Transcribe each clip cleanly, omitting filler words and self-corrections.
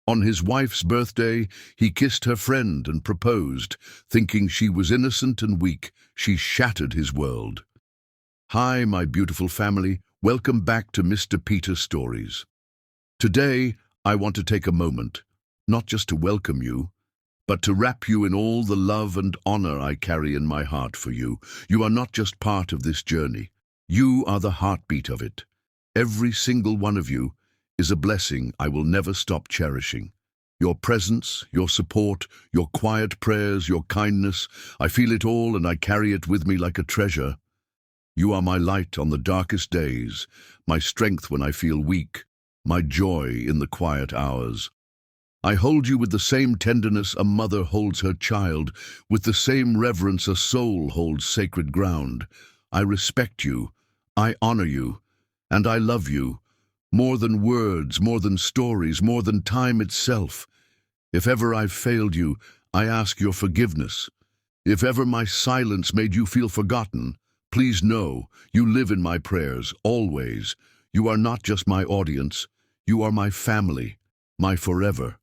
On his wife's birthday, he kissed her friend and proposed. Thinking she was innocent and weak, she shattered his world. Hi, my beautiful family. Welcome back to Mr. Peter Stories. Today, I want to take a moment, not just to welcome you, but to wrap you in all the love and honor I carry in my heart for you. You are not just part of this journey. You are the heartbeat of it. Every single one of you is a blessing I will never stop cherishing. Your presence, your support, your quiet prayers, your kindness, I feel it all and I carry it with me like a treasure. You are my light on the darkest days, my strength when I feel weak, my joy in the quiet hours. I hold you with the same tenderness a mother holds her child, with the same reverence a soul holds sacred ground. I respect you, I honor you, and I love you. More than words, more than stories, more than time itself. If ever I've failed you, I ask your forgiveness. If ever my silence made you feel forgotten, please know you live in my prayers, always. You are not just my audience, you are my family, my forever.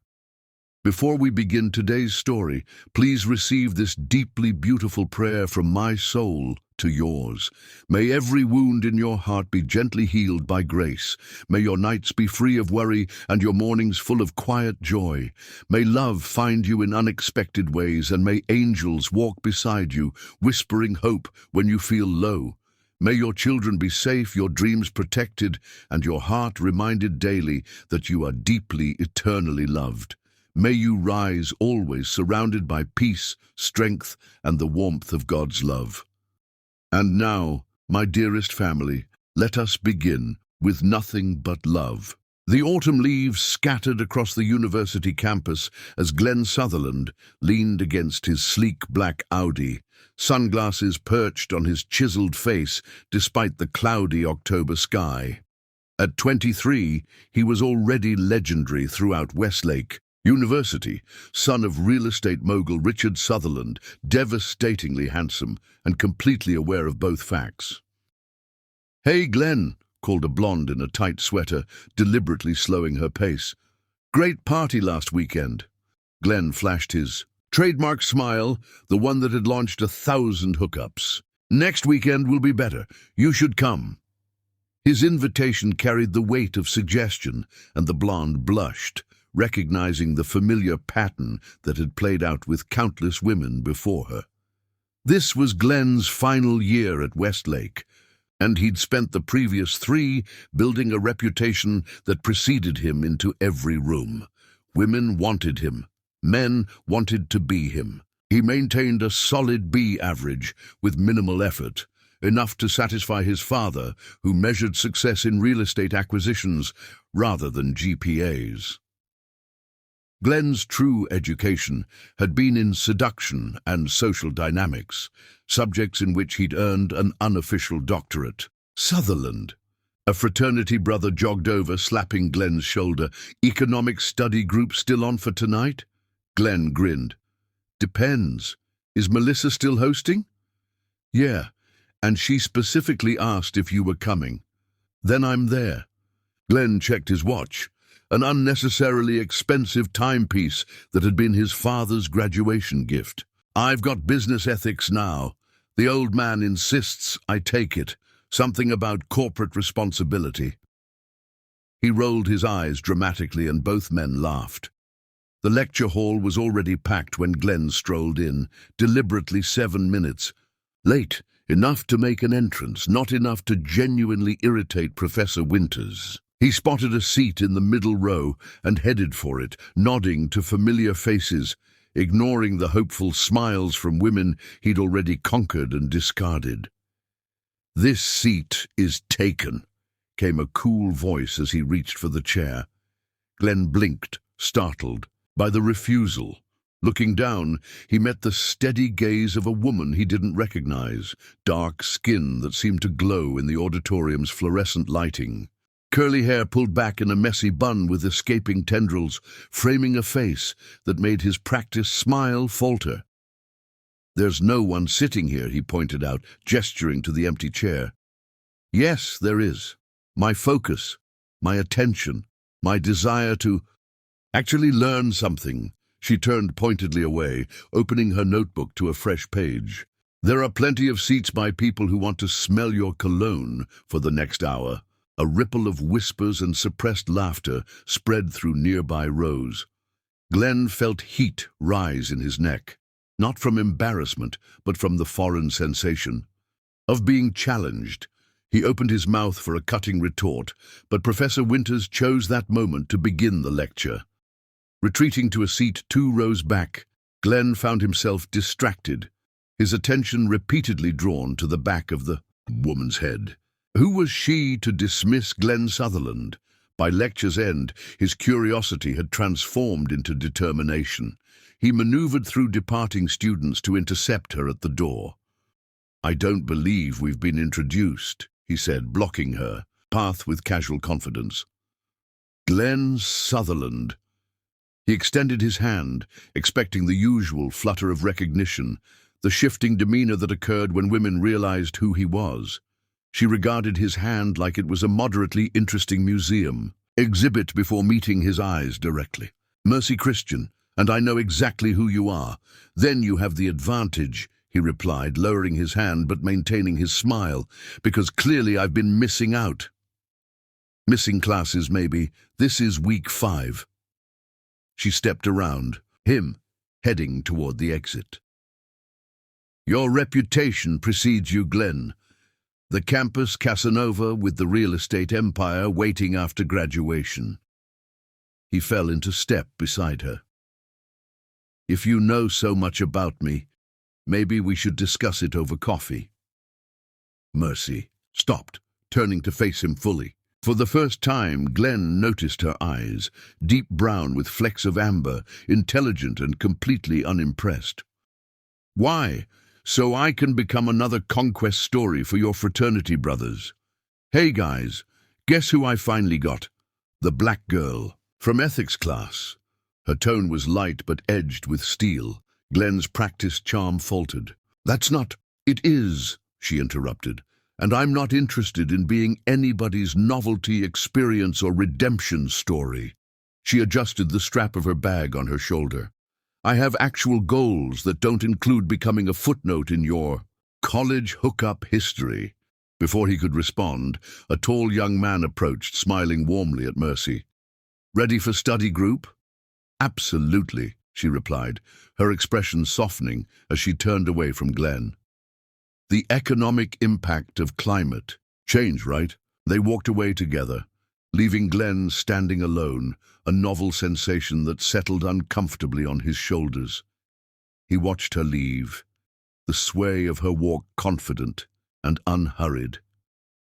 Before we begin today's story, please receive this deeply beautiful prayer from my soul to yours. May every wound in your heart be gently healed by grace. May your nights be free of worry and your mornings full of quiet joy. May love find you in unexpected ways, and may angels walk beside you, whispering hope when you feel low. May your children be safe, your dreams protected, and your heart reminded daily that you are deeply, eternally loved. May you rise always surrounded by peace, strength, and the warmth of God's love. And now, my dearest family, let us begin with nothing but love. The autumn leaves scattered across the university campus as Glenn Sutherland leaned against his sleek black Audi, sunglasses perched on his chiseled face despite the cloudy October sky. At 23, he was already legendary throughout Westlake University, son of real estate mogul Richard Sutherland, devastatingly handsome and completely aware of both facts. "Hey, Glenn," called a blonde in a tight sweater, deliberately slowing her pace. "Great party last weekend." Glenn flashed his trademark smile, the one that had launched 1,000 hookups. "Next weekend will be better. You should come." His invitation carried the weight of suggestion, and the blonde blushed, recognizing the familiar pattern that had played out with countless women before her. This was Glenn's final year at Westlake, and he'd spent the previous 3 building a reputation that preceded him into every room. Women wanted him. Men wanted to be him. He maintained a solid B average with minimal effort, enough to satisfy his father, who measured success in real estate acquisitions rather than GPAs. Glenn's true education had been in seduction and social dynamics, subjects in which he'd earned an unofficial doctorate. "Sutherland," a fraternity brother jogged over, slapping Glenn's shoulder. "Economic study group still on for tonight?" Glenn grinned. "Depends. Is Melissa still hosting?" "Yeah, and she specifically asked if you were coming." "Then I'm there." Glenn checked his watch, an unnecessarily expensive timepiece that had been his father's graduation gift. "I've got business ethics now. The old man insists I take it. Something about corporate responsibility." He rolled his eyes dramatically and both men laughed. The lecture hall was already packed when Glenn strolled in, deliberately 7 minutes late, enough to make an entrance, not enough to genuinely irritate Professor Winters. He spotted a seat in the middle row and headed for it, nodding to familiar faces, ignoring the hopeful smiles from women he'd already conquered and discarded. "This seat is taken," came a cool voice as he reached for the chair. Glenn blinked, startled by the refusal. Looking down, he met the steady gaze of a woman he didn't recognize, dark skin that seemed to glow in the auditorium's fluorescent lighting. Curly hair pulled back in a messy bun with escaping tendrils, framing a face that made his practiced smile falter. "There's no one sitting here," he pointed out, gesturing to the empty chair. "Yes, there is. My focus, my attention, my desire to..." Actually learn something. She turned pointedly away, opening her notebook to a fresh page. There are plenty of seats by people who want to smell your cologne for the next hour. A ripple of whispers and suppressed laughter spread through nearby rows. Glenn felt heat rise in his neck, not from embarrassment, but from the foreign sensation of being challenged. He opened his mouth for a cutting retort, but Professor Winters chose that moment to begin the lecture. Retreating to a seat 2 rows back, Glenn found himself distracted, his attention repeatedly drawn to the back of the woman's head. Who was she to dismiss Glenn Sutherland? By lecture's end, his curiosity had transformed into determination. He maneuvered through departing students to intercept her at the door. "I don't believe we've been introduced," he said, blocking her path with casual confidence. Glenn Sutherland. He extended his hand, expecting the usual flutter of recognition, the shifting demeanor that occurred when women realized who he was. She regarded his hand like it was a moderately interesting museum exhibit before meeting his eyes directly. "Mercy Christian, and I know exactly who you are. Then you have the advantage," he replied, lowering his hand but maintaining his smile, "because clearly I've been missing out." "Missing classes, maybe. This is week 5. She stepped around him, heading toward the exit. "Your reputation precedes you, Glenn. The campus Casanova with the real estate empire waiting after graduation." He fell into step beside her. "If you know so much about me, maybe we should discuss it over coffee." Mercy stopped, turning to face him fully. For the first time, Glenn noticed her eyes, deep brown with flecks of amber, intelligent and completely unimpressed. "Why? So I can become another conquest story for your fraternity brothers. Hey guys, guess who I finally got? The black girl from ethics class." Her tone was light but edged with steel. Glenn's practiced charm faltered. "That's not—" "It is," she interrupted. "And I'm not interested in being anybody's novelty, experience, or redemption story." She adjusted the strap of her bag on her shoulder. "I have actual goals that don't include becoming a footnote in your college hookup history." Before he could respond, a tall young man approached, smiling warmly at Mercy. "Ready for study group?" "Absolutely," she replied, her expression softening as she turned away from Glenn. The economic impact of climate change, right? They walked away together, leaving Glenn standing alone, a novel sensation that settled uncomfortably on his shoulders. He watched her leave, the sway of her walk confident and unhurried.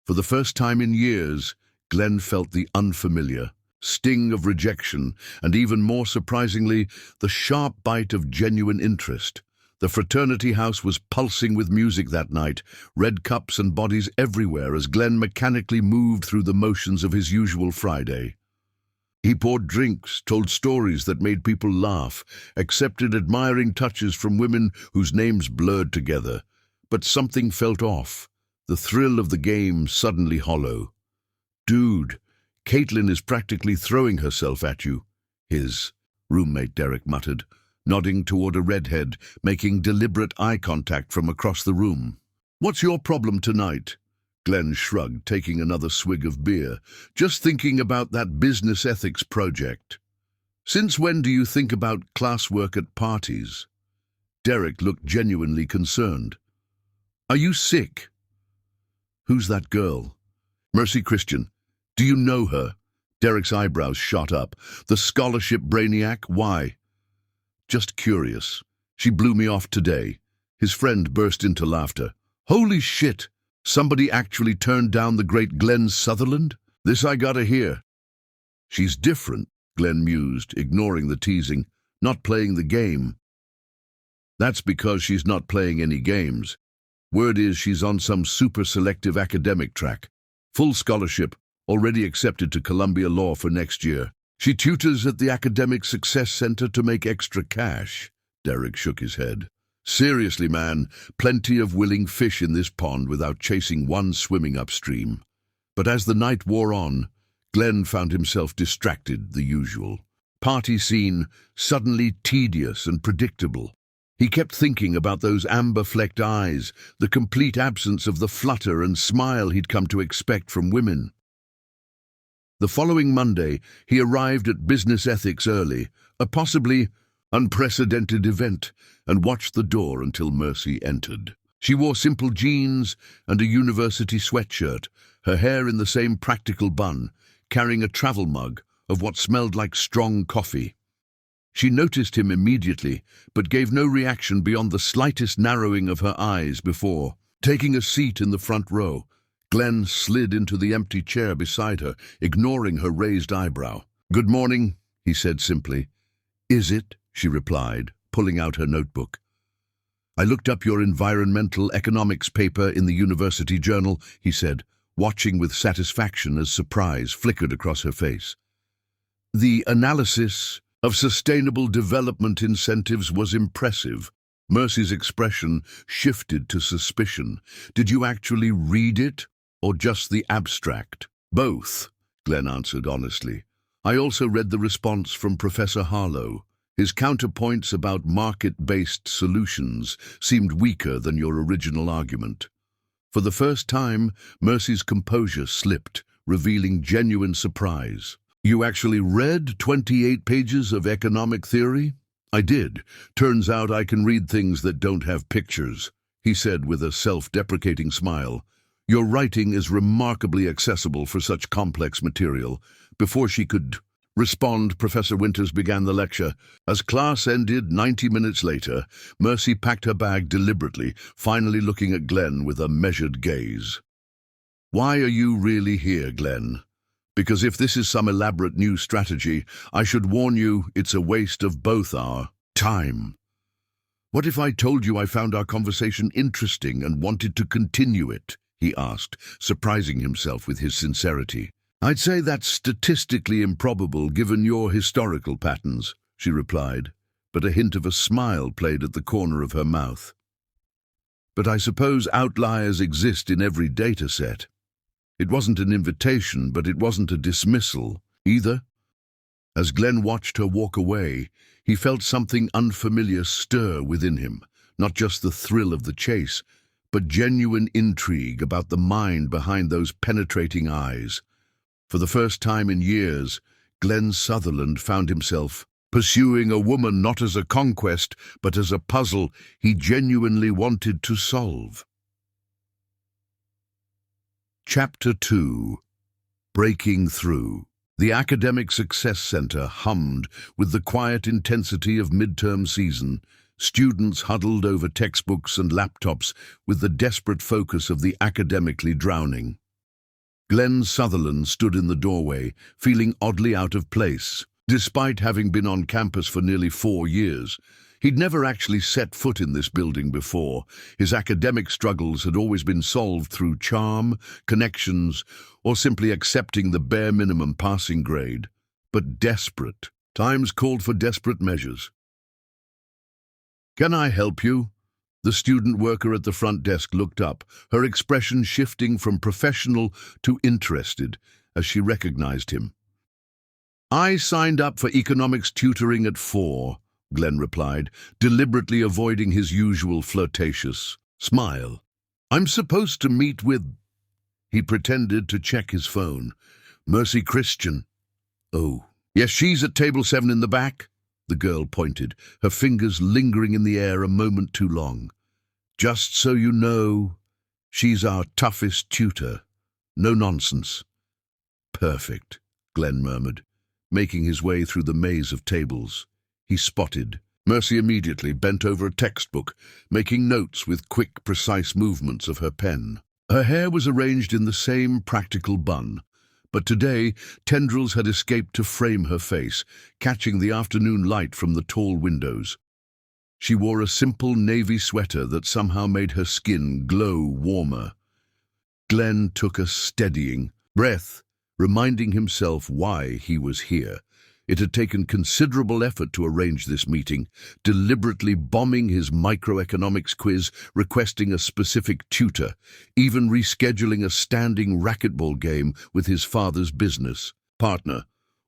For the first time in years, Glenn felt the unfamiliar sting of rejection, and even more surprisingly, the sharp bite of genuine interest. The fraternity house was pulsing with music that night, red cups and bodies everywhere as Glenn mechanically moved through the motions of his usual Friday. He poured drinks, told stories that made people laugh, accepted admiring touches from women whose names blurred together. But something felt off, the thrill of the game suddenly hollow. "Dude, Caitlin is practically throwing herself at you," his roommate Derek muttered, nodding toward a redhead, making deliberate eye contact from across the room. "What's your problem tonight?" Glenn shrugged, taking another swig of beer. "Just thinking about that business ethics project." "Since when do you think about classwork at parties?" Derek looked genuinely concerned. "Are you sick?" "Who's that girl?" "Mercy Christian. Do you know her?" Derek's eyebrows shot up. "The scholarship brainiac? Why?" "Just curious. She blew me off today." His friend burst into laughter. "Holy shit! Somebody actually turned down the great Glenn Sutherland? This I gotta hear." "She's different," Glenn mused, ignoring the teasing. "Not playing the game." "That's because she's not playing any games. Word is she's on some super selective academic track. Full scholarship, already accepted to Columbia Law for next year. She tutors at the Academic Success Center to make extra cash." Derek shook his head. "Seriously, man, plenty of willing fish in this pond without chasing one swimming upstream." But as the night wore on, Glenn found himself distracted, the usual. party scene suddenly tedious and predictable. He kept thinking about those amber-flecked eyes, the complete absence of the flutter and smile he'd come to expect from women. The following Monday, he arrived at business ethics early, a possibly unprecedented event, and watched the door until Mercy entered. She wore simple jeans and a university sweatshirt, her hair in the same practical bun, carrying a travel mug of what smelled like strong coffee. She noticed him immediately, but gave no reaction beyond the slightest narrowing of her eyes before. Taking a seat in the front row, Glenn slid into the empty chair beside her, ignoring her raised eyebrow. "Good morning," he said simply. "Is it?" she replied, pulling out her notebook. "I looked up your environmental economics paper in the university journal," he said, watching with satisfaction as surprise flickered across her face. "The analysis of sustainable development incentives was impressive." Mercy's expression shifted to suspicion. "Did you actually read it, or just the abstract?" "Both," Glenn answered honestly. "I also read the response from Professor Harlow. His counterpoints about market-based solutions seemed weaker than your original argument." For the first time, Mercy's composure slipped, revealing genuine surprise. "You actually read 28 pages of economic theory?" "I did. Turns out I can read things that don't have pictures," he said with a self-deprecating smile. "Your writing is remarkably accessible for such complex material." Before she could respond, Professor Winters began the lecture. As class ended 90 minutes later, Mercy packed her bag deliberately, finally looking at Glenn with a measured gaze. "Why are you really here, Glenn? Because if this is some elaborate new strategy, I should warn you it's a waste of both our time." "What if I told you I found our conversation interesting and wanted to continue it?" he asked, surprising himself with his sincerity. "I'd say that's statistically improbable given your historical patterns," she replied, but a hint of a smile played at the corner of her mouth. "But I suppose outliers exist in every data set." It wasn't an invitation, but it wasn't a dismissal either. As Glenn watched her walk away, he felt something unfamiliar stir within him, not just the thrill of the chase, but genuine intrigue about the mind behind those penetrating eyes. For the first time in years, Glenn Sutherland found himself pursuing a woman not as a conquest, but as a puzzle he genuinely wanted to solve. Chapter 2. Breaking Through. The Academic Success Center hummed with the quiet intensity of midterm season. Students huddled over textbooks and laptops with the desperate focus of the academically drowning. Glenn Sutherland stood in the doorway, feeling oddly out of place. Despite having been on campus for nearly 4 years, he'd never actually set foot in this building before. His academic struggles had always been solved through charm, connections, or simply accepting the bare minimum passing grade. But desperate times called for desperate measures. "Can I help you?" The student worker at the front desk looked up, her expression shifting from professional to interested as she recognized him. "I signed up for economics tutoring at 4, Glenn replied, deliberately avoiding his usual flirtatious smile. "I'm supposed to meet with—" He pretended to check his phone. "Mercy Christian." "Oh, yes, she's at table 7 in the back." The girl pointed, her fingers lingering in the air a moment too long. "Just so you know, she's our toughest tutor. No nonsense." "Perfect," Glenn murmured, making his way through the maze of tables. He spotted. Mercy immediately bent over a textbook, making notes with quick, precise movements of her pen. Her hair was arranged in the same practical bun, but today tendrils had escaped to frame her face, catching the afternoon light from the tall windows. She wore a simple navy sweater that somehow made her skin glow warmer. Glenn took a steadying breath, reminding himself why he was here. It had taken considerable effort to arrange this meeting, deliberately bombing his microeconomics quiz, requesting a specific tutor, even rescheduling a standing racquetball game with his father's business partner,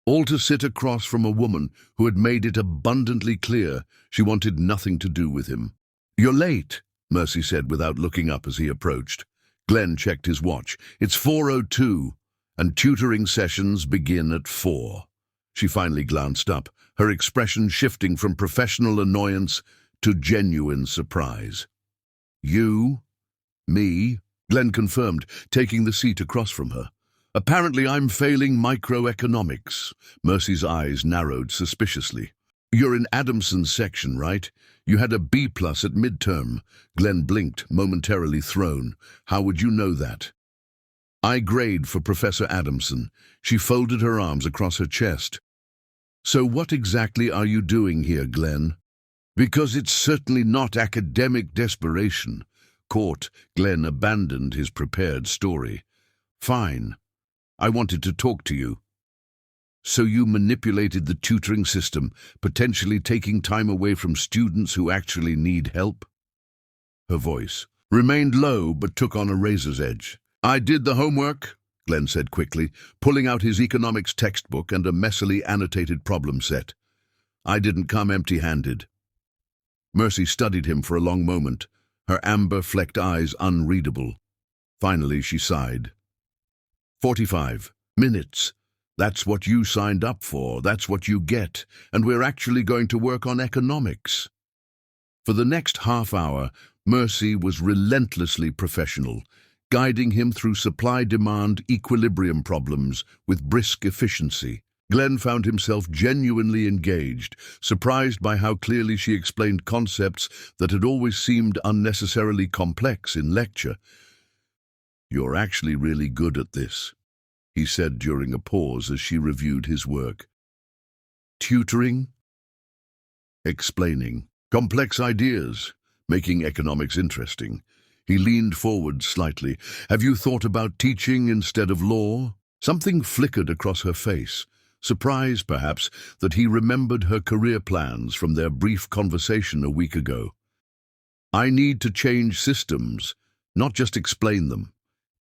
all to sit across from a woman who had made it abundantly clear she wanted nothing to do with him. "You're late," Mercy said without looking up as he approached. Glenn checked his watch. "It's 4:02, and tutoring sessions begin at 4. She finally glanced up, her expression shifting from professional annoyance to genuine surprise. "You? Me?" Glenn confirmed, taking the seat across from her. "Apparently I'm failing microeconomics." Mercy's eyes narrowed suspiciously. "You're in Adamson's section, right? You had a B+ at midterm." Glenn blinked, momentarily thrown. "How would you know that?" "I grade for Professor Adamson." She folded her arms across her chest. "So what exactly are you doing here, Glenn?" "Because it's certainly not academic desperation." Caught, Glenn abandoned his prepared story. "Fine. I wanted to talk to you." "So you manipulated the tutoring system, potentially taking time away from students who actually need help?" Her voice remained low but took on a razor's edge. "I did the homework," Glenn said quickly, pulling out his economics textbook and a messily annotated problem set. "I didn't come empty-handed." Mercy studied him for a long moment, her amber-flecked eyes unreadable. Finally, she sighed. 45 minutes. That's what you signed up for, that's what you get, and we're actually going to work on economics." For the next half hour, Mercy was relentlessly professional, guiding him through supply-demand equilibrium problems with brisk efficiency. Glenn found himself genuinely engaged, surprised by how clearly she explained concepts that had always seemed unnecessarily complex in lecture. "You're actually really good at this," he said during a pause as she reviewed his work. "Tutoring?" "Explaining complex ideas, making economics interesting." He leaned forward slightly. "Have you thought about teaching instead of law?" Something flickered across her face. Surprise, perhaps, that he remembered her career plans from their brief conversation a week ago. "I need to change systems, not just explain them.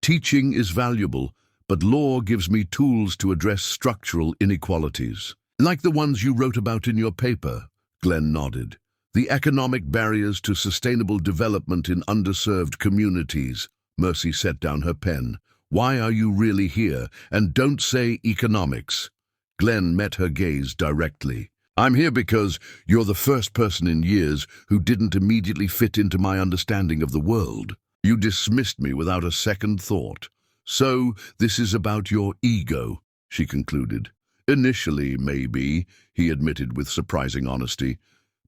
Teaching is valuable, but law gives me tools to address structural inequalities." "Like the ones you wrote about in your paper," Glenn nodded. "The economic barriers to sustainable development in underserved communities." Mercy set down her pen. "Why are you really here? And don't say economics." Glenn met her gaze directly. "I'm here because you're the first person in years who didn't immediately fit into my understanding of the world. You dismissed me without a second thought. So this is about your ego," she concluded. "Initially, maybe," he admitted with surprising honesty.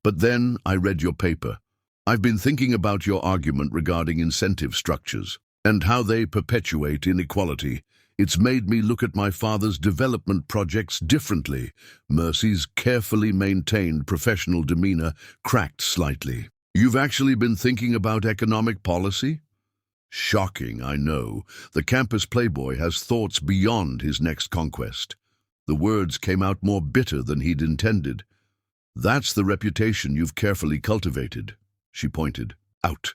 "But then I read your paper. I've been thinking about your argument regarding incentive structures and how they perpetuate inequality. It's made me look at my father's development projects differently." Mercy's carefully maintained professional demeanor cracked slightly. "You've actually been thinking about economic policy?" Shocking, I know. The campus playboy has thoughts beyond his next conquest. The words came out more bitter than he'd intended. "That's the reputation you've carefully cultivated," she pointed out.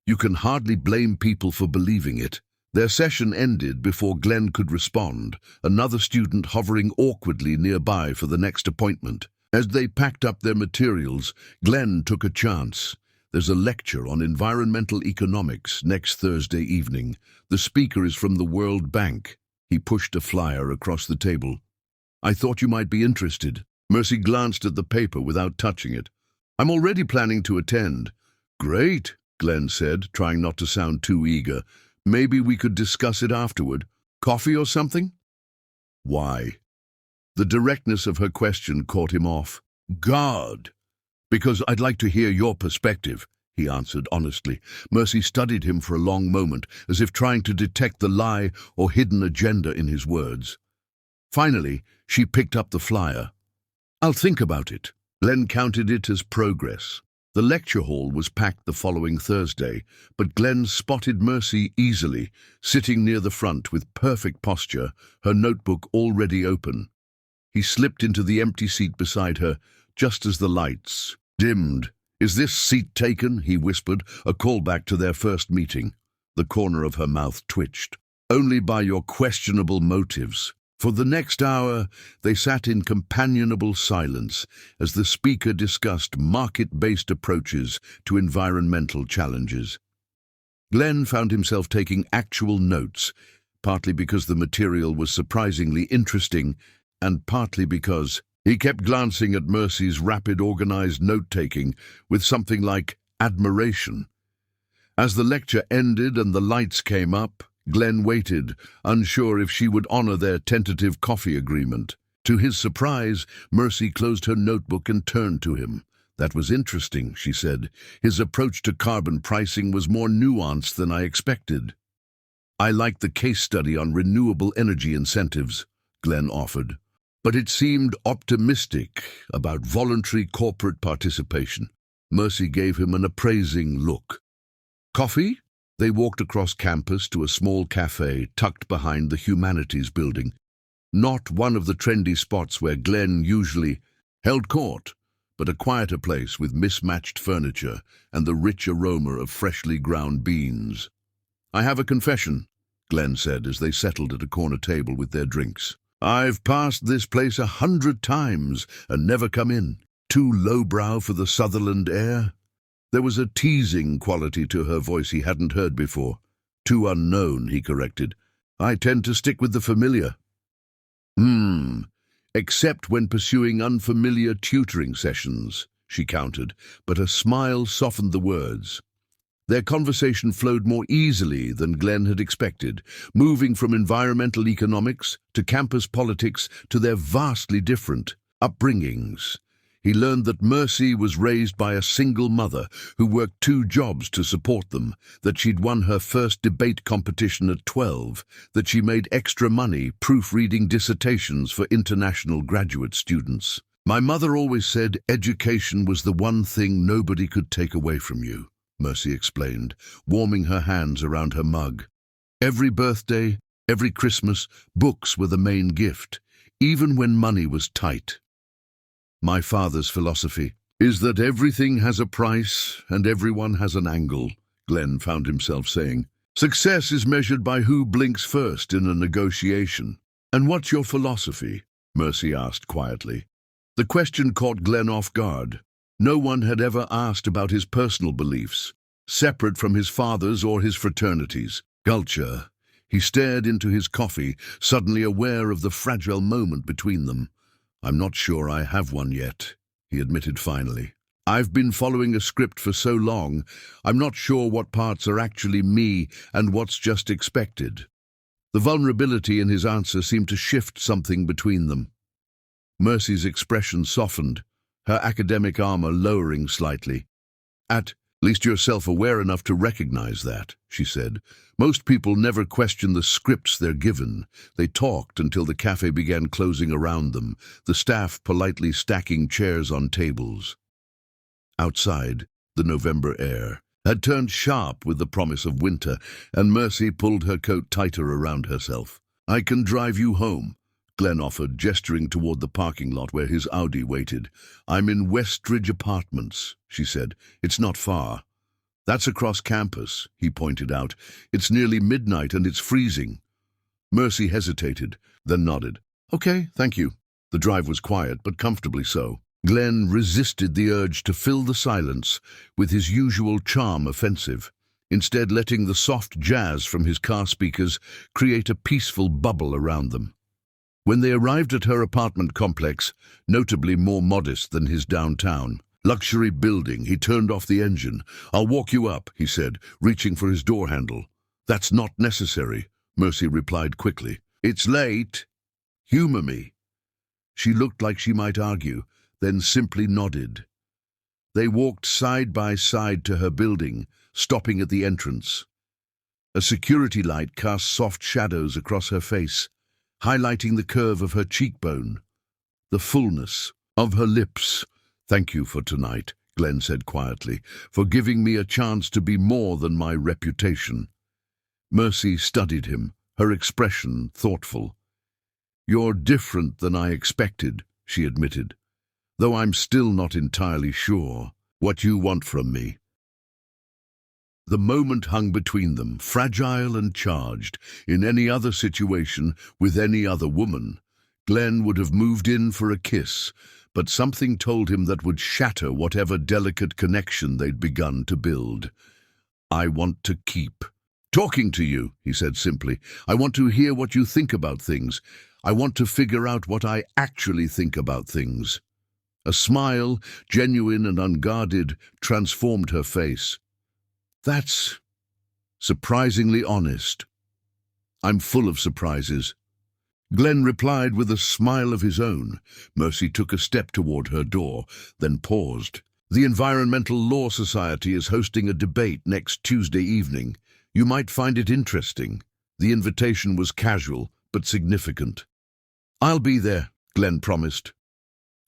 "You can hardly blame people for believing it." Their session ended before Glenn could respond, another student hovering awkwardly nearby for the next appointment. As they packed up their materials, Glenn took a chance. "There's a lecture on environmental economics next Thursday evening. The speaker is from the World Bank." He pushed a flyer across the table. "I thought you might be interested." Mercy glanced at the paper without touching it. "I'm already planning to attend." "Great," Glenn said, trying not to sound too eager. "Maybe we could discuss it afterward. Coffee or something?" "Why?" The directness of her question caught him off. "God!" "Because I'd like to hear your perspective," he answered honestly. Mercy studied him for a long moment, as if trying to detect the lie or hidden agenda in his words. Finally, she picked up the flyer. "I'll think about it." Glenn counted it as progress. The lecture hall was packed the following Thursday, but Glenn spotted Mercy easily, sitting near the front with perfect posture, her notebook already open. He slipped into the empty seat beside her, just as the lights dimmed. "Is this seat taken?" he whispered, a callback to their first meeting. The corner of her mouth twitched. "Only by your questionable motives." For the next hour, they sat in companionable silence as the speaker discussed market-based approaches to environmental challenges. Glenn found himself taking actual notes, partly because the material was surprisingly interesting, and partly because he kept glancing at Mercy's rapid, organized note-taking with something like admiration. As the lecture ended and the lights came up, Glenn waited, unsure if she would honor their tentative coffee agreement. To his surprise, Mercy closed her notebook and turned to him. "That was interesting," she said. "His approach to carbon pricing was more nuanced than I expected." "I liked the case study on renewable energy incentives," Glenn offered, "but it seemed optimistic about voluntary corporate participation." Mercy gave him an appraising look. "Coffee?" They walked across campus to a small cafe tucked behind the Humanities building. Not one of the trendy spots where Glenn usually held court, but a quieter place with mismatched furniture and the rich aroma of freshly ground beans. "I have a confession," Glenn said as they settled at a corner table with their drinks. "I've passed this place 100 times and never come in. Too lowbrow for the Sutherland air." There was a teasing quality to her voice he hadn't heard before. "Too unknown," he corrected. "I tend to stick with the familiar." Except when pursuing unfamiliar tutoring sessions," she countered, but a smile softened the words. Their conversation flowed more easily than Glenn had expected, moving from environmental economics to campus politics to their vastly different upbringings. He learned that Mercy was raised by a single mother who worked 2 jobs to support them, that she'd won her first debate competition at 12, that she made extra money proofreading dissertations for international graduate students. "My mother always said education was the one thing nobody could take away from you," Mercy explained, warming her hands around her mug. "Every birthday, every Christmas, books were the main gift, even when money was tight. My father's philosophy is that everything has a price and everyone has an angle," Glenn found himself saying. "Success is measured by who blinks first in a negotiation." "And what's your philosophy?" Mercy asked quietly. The question caught Glenn off guard. No one had ever asked about his personal beliefs, separate from his father's or his fraternity's. Culture. He stared into his coffee, suddenly aware of the fragile moment between them. "I'm not sure I have one yet," he admitted finally. "I've been following a script for so long, I'm not sure what parts are actually me and what's just expected." The vulnerability in his answer seemed to shift something between them. Mercy's expression softened, her academic armor lowering slightly. "At least you're self-aware enough to recognize that," she said. "Most people never question the scripts they're given. They talked until the cafe began closing around them, the staff politely stacking chairs on tables." Outside, the November air had turned sharp with the promise of winter, and Mercy pulled her coat tighter around herself. "I can drive you home," Glenn offered, gesturing toward the parking lot where his Audi waited. "I'm in Westridge Apartments," she said. "It's not far." "That's across campus," he pointed out. "It's nearly midnight and it's freezing." Mercy hesitated, then nodded. "Okay, thank you." The drive was quiet, but comfortably so. Glenn resisted the urge to fill the silence with his usual charm offensive, instead letting the soft jazz from his car speakers create a peaceful bubble around them. When they arrived at her apartment complex, notably more modest than his downtown luxury building, he turned off the engine. "I'll walk you up," he said, reaching for his door handle. "That's not necessary," Mercy replied quickly. "It's late. Humor me." She looked like she might argue, then simply nodded. They walked side by side to her building, stopping at the entrance. A security light cast soft shadows across her face, highlighting the curve of her cheekbone, the fullness of her lips. "Thank you for tonight," Glenn said quietly, "for giving me a chance to be more than my reputation." Mercy studied him, her expression thoughtful. "You're different than I expected," she admitted, "though I'm still not entirely sure what you want from me." The moment hung between them, fragile and charged. In any other situation, with any other woman, Glenn would have moved in for a kiss, but something told him that would shatter whatever delicate connection they'd begun to build. "I want to keep talking to you," he said simply. "I want to hear what you think about things. I want to figure out what I actually think about things." A smile, genuine and unguarded, transformed her face. "That's surprisingly honest." "I'm full of surprises." Glenn replied with a smile of his own. Mercy took a step toward her door, then paused. "The Environmental Law Society is hosting a debate next Tuesday evening. You might find it interesting." The invitation was casual, but significant. "I'll be there," Glenn promised.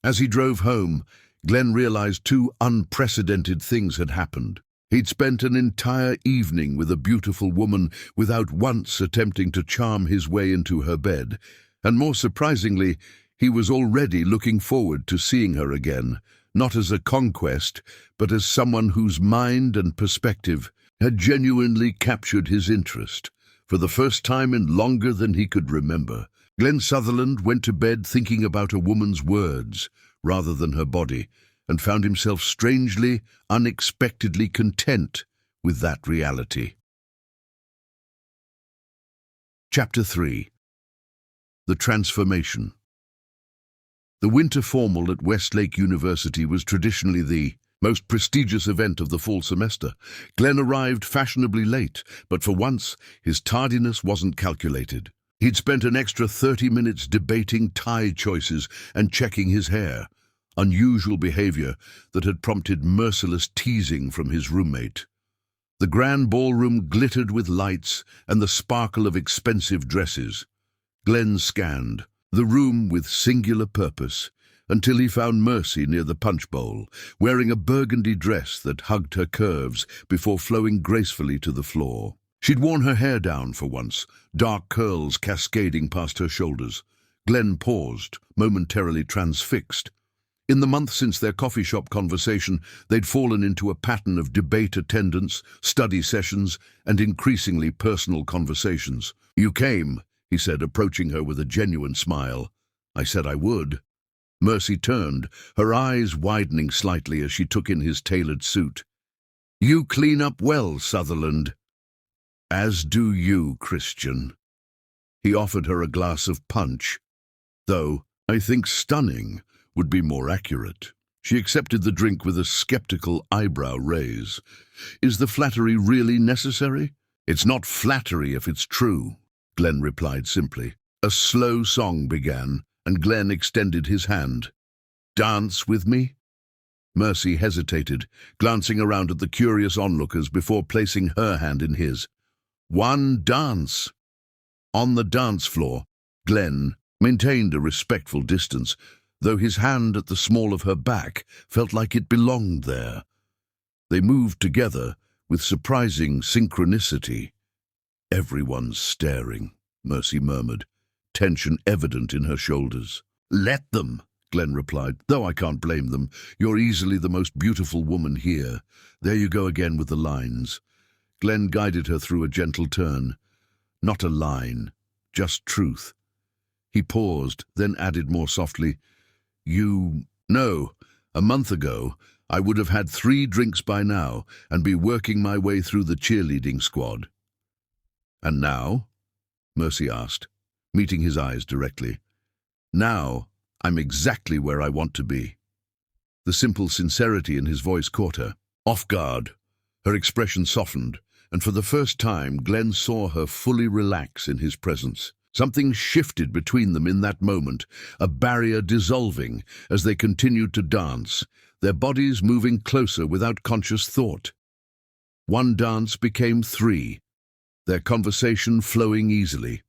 As he drove home, Glenn realized two unprecedented things had happened. He'd spent an entire evening with a beautiful woman without once attempting to charm his way into her bed, and more surprisingly, he was already looking forward to seeing her again, not as a conquest, but as someone whose mind and perspective had genuinely captured his interest. For the first time in longer than he could remember, Glenn Sutherland went to bed thinking about a woman's words rather than her body, and found himself strangely, unexpectedly content with that reality. Chapter 3. The Transformation. The winter formal at Westlake University was traditionally the most prestigious event of the fall semester. Glenn arrived fashionably late, but for once, his tardiness wasn't calculated. He'd spent an extra 30 minutes debating tie choices and checking his hair, unusual behavior that had prompted merciless teasing from his roommate. The grand ballroom glittered with lights and the sparkle of expensive dresses. Glenn scanned the room with singular purpose until he found Mercy near the punch bowl, wearing a burgundy dress that hugged her curves before flowing gracefully to the floor. She'd worn her hair down for once, dark curls cascading past her shoulders. Glenn paused, momentarily transfixed. In the month since their coffee shop conversation, they'd fallen into a pattern of debate attendance, study sessions, and increasingly personal conversations. "You came," he said, approaching her with a genuine smile. "I said I would." Mercy turned, her eyes widening slightly as she took in his tailored suit. "You clean up well, Sutherland." "As do you, Christian." He offered her a glass of punch, though "I think stunning" would be more accurate. She accepted the drink with a skeptical eyebrow raise. "Is the flattery really necessary?" "It's not flattery if it's true," Glenn replied simply. A slow song began, and Glenn extended his hand. "Dance with me?" Mercy hesitated, glancing around at the curious onlookers before placing her hand in his. "One dance." On the dance floor, Glenn maintained a respectful distance, though his hand at the small of her back felt like it belonged there. They moved together with surprising synchronicity. "Everyone's staring," Mercy murmured, tension evident in her shoulders. "Let them," Glenn replied, "though I can't blame them. You're easily the most beautiful woman here. There you go again with the lines." Glenn guided her through a gentle turn. "Not a line, just truth." He paused, then added more softly, "You know, a month ago, I would have had 3 drinks by now and be working my way through the cheerleading squad." "And now?" Mercy asked, meeting his eyes directly. "Now, I'm exactly where I want to be." The simple sincerity in his voice caught her off guard. Her expression softened, and for the first time, Glenn saw her fully relax in his presence. Something shifted between them in that moment, a barrier dissolving as they continued to dance, their bodies moving closer without conscious thought. One dance became 3, their conversation flowing easily.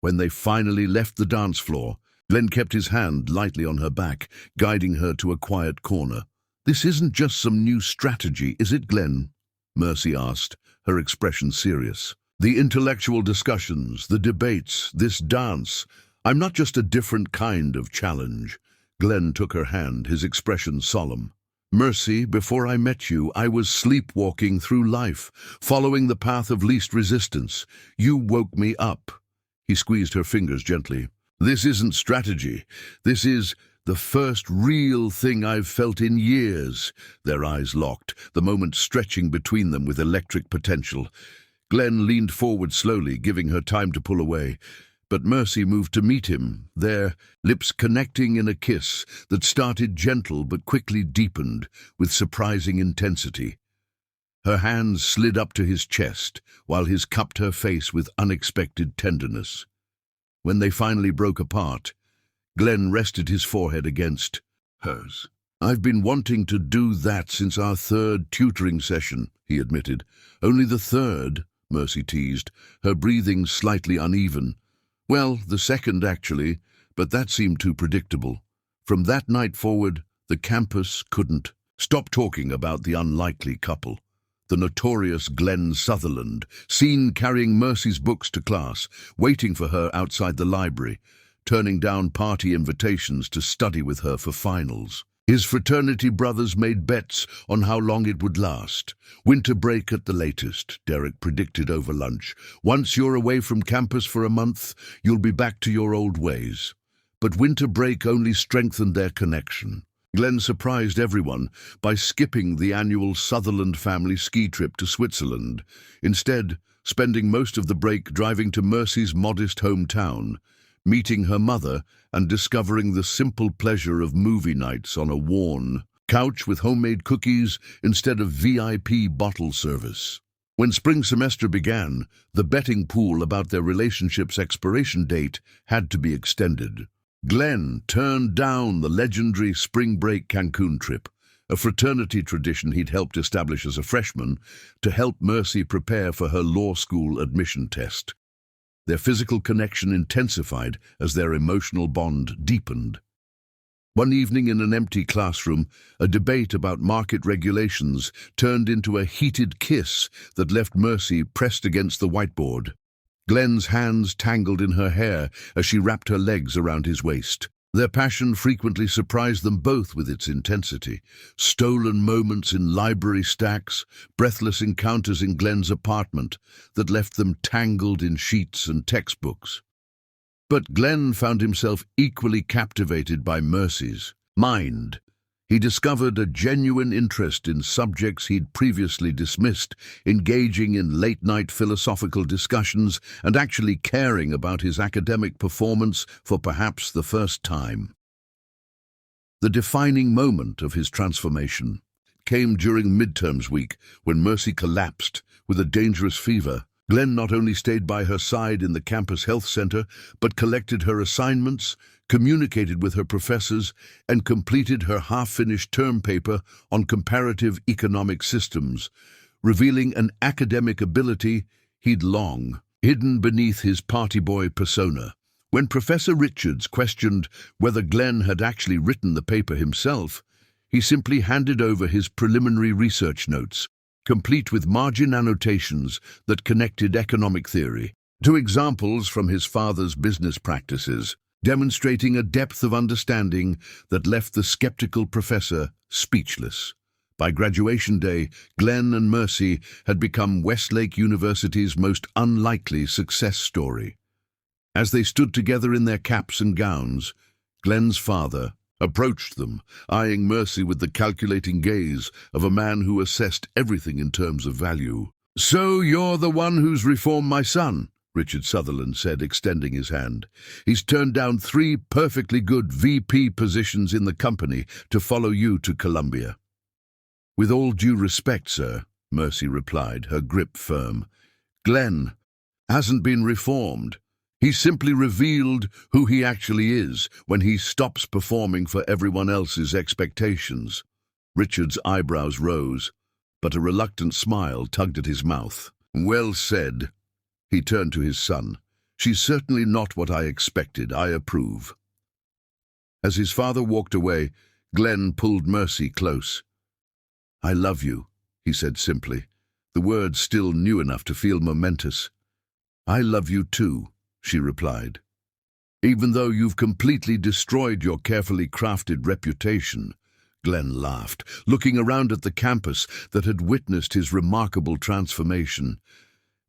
When they finally left the dance floor, Glenn kept his hand lightly on her back, guiding her to a quiet corner. "This isn't just some new strategy, is it, Glenn?" Mercy asked, her expression serious. "The intellectual discussions, the debates, this dance. I'm not just a different kind of challenge." Glenn took her hand, his expression solemn. Mercy, before I met you, I was sleepwalking through life, following the path of least resistance. You woke me up." He squeezed her fingers gently. "This isn't strategy. This is the first real thing I've felt in years." Their eyes locked, the moment stretching between them with electric potential. Glenn leaned forward slowly, giving her time to pull away. But Mercy moved to meet him, their lips connecting in a kiss that started gentle but quickly deepened with surprising intensity. Her hands slid up to his chest, while his cupped her face with unexpected tenderness. When they finally broke apart, Glenn rested his forehead against hers. "I've been wanting to do that since our third tutoring session," he admitted. "Only the third," Mercy teased, her breathing slightly uneven. "Well, the second, actually, but that seemed too predictable. From that night forward, the campus couldn't stop talking about the unlikely couple. The notorious Glenn Sutherland, seen carrying Mercy's books to class, waiting for her outside the library, turning down party invitations to study with her for finals. His fraternity brothers made bets on how long it would last. Winter break at the latest, Derek predicted over lunch. Once you're away from campus for a month, you'll be back to your old ways. But winter break only strengthened their connection. Glenn surprised everyone by skipping the annual Sutherland family ski trip to Switzerland, instead spending most of the break driving to Mercy's modest hometown, meeting her mother and discovering the simple pleasure of movie nights on a worn couch with homemade cookies instead of VIP bottle service. When spring semester began, the betting pool about their relationship's expiration date had to be extended. Glenn turned down the legendary spring break Cancun trip, a fraternity tradition he'd helped establish as a freshman, to help Mercy prepare for her law school admission test. Their physical connection intensified as their emotional bond deepened. One evening in an empty classroom, a debate about market regulations turned into a heated kiss that left Mercy pressed against the whiteboard. Glenn's hands tangled in her hair as she wrapped her legs around his waist. Their passion frequently surprised them both with its intensity. Stolen moments in library stacks, breathless encounters in Glenn's apartment that left them tangled in sheets and textbooks. But Glenn found himself equally captivated by Mercy's mind. He discovered a genuine interest in subjects he'd previously dismissed, engaging in late-night philosophical discussions and actually caring about his academic performance for perhaps the first time. The defining moment of his transformation came during midterms week when Mercy collapsed with a dangerous fever. Glenn not only stayed by her side in the campus health center, but collected her assignments, communicated with her professors, and completed her half-finished term paper on comparative economic systems, revealing an academic ability he'd long hidden beneath his party boy persona. When Professor Richards questioned whether Glenn had actually written the paper himself, he simply handed over his preliminary research notes, complete with margin annotations that connected economic theory to examples from his father's business practices, demonstrating a depth of understanding that left the skeptical professor speechless. By graduation day, Glenn and Mercy had become Westlake University's most unlikely success story. As they stood together in their caps and gowns, Glenn's father approached them, eyeing Mercy with the calculating gaze of a man who assessed everything in terms of value. "So you're the one who's reformed my son," Richard Sutherland said, extending his hand. "He's turned down 3 perfectly good VP positions in the company to follow you to Columbia." "With all due respect, sir," Mercy replied, her grip firm, "Glenn hasn't been reformed. He simply revealed who he actually is when he stops performing for everyone else's expectations." Richard's eyebrows rose, but a reluctant smile tugged at his mouth. "Well said." He turned to his son. "She's certainly not what I expected. I approve." As his father walked away, Glenn pulled Mercy close. "I love you," he said simply, the words still new enough to feel momentous. "I love you too," she replied. "Even though you've completely destroyed your carefully crafted reputation," Glenn laughed, looking around at the campus that had witnessed his remarkable transformation.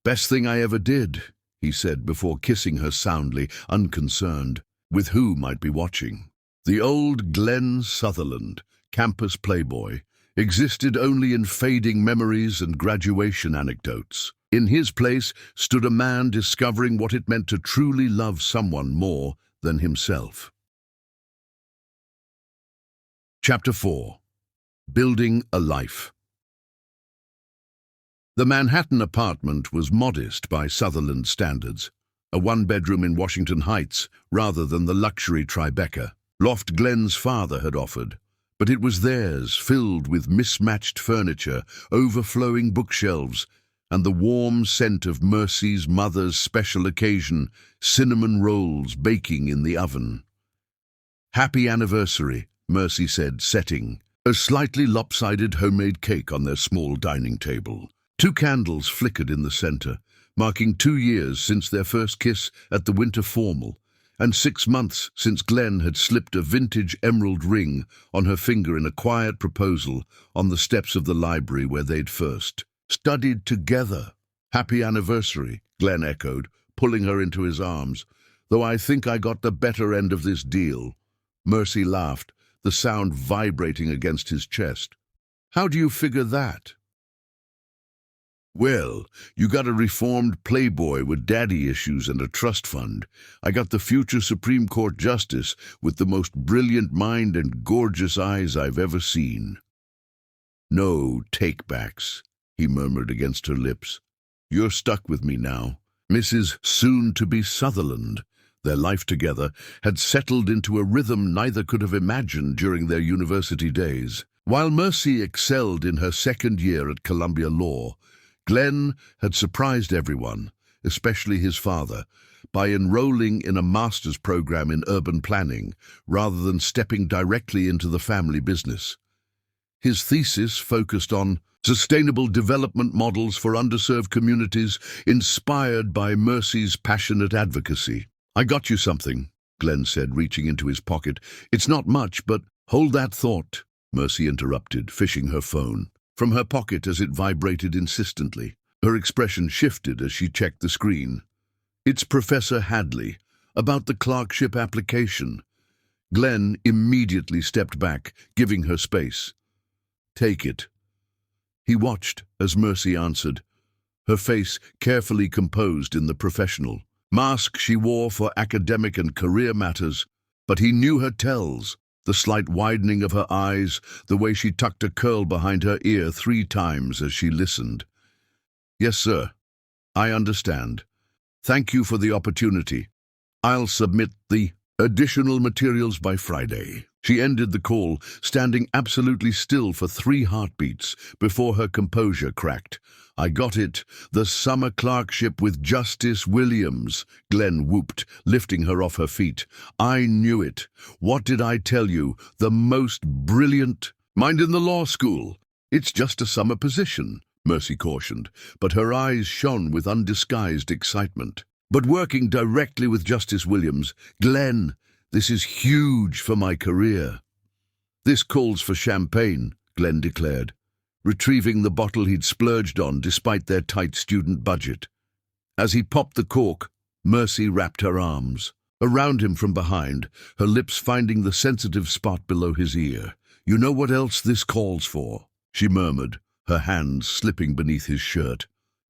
"Best thing I ever did," he said before kissing her soundly, unconcerned with who might be watching. The old Glenn Sutherland, campus playboy, existed only in fading memories and graduation anecdotes. In his place stood a man discovering what it meant to truly love someone more than himself. Chapter 4. Building a Life. The Manhattan apartment was modest by Sutherland standards, a one-bedroom in Washington Heights rather than the luxury Tribeca loft Glenn's father had offered. But it was theirs, filled with mismatched furniture, overflowing bookshelves, and the warm scent of Mercy's mother's special occasion, cinnamon rolls baking in the oven. "Happy anniversary," Mercy said, setting a slightly lopsided homemade cake on their small dining table. 2 candles flickered in the center, marking 2 years since their first kiss at the winter formal, and 6 months since Glenn had slipped a vintage emerald ring on her finger in a quiet proposal on the steps of the library where they'd first studied together. "Happy anniversary," Glenn echoed, pulling her into his arms. "Though I think I got the better end of this deal." Mercy laughed, the sound vibrating against his chest. "How do you figure that?" "Well, you got a reformed playboy with daddy issues and a trust fund. I got the future Supreme Court Justice with the most brilliant mind and gorgeous eyes I've ever seen." "No take-backs," he murmured against her lips. "You're stuck with me now." Mrs. Soon-to-be Sutherland, their life together, had settled into a rhythm neither could have imagined during their university days. While Mercy excelled in her second year at Columbia Law, Glenn had surprised everyone, especially his father, by enrolling in a master's program in urban planning rather than stepping directly into the family business. His thesis focused on sustainable development models for underserved communities, inspired by Mercy's passionate advocacy. "I got you something," Glenn said, reaching into his pocket. "It's not much, but—" "Hold that thought," Mercy interrupted, fishing her phone from her pocket as it vibrated insistently. Her expression shifted as she checked the screen. "It's Professor Hadley, about the clerkship application." Glenn immediately stepped back, giving her space. "Take it." He watched as Mercy answered, her face carefully composed in the professional mask she wore for academic and career matters, but he knew her tells, the slight widening of her eyes, the way she tucked a curl behind her ear 3 times as she listened. "Yes, sir. I understand. Thank you for the opportunity. I'll submit the additional materials by Friday." She ended the call, standing absolutely still for 3 heartbeats before her composure cracked. "I got it. The summer clerkship with Justice Williams," Glenn whooped, lifting her off her feet. "I knew it. What did I tell you? The most brilliant mind in the law school." "It's just a summer position," Mercy cautioned, but her eyes shone with undisguised excitement. "But working directly with Justice Williams, Glenn, this is huge for my career." "This calls for champagne," Glenn declared, retrieving the bottle he'd splurged on despite their tight student budget. As he popped the cork, Mercy wrapped her arms around him from behind, her lips finding the sensitive spot below his ear. "You know what else this calls for?" she murmured, her hands slipping beneath his shirt.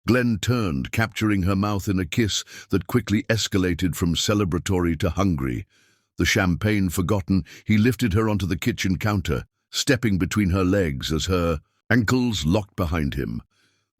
Glenn turned, capturing her mouth in a kiss that quickly escalated from celebratory to hungry. The champagne forgotten, he lifted her onto the kitchen counter, stepping between her legs as her ankles locked behind him.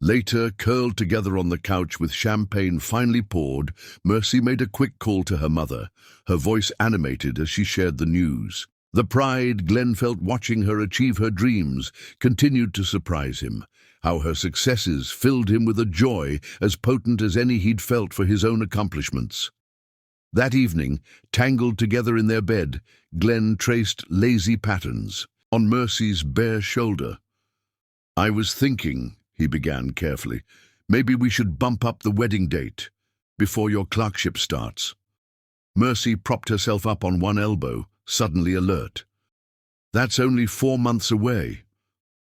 Later, curled together on the couch with champagne finally poured, Mercy made a quick call to her mother, her voice animated as she shared the news. The pride Glenn felt watching her achieve her dreams continued to surprise him, how her successes filled him with a joy as potent as any he'd felt for his own accomplishments. That evening, tangled together in their bed, Glenn traced lazy patterns on Mercy's bare shoulder. "I was thinking," he began carefully, "maybe we should bump up the wedding date before your clerkship starts." Mercy propped herself up on one elbow, suddenly alert. That's only 4 months away.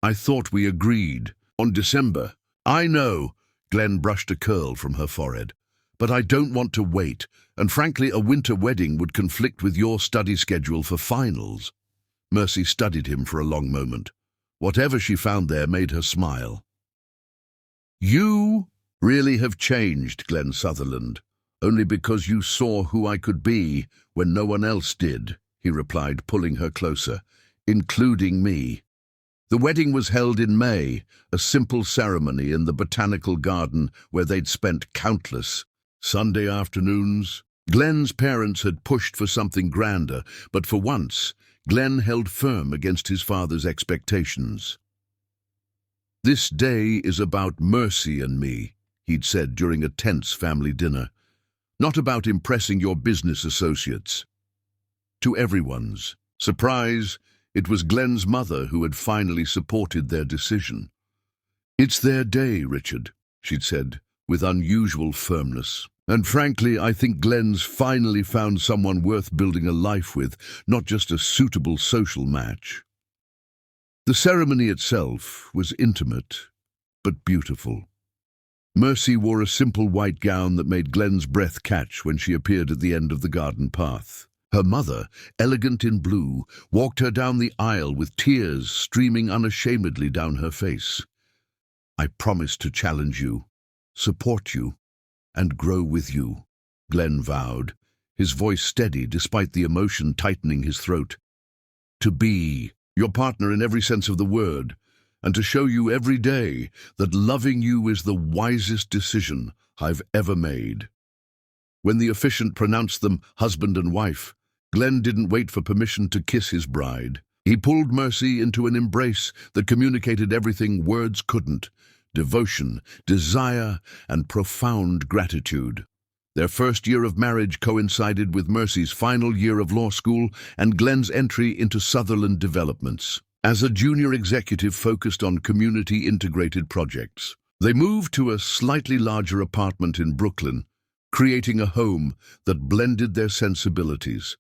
I thought we agreed on December. I know, Glenn brushed a curl from her forehead. But I don't want to wait, and frankly, a winter wedding would conflict with your study schedule for finals. Mercy studied him for a long moment. Whatever she found there made her smile. You really have changed, Glenn Sutherland, only because you saw who I could be when no one else did, he replied, pulling her closer, including me. The wedding was held in May, a simple ceremony in the botanical garden where they'd spent countless Sunday afternoons. Glenn's parents had pushed for something grander, but for once, Glenn held firm against his father's expectations. This day is about Mercy and me, he'd said during a tense family dinner. Not about impressing your business associates. To everyone's surprise, it was Glenn's mother who had finally supported their decision. It's their day, Richard, she'd said, with unusual firmness. And frankly, I think Glenn's finally found someone worth building a life with, not just a suitable social match. The ceremony itself was intimate, but beautiful. Mercy wore a simple white gown that made Glenn's breath catch when she appeared at the end of the garden path. Her mother, elegant in blue, walked her down the aisle with tears streaming unashamedly down her face. I promise to challenge you, support you, and grow with you, Glenn vowed, his voice steady despite the emotion tightening his throat. To be your partner in every sense of the word, and to show you every day that loving you is the wisest decision I've ever made. When the officiant pronounced them husband and wife, Glenn didn't wait for permission to kiss his bride. He pulled Mercy into an embrace that communicated everything words couldn't: devotion, desire, and profound gratitude. Their first year of marriage coincided with Mercy's final year of law school and Glenn's entry into Sutherland Developments. As a junior executive focused on community-integrated projects, they moved to a slightly larger apartment in Brooklyn, creating a home that blended their sensibilities.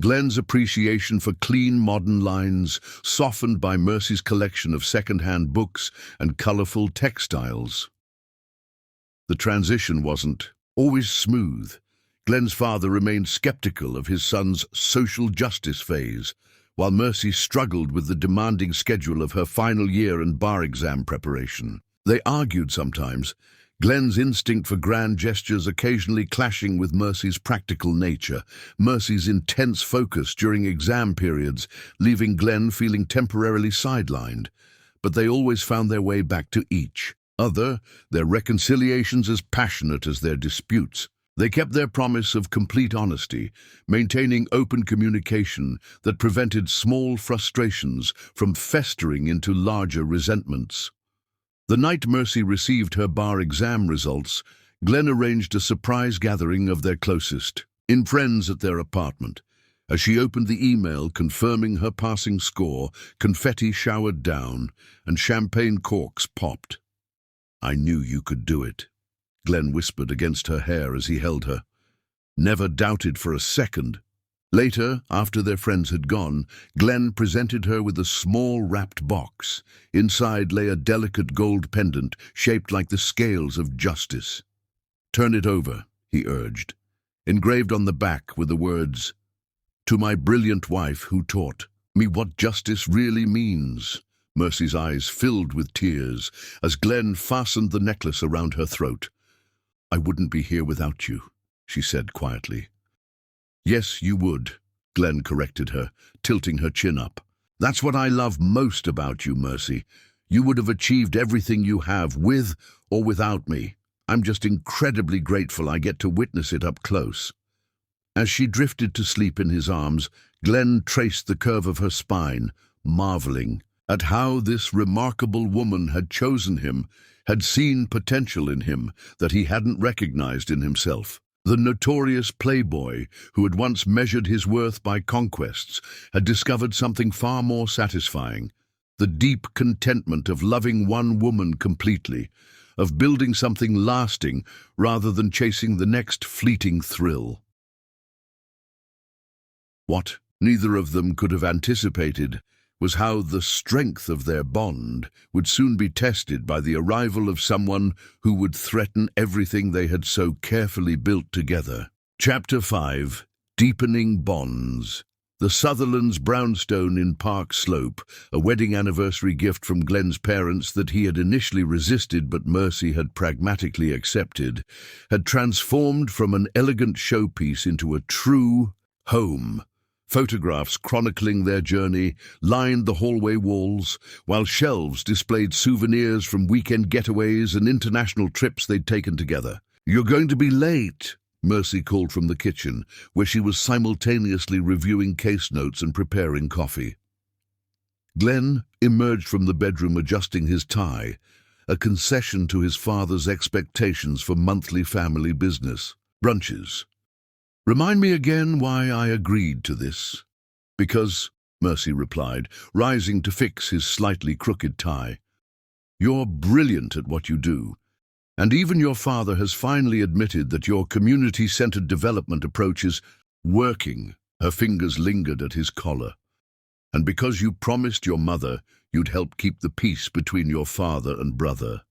Glenn's appreciation for clean, modern lines, softened by Mercy's collection of second-hand books and colorful textiles. The transition wasn't always smooth. Glenn's father remained skeptical of his son's social justice phase, while Mercy struggled with the demanding schedule of her final year and bar exam preparation. They argued sometimes, Glenn's instinct for grand gestures occasionally clashing with Mercy's practical nature, Mercy's intense focus during exam periods, leaving Glenn feeling temporarily sidelined. But they always found their way back to each other, their reconciliations as passionate as their disputes. They kept their promise of complete honesty, maintaining open communication that prevented small frustrations from festering into larger resentments. The night Mercy received her bar exam results, Glenn arranged a surprise gathering of their closest friends at their apartment. As she opened the email confirming her passing score, confetti showered down and champagne corks popped. I knew you could do it, Glenn whispered against her hair as he held her. Never doubted for a second. Later, after their friends had gone, Glenn presented her with a small wrapped box. Inside lay a delicate gold pendant shaped like the scales of justice. Turn it over, he urged. Engraved on the back were the words, "To my brilliant wife who taught me what justice really means." Mercy's eyes filled with tears as Glenn fastened the necklace around her throat. I wouldn't be here without you, she said quietly. Yes, you would, Glenn corrected her, tilting her chin up. That's what I love most about you, Mercy. You would have achieved everything you have with or without me. I'm just incredibly grateful I get to witness it up close. As she drifted to sleep in his arms, Glenn traced the curve of her spine, marveling at how this remarkable woman had chosen him, had seen potential in him that he hadn't recognized in himself. The notorious playboy, who had once measured his worth by conquests, had discovered something far more satisfying: the deep contentment of loving one woman completely, of building something lasting rather than chasing the next fleeting thrill. What neither of them could have anticipated was how the strength of their bond would soon be tested by the arrival of someone who would threaten everything they had so carefully built together. Chapter 5. Deepening Bonds. The Sutherlands' brownstone in Park Slope, a wedding anniversary gift from Glenn's parents that he had initially resisted but Mercy had pragmatically accepted, had transformed from an elegant showpiece into a true home. Photographs chronicling their journey lined the hallway walls, while shelves displayed souvenirs from weekend getaways and international trips they'd taken together. "You're going to be late," Mercy called from the kitchen, where she was simultaneously reviewing case notes and preparing coffee. Glenn emerged from the bedroom adjusting his tie, a concession to his father's expectations for monthly family business brunches. "Remind me again why I agreed to this." "Because," Mercy replied, rising to fix his slightly crooked tie, "you're brilliant at what you do. And even your father has finally admitted that your community-centered development approach is working." Her fingers lingered at his collar. "And because you promised your mother you'd help keep the peace between your father and brother."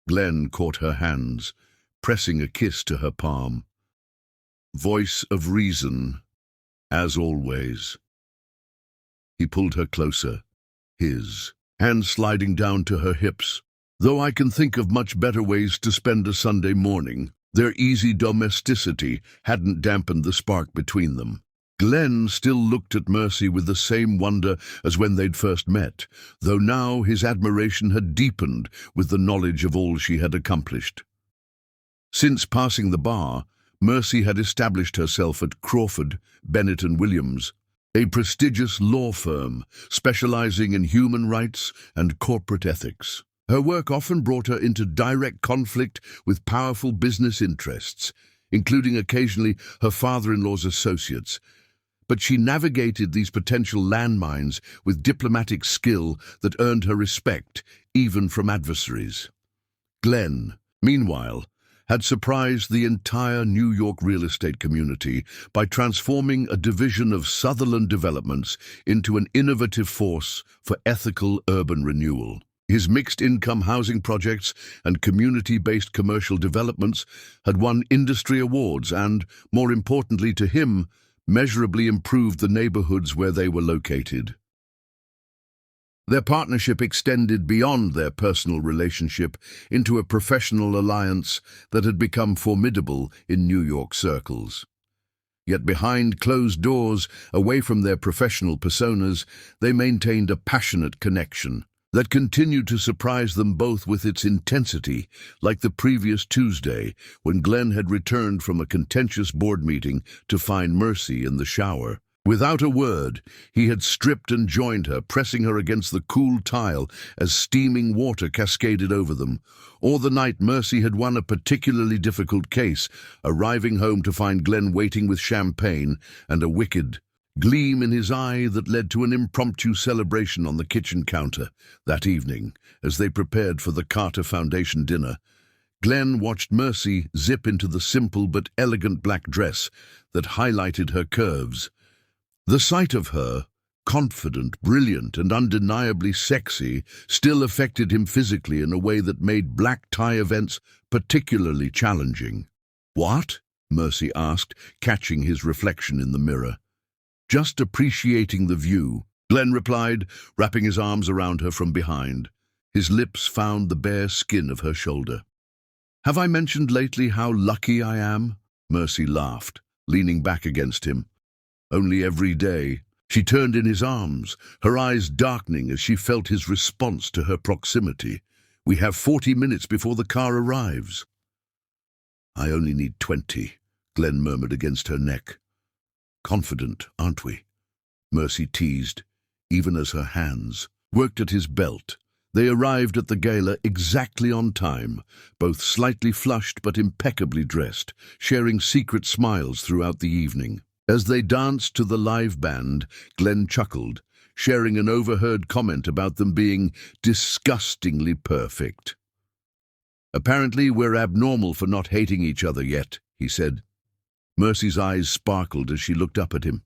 Glenn caught her hands, pressing a kiss to her palm. "Voice of reason, as always." He pulled her closer, his hand sliding down to her hips. "Though I can think of much better ways to spend a Sunday morning," their easy domesticity hadn't dampened the spark between them. Glenn still looked at Mercy with the same wonder as when they'd first met, though now his admiration had deepened with the knowledge of all she had accomplished. Since passing the bar, Mercy had established herself at Crawford, Bennett and Williams, a prestigious law firm specializing in human rights and corporate ethics. Her work often brought her into direct conflict with powerful business interests, including occasionally her father-in-law's associates, but she navigated these potential landmines with diplomatic skill that earned her respect, even from adversaries. Glenn, meanwhile, had surprised the entire New York real estate community by transforming a division of Sutherland Developments into an innovative force for ethical urban renewal. His mixed-income housing projects and community-based commercial developments had won industry awards and, more importantly to him, measurably improved the neighborhoods where they were located. Their partnership extended beyond their personal relationship into a professional alliance that had become formidable in New York circles. Yet behind closed doors, away from their professional personas, they maintained a passionate connection that continued to surprise them both with its intensity, like the previous Tuesday when Glenn had returned from a contentious board meeting to find Mercy in the shower. Without a word, he had stripped and joined her, pressing her against the cool tile as steaming water cascaded over them. Or the night Mercy had won a particularly difficult case, arriving home to find Glenn waiting with champagne and a wicked gleam in his eye that led to an impromptu celebration on the kitchen counter. That evening, as they prepared for the Carter Foundation dinner, Glenn watched Mercy zip into the simple but elegant black dress that highlighted her curves. The sight of her, confident, brilliant, and undeniably sexy, still affected him physically in a way that made black tie events particularly challenging. "What?" Mercy asked, catching his reflection in the mirror. "Just appreciating the view," Glenn replied, wrapping his arms around her from behind. His lips found the bare skin of her shoulder. "Have I mentioned lately how lucky I am?" Mercy laughed, leaning back against him. "Only every day." She turned in his arms, her eyes darkening as she felt his response to her proximity. "We have 40 minutes before the car arrives." "I only need 20, Glenn murmured against her neck. "Confident, aren't we?" Mercy teased, even as her hands worked at his belt. They arrived at the gala exactly on time, both slightly flushed but impeccably dressed, sharing secret smiles throughout the evening. As they danced to the live band, Glenn chuckled, sharing an overheard comment about them being disgustingly perfect. "Apparently we're abnormal for not hating each other yet," he said. Mercy's eyes sparkled as she looked up at him.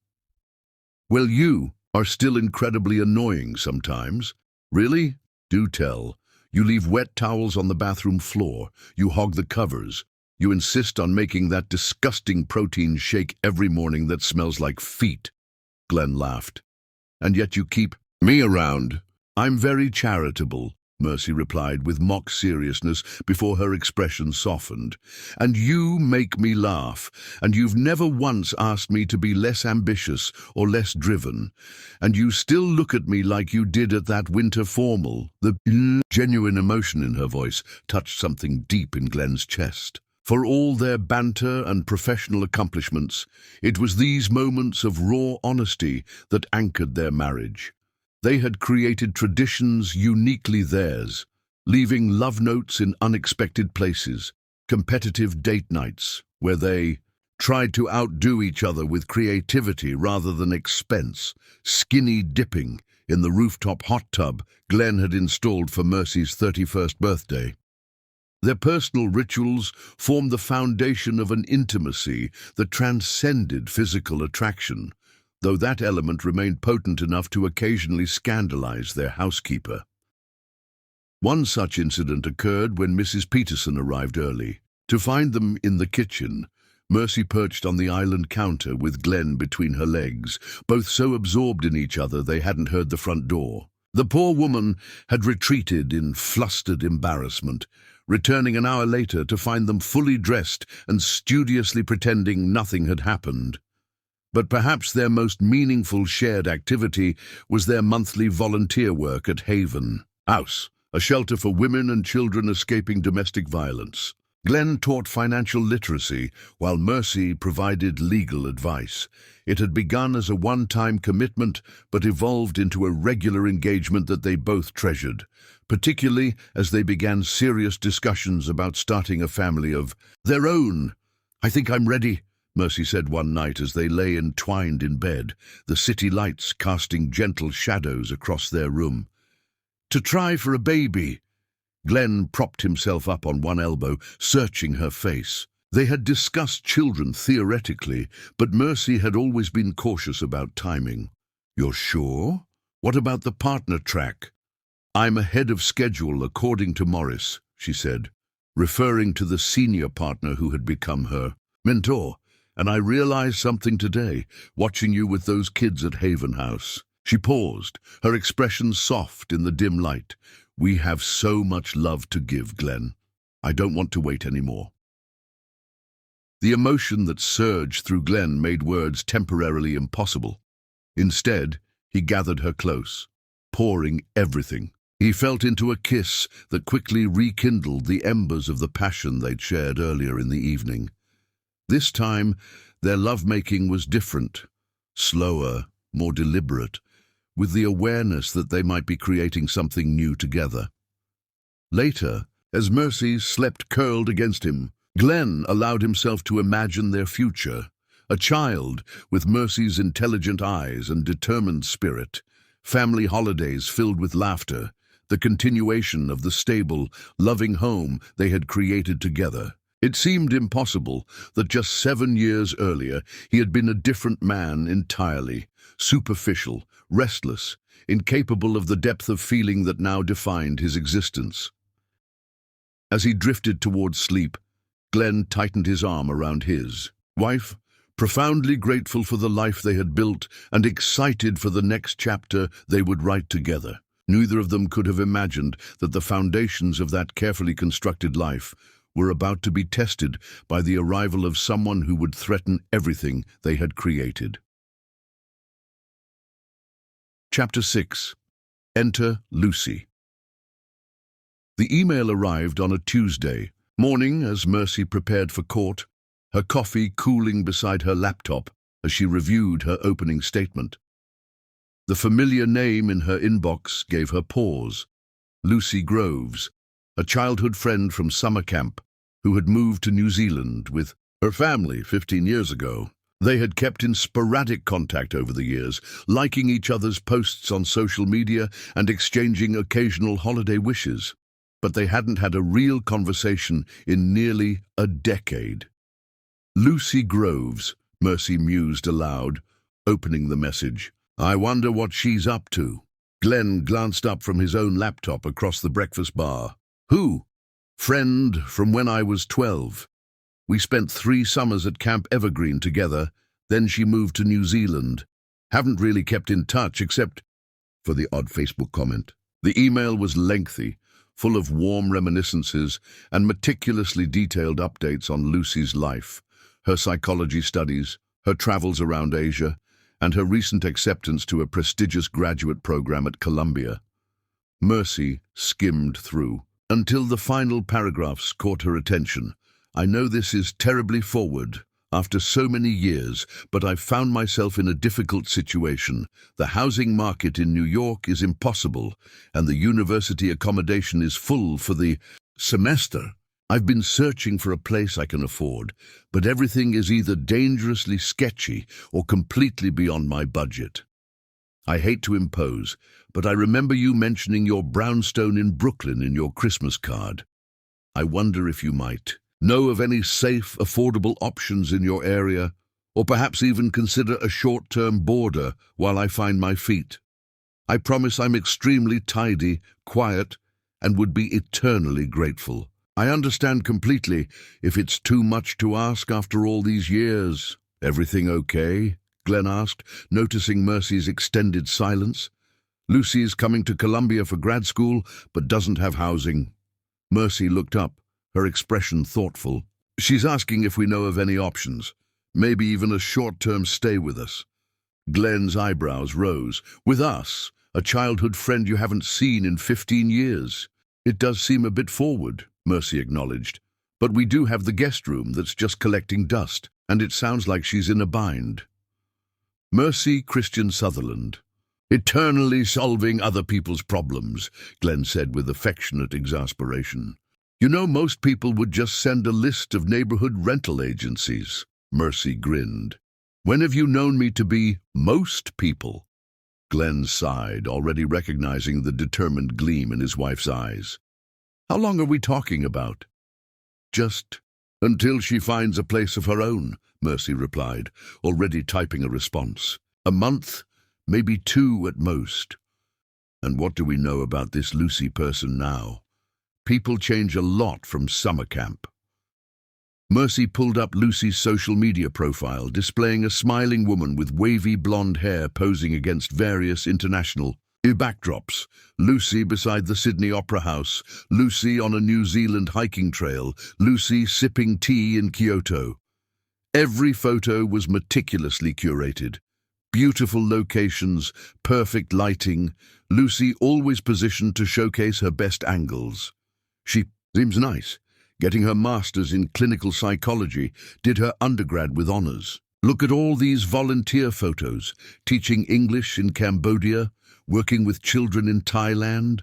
"Well, you," are still incredibly annoying sometimes. Really? Do tell. You leave wet towels on the bathroom floor. You hog the covers. You insist on making that disgusting protein shake every morning that smells like feet. Glenn laughed. And yet you keep me around. I'm very charitable, Mercy replied with mock seriousness before her expression softened. And you make me laugh, and you've never once asked me to be less ambitious or less driven. And you still look at me like you did at that winter formal. The genuine emotion in her voice touched something deep in Glenn's chest. For all their banter and professional accomplishments, it was these moments of raw honesty that anchored their marriage. They had created traditions uniquely theirs, leaving love notes in unexpected places, competitive date nights, where they tried to outdo each other with creativity rather than expense, skinny dipping in the rooftop hot tub Glenn had installed for Mercy's 31st birthday. Their personal rituals formed the foundation of an intimacy that transcended physical attraction, though that element remained potent enough to occasionally scandalize their housekeeper. One such incident occurred when Mrs. Peterson arrived early. To find them in the kitchen, Mercy perched on the island counter with Glenn between her legs, both so absorbed in each other they hadn't heard the front door. The poor woman had retreated in flustered embarrassment, returning an hour later to find them fully dressed and studiously pretending nothing had happened. But perhaps their most meaningful shared activity was their monthly volunteer work at Haven House, a shelter for women and children escaping domestic violence. Glenn taught financial literacy, while Mercy provided legal advice. It had begun as a one-time commitment, but evolved into a regular engagement that they both treasured, particularly as they began serious discussions about starting a family of their own. "I think I'm ready," Mercy said one night as they lay entwined in bed, the city lights casting gentle shadows across their room. "To try for a baby." Glenn propped himself up on one elbow, searching her face. They had discussed children theoretically, but Mercy had always been cautious about timing. "You're sure? What about the partner track?" "I'm ahead of schedule according to Morris," she said, referring to the senior partner who had become her mentor. "And I realized something today, watching you with those kids at Haven House." She paused, her expression soft in the dim light. "We have so much love to give, Glenn. I don't want to wait anymore." The emotion that surged through Glenn made words temporarily impossible. Instead, he gathered her close, pouring everything. He felt into a kiss that quickly rekindled the embers of the passion they'd shared earlier in the evening. This time, their lovemaking was different, slower, more deliberate, with the awareness that they might be creating something new together. Later, as Mercy slept curled against him, Glenn allowed himself to imagine their future, a child with Mercy's intelligent eyes and determined spirit, family holidays filled with laughter, the continuation of the stable, loving home they had created together. It seemed impossible that just 7 years earlier he had been a different man entirely, superficial, restless, incapable of the depth of feeling that now defined his existence. As he drifted towards sleep, Glenn tightened his arm around his wife, profoundly grateful for the life they had built and excited for the next chapter they would write together. Neither of them could have imagined that the foundations of that carefully constructed life were about to be tested by the arrival of someone who would threaten everything they had created. Chapter 6. Enter Lucy. The email arrived on a Tuesday morning as Mercy prepared for court, her coffee cooling beside her laptop as she reviewed her opening statement. The familiar name in her inbox gave her pause. Lucy Groves, a childhood friend from summer camp who had moved to New Zealand with her family 15 years ago. They had kept in sporadic contact over the years, liking each other's posts on social media and exchanging occasional holiday wishes. But they hadn't had a real conversation in nearly a decade. "Lucy Groves," Mercy mused aloud, opening the message. I wonder what she's up to. Glenn glanced up from his own laptop across the breakfast bar. Who? Friend from when I was 12. We spent 3 summers at Camp Evergreen together, then she moved to New Zealand. Haven't really kept in touch except for the odd Facebook comment. The email was lengthy, full of warm reminiscences and meticulously detailed updates on Lucy's life, her psychology studies, her travels around Asia, and her recent acceptance to a prestigious graduate program at Columbia. Mercy skimmed through until the final paragraphs caught her attention. I know this is terribly forward after so many years, but I've found myself in a difficult situation. The housing market in New York is impossible, and the university accommodation is full for the semester. I've been searching for a place I can afford, but everything is either dangerously sketchy or completely beyond my budget. I hate to impose, but I remember you mentioning your brownstone in Brooklyn in your Christmas card. I wonder if you might know of any safe, affordable options in your area, or perhaps even consider a short-term boarder while I find my feet. I promise I'm extremely tidy, quiet, and would be eternally grateful. I understand completely if it's too much to ask after all these years. Everything okay? Glenn asked, noticing Mercy's extended silence. Lucy is coming to Columbia for grad school, but doesn't have housing. Mercy looked up, her expression thoughtful. She's asking if we know of any options, maybe even a short-term stay with us. Glenn's eyebrows rose. With us? A childhood friend you haven't seen in 15 years? It does seem a bit forward, Mercy acknowledged. But we do have the guest room that's just collecting dust, and it sounds like she's in a bind. Mercy Christian Sutherland. Eternally solving other people's problems, Glenn said with affectionate exasperation. You know, most people would just send a list of neighborhood rental agencies. Mercy grinned. When have you known me to be most people? Glenn sighed, already recognizing the determined gleam in his wife's eyes. How long are we talking about? Just until she finds a place of her own, Mercy replied, already typing a response. A month, maybe 2 at most. And what do we know about this Lucy person now? People change a lot from summer camp. Mercy pulled up Lucy's social media profile, displaying a smiling woman with wavy blonde hair posing against various international backdrops. Lucy beside the Sydney Opera House, Lucy on a New Zealand hiking trail, Lucy sipping tea in Kyoto. Every photo was meticulously curated. Beautiful locations, perfect lighting, Lucy always positioned to showcase her best angles. She seems nice. Getting her master's in clinical psychology, did her undergrad with honors. Look at all these volunteer photos, teaching English in Cambodia, working with children in Thailand.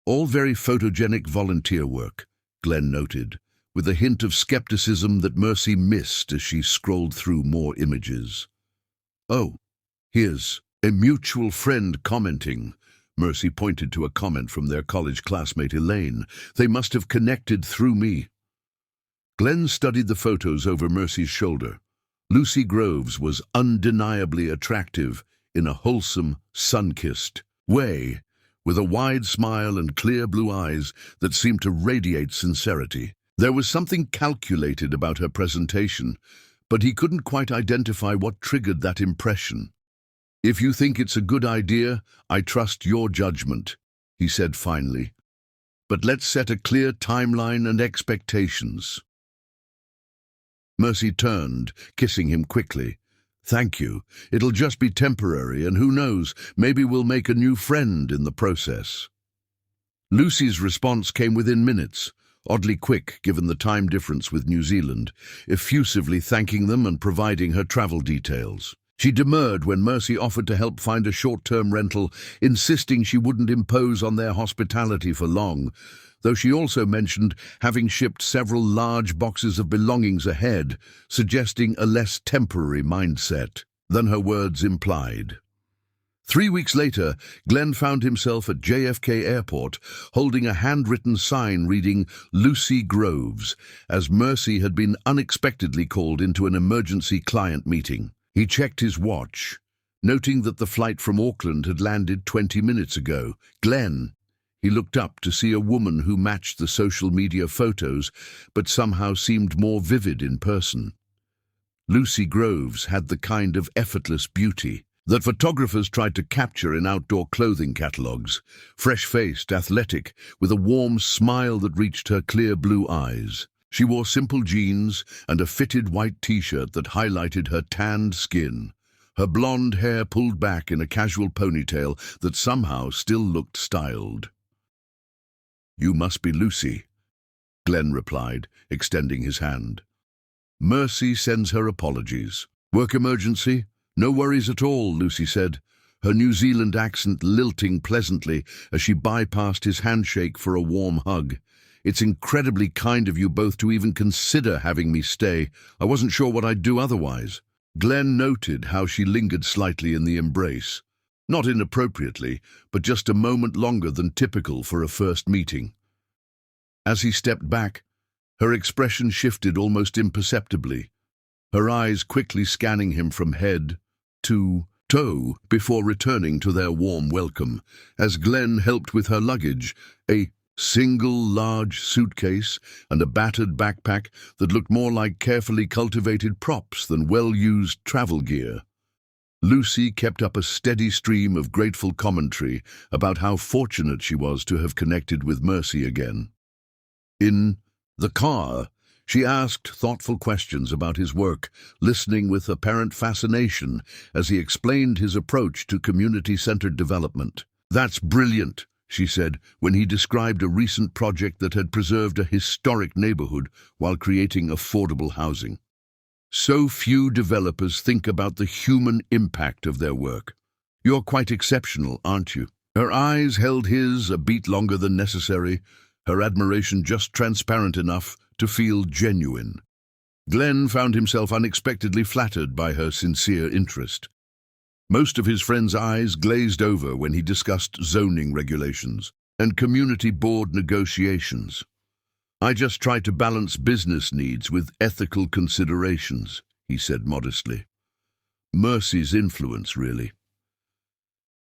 All very photogenic volunteer work, Glenn noted, with a hint of skepticism that Mercy missed as she scrolled through more images. Oh, here's a mutual friend commenting. Mercy pointed to a comment from their college classmate Elaine. They must have connected through me. Glenn studied the photos over Mercy's shoulder. Lucy Groves was undeniably attractive in a wholesome, sun-kissed way, with a wide smile and clear blue eyes that seemed to radiate sincerity. There was something calculated about her presentation, but he couldn't quite identify what triggered that impression. If you think it's a good idea, I trust your judgment, he said finally. But let's set a clear timeline and expectations. Mercy turned, kissing him quickly. Thank you. It'll just be temporary, and who knows, maybe we'll make a new friend in the process. Lucy's response came within minutes, oddly quick given the time difference with New Zealand, effusively thanking them and providing her travel details. She demurred when Mercy offered to help find a short-term rental, insisting she wouldn't impose on their hospitality for long, though she also mentioned having shipped several large boxes of belongings ahead, suggesting a less temporary mindset than her words implied. 3 weeks later, Glenn found himself at JFK Airport, holding a handwritten sign reading Lucy Groves, as Mercy had been unexpectedly called into an emergency client meeting. He checked his watch. noting that the flight from Auckland had landed 20 minutes ago. Glenn. He looked up to see a woman who matched the social media photos, but somehow seemed more vivid in person. Lucy Groves had the kind of effortless beauty that photographers tried to capture in outdoor clothing catalogues. Fresh-faced, athletic, with a warm smile that reached her clear blue eyes. She wore simple jeans and a fitted white t-shirt that highlighted her tanned skin. Her blonde hair pulled back in a casual ponytail that somehow still looked styled. "You must be Lucy," Glenn replied, extending his hand. "Mercy sends her apologies. Work emergency? No worries at all," Lucy said, her New Zealand accent lilting pleasantly as she bypassed his handshake for a warm hug. "It's incredibly kind of you both to even consider having me stay. I wasn't sure what I'd do otherwise." Glenn noted how she lingered slightly in the embrace. Not inappropriately, but just a moment longer than typical for a first meeting. As he stepped back, her expression shifted almost imperceptibly, her eyes quickly scanning him from head to toe before returning to their warm welcome, as Glenn helped with her luggage, a single large suitcase and a battered backpack that looked more like carefully cultivated props than well-used travel gear. Lucy kept up a steady stream of grateful commentary about how fortunate she was to have connected with Mercy again. In the car, she asked thoughtful questions about his work, listening with apparent fascination as he explained his approach to community-centered development. "That's brilliant," she said, when he described a recent project that had preserved a historic neighborhood while creating affordable housing. "So few developers think about the human impact of their work. You're quite exceptional, aren't you?" Her eyes held his a beat longer than necessary, her admiration just transparent enough to feel genuine. Glenn found himself unexpectedly flattered by her sincere interest. Most of his friend's eyes glazed over when he discussed zoning regulations and community board negotiations. "I just try to balance business needs with ethical considerations," he said modestly. "Mercy's influence, really."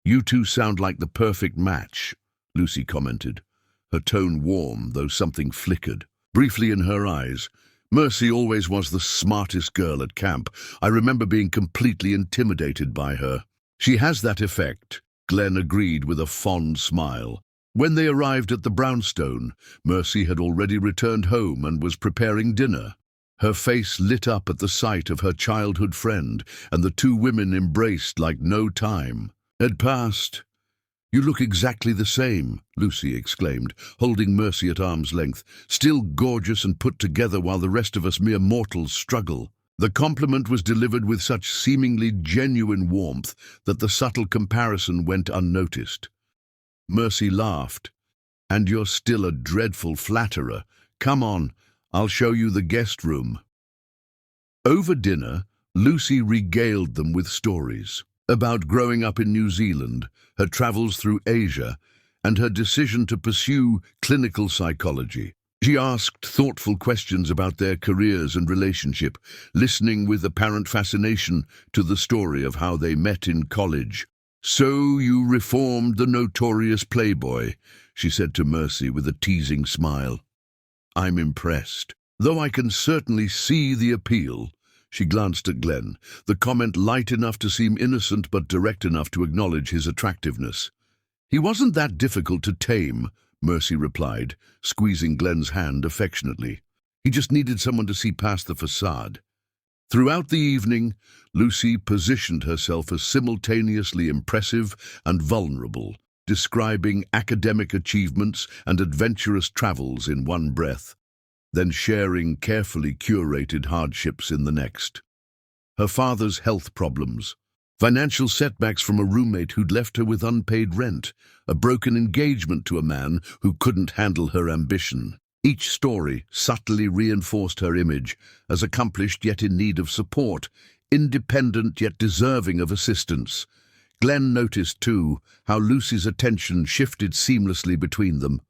"You two sound like the perfect match," Lucy commented, her tone warm, though something flickered briefly in her eyes. "Mercy always was the smartest girl at camp. I remember being completely intimidated by her." "She has that effect," Glenn agreed with a fond smile. When they arrived at the brownstone, Mercy had already returned home and was preparing dinner. Her face lit up at the sight of her childhood friend, and the two women embraced like no time had passed. "You look exactly the same," Lucy exclaimed, holding Mercy at arm's length, "still gorgeous and put together while the rest of us mere mortals struggle." The compliment was delivered with such seemingly genuine warmth that the subtle comparison went unnoticed. Mercy laughed. "And you're still a dreadful flatterer. Come on, I'll show you the guest room." Over dinner, Lucy regaled them with stories about growing up in New Zealand, her travels through Asia, and her decision to pursue clinical psychology. She asked thoughtful questions about their careers and relationship, listening with apparent fascination to the story of how they met in college. "So you reformed the notorious playboy," she said to Mercy with a teasing smile. "I'm impressed, though I can certainly see the appeal." She glanced at Glenn, the comment light enough to seem innocent but direct enough to acknowledge his attractiveness. "He wasn't that difficult to tame," Mercy replied, squeezing Glenn's hand affectionately. "He just needed someone to see past the facade." Throughout the evening, Lucy positioned herself as simultaneously impressive and vulnerable, describing academic achievements and adventurous travels in one breath, then sharing carefully curated hardships in the next. Her father's health problems, financial setbacks from a roommate who'd left her with unpaid rent, a broken engagement to a man who couldn't handle her ambition. Each story subtly reinforced her image as accomplished yet in need of support, independent yet deserving of assistance. Glenn noticed, too, how Lucy's attention shifted seamlessly between them,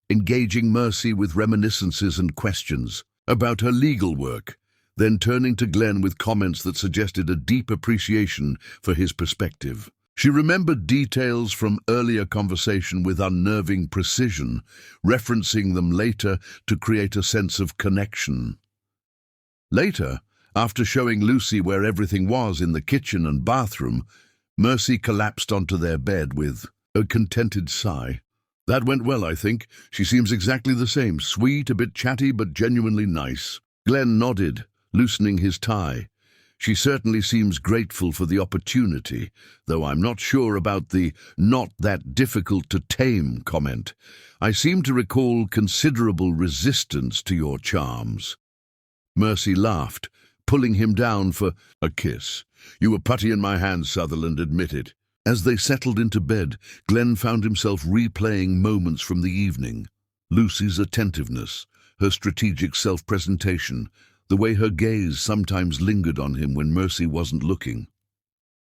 engaging Mercy with reminiscences and questions about her legal work, then turning to Glenn with comments that suggested a deep appreciation for his perspective. She remembered details from earlier conversation with unnerving precision, referencing them later to create a sense of connection. Later, after showing Lucy where everything was in the kitchen and bathroom, Mercy collapsed onto their bed with a contented sigh. "That went well, I think. She seems exactly the same, sweet, a bit chatty, but genuinely nice." Glenn nodded, loosening his tie. "She certainly seems grateful for the opportunity, though I'm not sure about the not that difficult to tame comment. I seem to recall considerable resistance to your charms." Mercy laughed, pulling him down for a kiss. "You were putty in my hands, Sutherland, admit it." As they settled into bed, Glenn found himself replaying moments from the evening. Lucy's attentiveness, her strategic self-presentation, the way her gaze sometimes lingered on him when Mercy wasn't looking.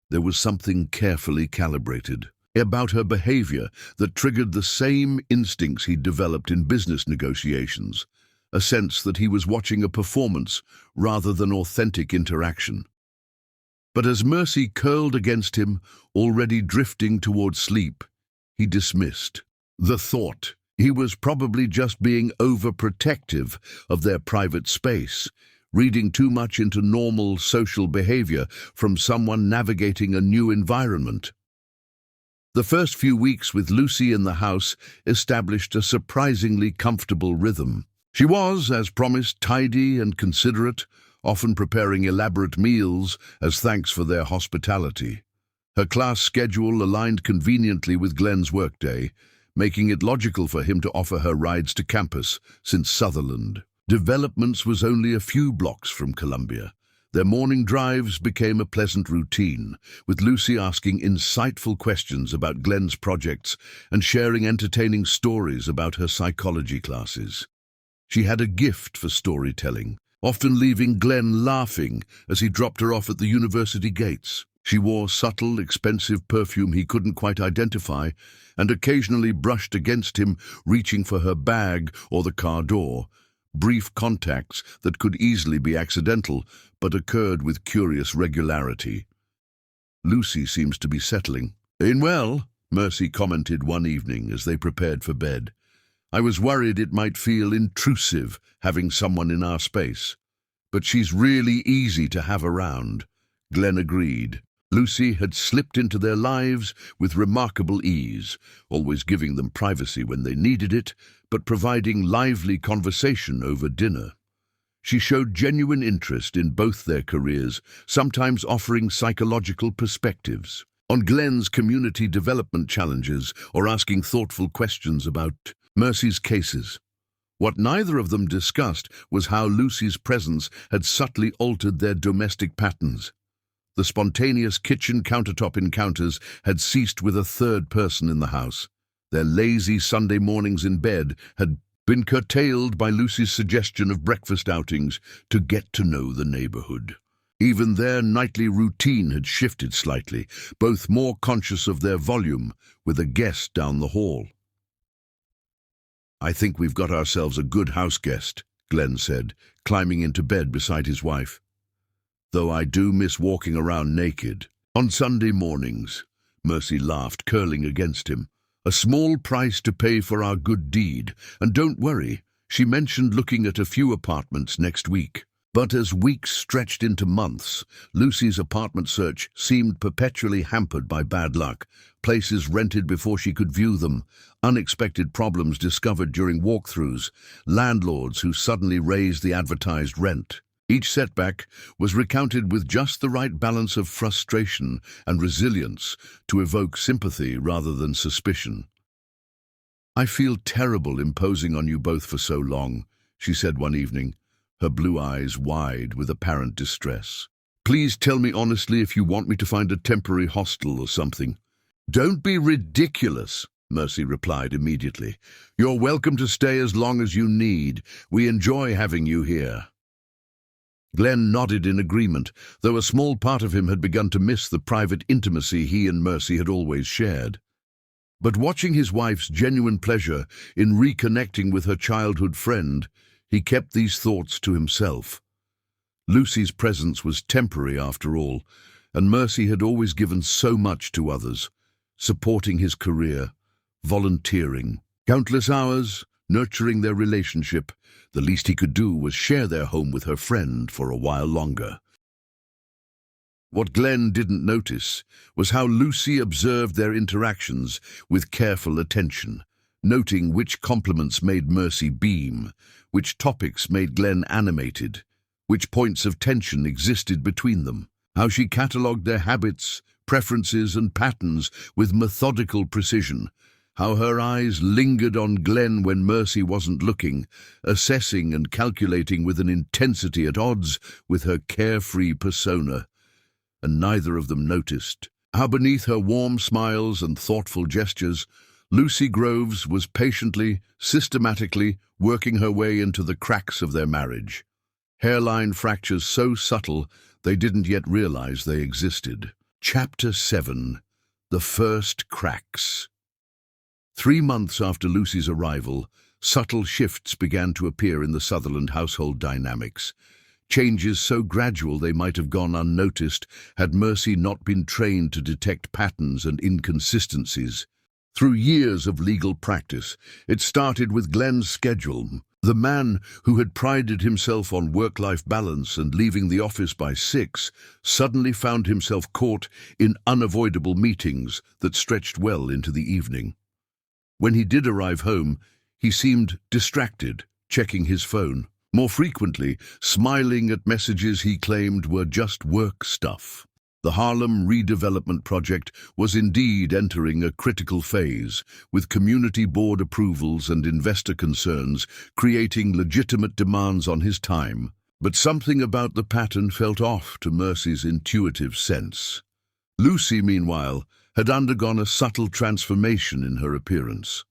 There was something carefully calibrated about her behavior that triggered the same instincts he'd developed in business negotiations, a sense that he was watching a performance rather than authentic interaction. But as Mercy curled against him, already drifting towards sleep, he dismissed the thought. He was probably just being overprotective of their private space, reading too much into normal social behavior from someone navigating a new environment. The first few weeks with Lucy in the house established a surprisingly comfortable rhythm. She was, as promised, tidy and considerate, often preparing elaborate meals as thanks for their hospitality. Her class schedule aligned conveniently with Glenn's workday, making it logical for him to offer her rides to campus, since Sutherland Developments was only a few blocks from Columbia. Their morning drives became a pleasant routine, with Lucy asking insightful questions about Glenn's projects and sharing entertaining stories about her psychology classes. She had a gift for storytelling, often leaving Glenn laughing as he dropped her off at the university gates. She wore subtle, expensive perfume he couldn't quite identify, and occasionally brushed against him, reaching for her bag or the car door. Brief contacts that could easily be accidental, but occurred with curious regularity. "Lucy seems to be settling." "In well," Mercy commented one evening as they prepared for bed. "I was worried it might feel intrusive having someone in our space. But she's really easy to have around." Glenn agreed. Lucy had slipped into their lives with remarkable ease, always giving them privacy when they needed it, but providing lively conversation over dinner. She showed genuine interest in both their careers, sometimes offering psychological perspectives on Glenn's community development challenges or asking thoughtful questions about Mercy's cases. What neither of them discussed was how Lucy's presence had subtly altered their domestic patterns. The spontaneous kitchen countertop encounters had ceased with a third person in the house. Their lazy Sunday mornings in bed had been curtailed by Lucy's suggestion of breakfast outings to get to know the neighborhood. Even their nightly routine had shifted slightly, both more conscious of their volume, with a guest down the hall. "I think we've got ourselves a good house guest," Glenn said, climbing into bed beside his wife. "Though I do miss walking around naked on Sunday mornings." Mercy laughed, curling against him. "A small price to pay for our good deed, and don't worry," she mentioned looking at a few apartments next week. But as weeks stretched into months, Lucy's apartment search seemed perpetually hampered by bad luck, places rented before she could view them, unexpected problems discovered during walkthroughs, landlords who suddenly raised the advertised rent. Each setback was recounted with just the right balance of frustration and resilience to evoke sympathy rather than suspicion. "I feel terrible imposing on you both for so long," she said one evening, her blue eyes wide with apparent distress. "Please tell me honestly if you want me to find a temporary hostel or something." "Don't be ridiculous," Mercy replied immediately. "You're welcome to stay as long as you need. We enjoy having you here." Glenn nodded in agreement, though a small part of him had begun to miss the private intimacy he and Mercy had always shared. But watching his wife's genuine pleasure in reconnecting with her childhood friend, he kept these thoughts to himself. Lucy's presence was temporary after all, and Mercy had always given so much to others, supporting his career, volunteering, countless hours, nurturing their relationship. The least he could do was share their home with her friend for a while longer. What Glenn didn't notice was how Lucy observed their interactions with careful attention, noting which compliments made Mercy beam, which topics made Glenn animated, which points of tension existed between them, how she catalogued their habits, preferences and patterns with methodical precision, how her eyes lingered on Glenn when Mercy wasn't looking, assessing and calculating with an intensity at odds with her carefree persona. And neither of them noticed how beneath her warm smiles and thoughtful gestures, Lucy Groves was patiently, systematically working her way into the cracks of their marriage. Hairline fractures so subtle they didn't yet realize they existed. Chapter 7. The First Cracks. 3 months after Lucy's arrival, subtle shifts began to appear in the Sutherland household dynamics. Changes so gradual they might have gone unnoticed had Mercy not been trained to detect patterns and inconsistencies. Through years of legal practice, it started with Glenn's schedule. The man who had prided himself on work-life balance and leaving the office by 6 suddenly found himself caught in unavoidable meetings that stretched well into the evening. When he did arrive home, he seemed distracted, checking his phone. More frequently, smiling at messages he claimed were just work stuff. The Harlem redevelopment project was indeed entering a critical phase, with community board approvals and investor concerns creating legitimate demands on his time. But something about the pattern felt off to Mercy's intuitive sense. Lucy, meanwhile, had undergone a subtle transformation in her appearance.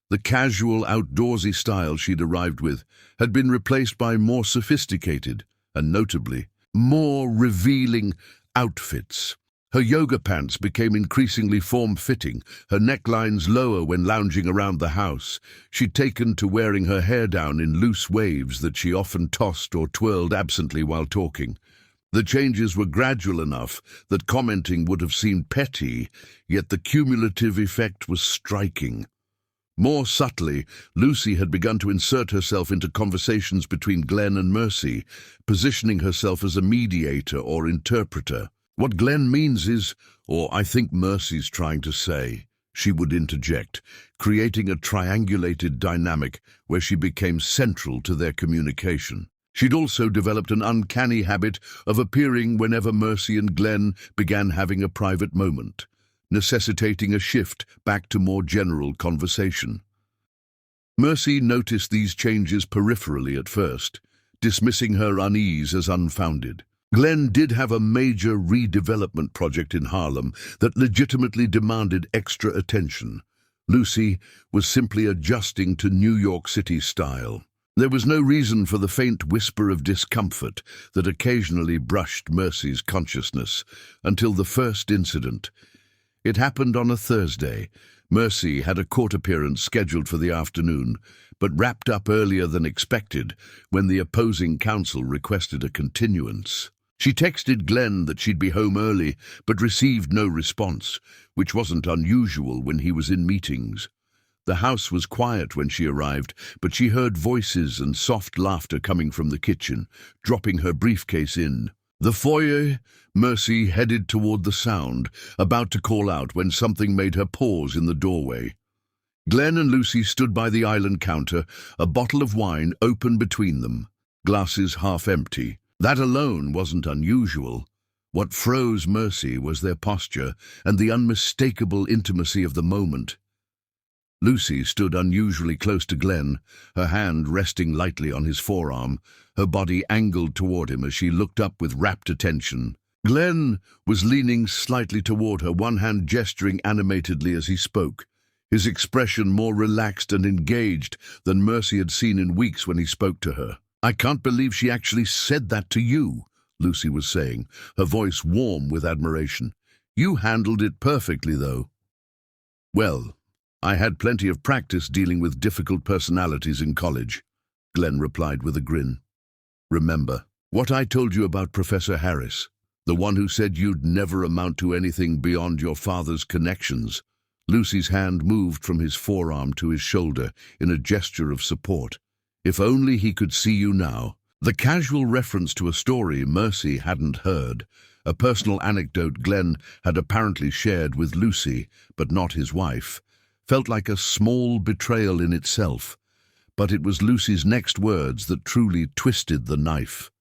The casual, outdoorsy style she'd arrived with had been replaced by more sophisticated, and notably, more revealing outfits. Her yoga pants became increasingly form-fitting, her necklines lower when lounging around the house. She'd taken to wearing her hair down in loose waves that she often tossed or twirled absently while talking. The changes were gradual enough that commenting would have seemed petty, yet the cumulative effect was striking. More subtly, Lucy had begun to insert herself into conversations between Glenn and Mercy, positioning herself as a mediator or interpreter. "What Glenn means is, or I think Mercy's trying to say," she would interject, creating a triangulated dynamic where she became central to their communication. She'd also developed an uncanny habit of appearing whenever Mercy and Glenn began having a private moment, necessitating a shift back to more general conversation. Mercy noticed these changes peripherally at first, dismissing her unease as unfounded. Glenn did have a major redevelopment project in Harlem that legitimately demanded extra attention. Lucy was simply adjusting to New York City style. There was no reason for the faint whisper of discomfort that occasionally brushed Mercy's consciousness until the first incident. It happened on a Thursday. Mercy had a court appearance scheduled for the afternoon, but wrapped up earlier than expected when the opposing counsel requested a continuance. She texted Glenn that she'd be home early, but received no response, which wasn't unusual when he was in meetings. The house was quiet when she arrived, but she heard voices and soft laughter coming from the kitchen, dropping her briefcase in the foyer. Mercy headed toward the sound, about to call out when something made her pause in the doorway. Glenn and Lucy stood by the island counter, a bottle of wine open between them, glasses half empty. That alone wasn't unusual. What froze Mercy was their posture and the unmistakable intimacy of the moment. Lucy stood unusually close to Glenn, her hand resting lightly on his forearm, her body angled toward him as she looked up with rapt attention. Glenn was leaning slightly toward her, one hand gesturing animatedly as he spoke, his expression more relaxed and engaged than Mercy had seen in weeks when he spoke to her. "I can't believe she actually said that to you," Lucy was saying, her voice warm with admiration. "You handled it perfectly, though." "Well, I had plenty of practice dealing with difficult personalities in college," Glenn replied with a grin. "Remember, What I told you about Professor Harris, the one who said you'd never amount to anything beyond your father's connections. Lucy's hand moved from his forearm to his shoulder in a gesture of support. If only he could see you now. The casual reference to a story Mercy hadn't heard, a personal anecdote Glenn had apparently shared with Lucy, but not his wife, felt like a small betrayal in itself. But it was Lucy's next words that truly twisted the knife.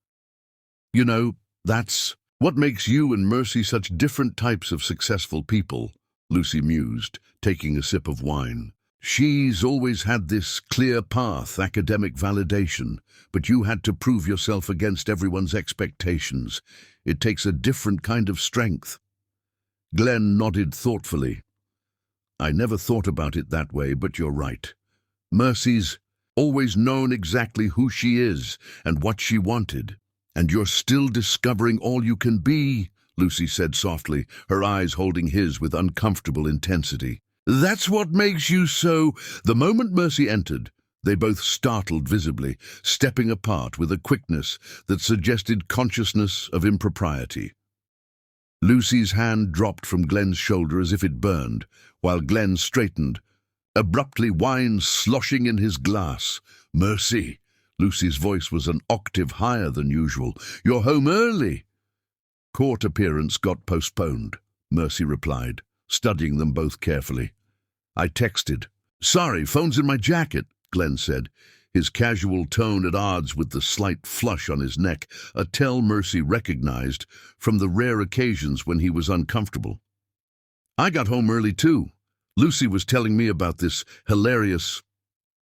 You know, that's what makes you and Mercy such different types of successful people, Lucy mused, taking a sip of wine. She's always had this clear path, academic validation, but you had to prove yourself against everyone's expectations. It takes a different kind of strength. Glenn nodded thoughtfully. I never thought about it that way, but you're right. Mercy's always known exactly who she is and what she wanted. And you're still discovering all you can be, Lucy said softly, her eyes holding his with uncomfortable intensity. That's what makes you so. The moment Mercy entered, they both startled visibly, stepping apart with a quickness that suggested consciousness of impropriety. Lucy's hand dropped from Glenn's shoulder as if it burned, while Glenn straightened, abruptly wine sloshing in his glass. Mercy! Lucy's voice was an octave higher than usual. You're home early. Court appearance got postponed, Mercy replied, studying them both carefully. I texted. Sorry, phone's in my jacket, Glenn said, his casual tone at odds with the slight flush on his neck, a tell Mercy recognized from the rare occasions when he was uncomfortable. I got home early too. Lucy was telling me about this hilarious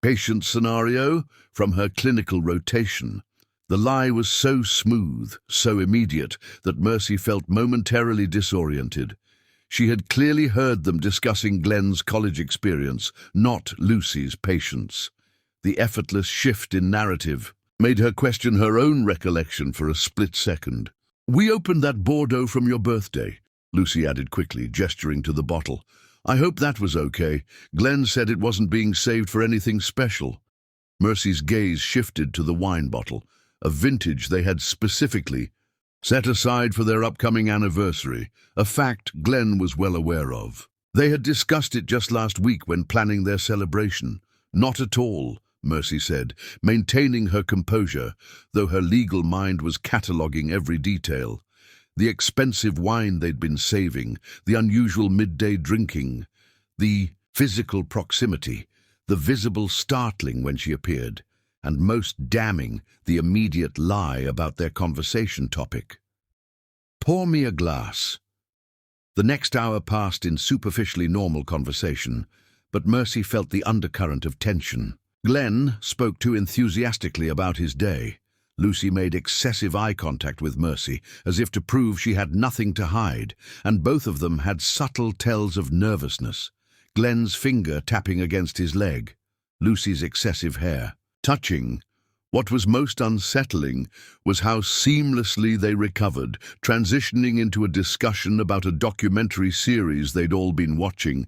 patient scenario from her clinical rotation. The lie was so smooth, so immediate, that Mercy felt momentarily disoriented. She had clearly heard them discussing Glenn's college experience, not Lucy's patients. The effortless shift in narrative made her question her own recollection for a split second. We opened that Bordeaux from your birthday, Lucy added quickly, gesturing to the bottle. I hope that was okay. Glenn said it wasn't being saved for anything special. Mercy's gaze shifted to the wine bottle, a vintage they had specifically set aside for their upcoming anniversary, a fact Glenn was well aware of. They had discussed it just last week when planning their celebration. Not at all, Mercy said, maintaining her composure, though her legal mind was cataloguing every detail. The expensive wine they'd been saving, the unusual midday drinking, the physical proximity, the visible startling when she appeared, and most damning, the immediate lie about their conversation topic. Pour me a glass. The next hour passed in superficially normal conversation, but Mercy felt the undercurrent of tension. Glenn spoke too enthusiastically about his day. Lucy made excessive eye contact with Mercy, as if to prove she had nothing to hide, and both of them had subtle tells of nervousness. Glenn's finger tapping against his leg, Lucy's excessive hair. Touching. What was most unsettling was how seamlessly they recovered, transitioning into a discussion about a documentary series they'd all been watching,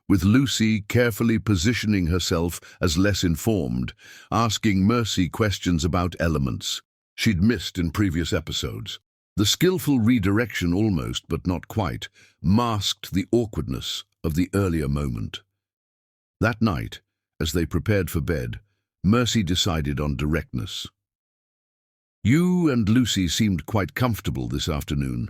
with Lucy carefully positioning herself as less informed, asking Mercy questions about elements she'd missed in previous episodes. The skillful redirection almost, but not quite, masked the awkwardness of the earlier moment. That night, as they prepared for bed, Mercy decided on directness. You and Lucy seemed quite comfortable this afternoon.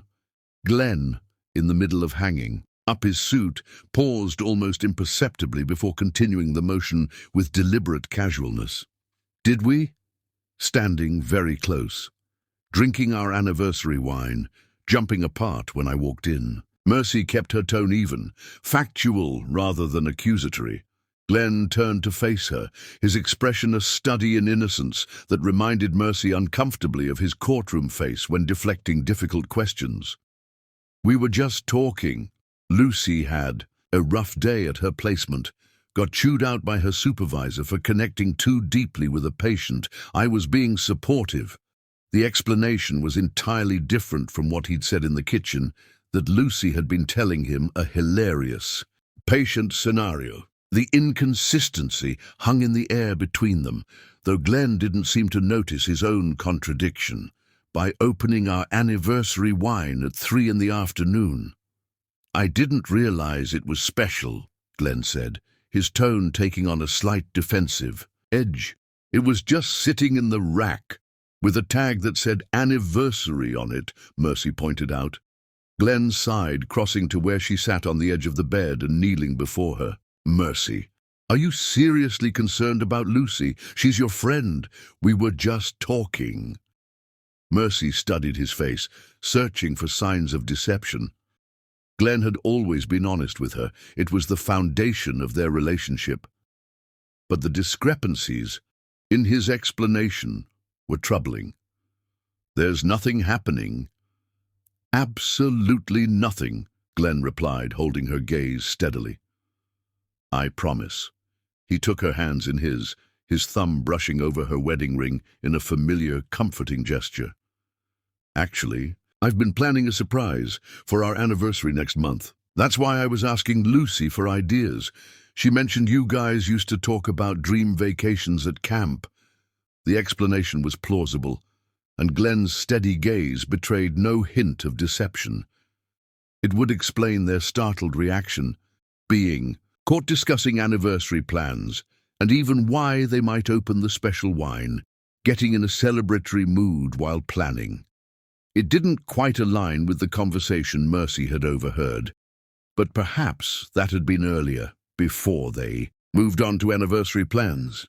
Glenn, in the middle of hanging up his suit, paused almost imperceptibly before continuing the motion with deliberate casualness. Did we? Standing very close, drinking our anniversary wine, jumping apart when I walked in. Mercy kept her tone even, factual rather than accusatory. Glenn turned to face her, his expression a study in innocence that reminded Mercy uncomfortably of his courtroom face when deflecting difficult questions. We were just talking. Lucy had a rough day at her placement, got chewed out by her supervisor for connecting too deeply with a patient. I was being supportive. The explanation was entirely different from what he'd said in the kitchen, that Lucy had been telling him a hilarious patient scenario. The inconsistency hung in the air between them, though Glenn didn't seem to notice his own contradiction. by opening our anniversary wine at 3 in the afternoon. I didn't realize it was special, Glenn said, his tone taking on a slight defensive edge. It was just sitting in the rack, with a tag that said anniversary on it, Mercy pointed out. Glenn sighed, crossing to where she sat on the edge of the bed and kneeling before her. Mercy, are you seriously concerned about Lucy? She's your friend. We were just talking. Mercy studied his face, searching for signs of deception. Glenn had always been honest with her. It was the foundation of their relationship. But the discrepancies in his explanation were troubling. There's nothing happening. Absolutely nothing, Glenn replied, holding her gaze steadily. I promise. He took her hands in his thumb brushing over her wedding ring in a familiar, comforting gesture. Actually, I've been planning a surprise for our anniversary next month. That's why I was asking Lucy for ideas. She mentioned you guys used to talk about dream vacations at camp. The explanation was plausible, and Glenn's steady gaze betrayed no hint of deception. It would explain their startled reaction, being caught discussing anniversary plans, and even why they might open the special wine, getting in a celebratory mood while planning. It didn't quite align with the conversation Mercy had overheard, but perhaps that had been earlier, before they moved on to anniversary plans.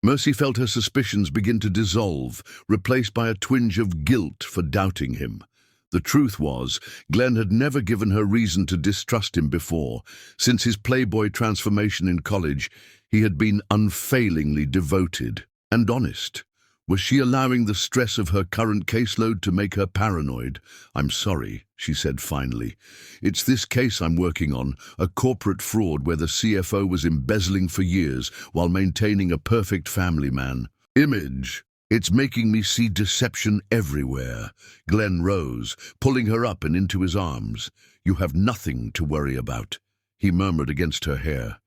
Mercy felt her suspicions begin to dissolve, replaced by a twinge of guilt for doubting him. The truth was, Glenn had never given her reason to distrust him before. Since his playboy transformation in college, he had been unfailingly devoted and honest. Was she allowing the stress of her current caseload to make her paranoid? I'm sorry, she said finally. It's this case I'm working on, a corporate fraud where the CFO was embezzling for years while maintaining a perfect family man image. It's making me see deception everywhere. Glenn rose, pulling her up and into his arms. You have nothing to worry about, he murmured against her hair.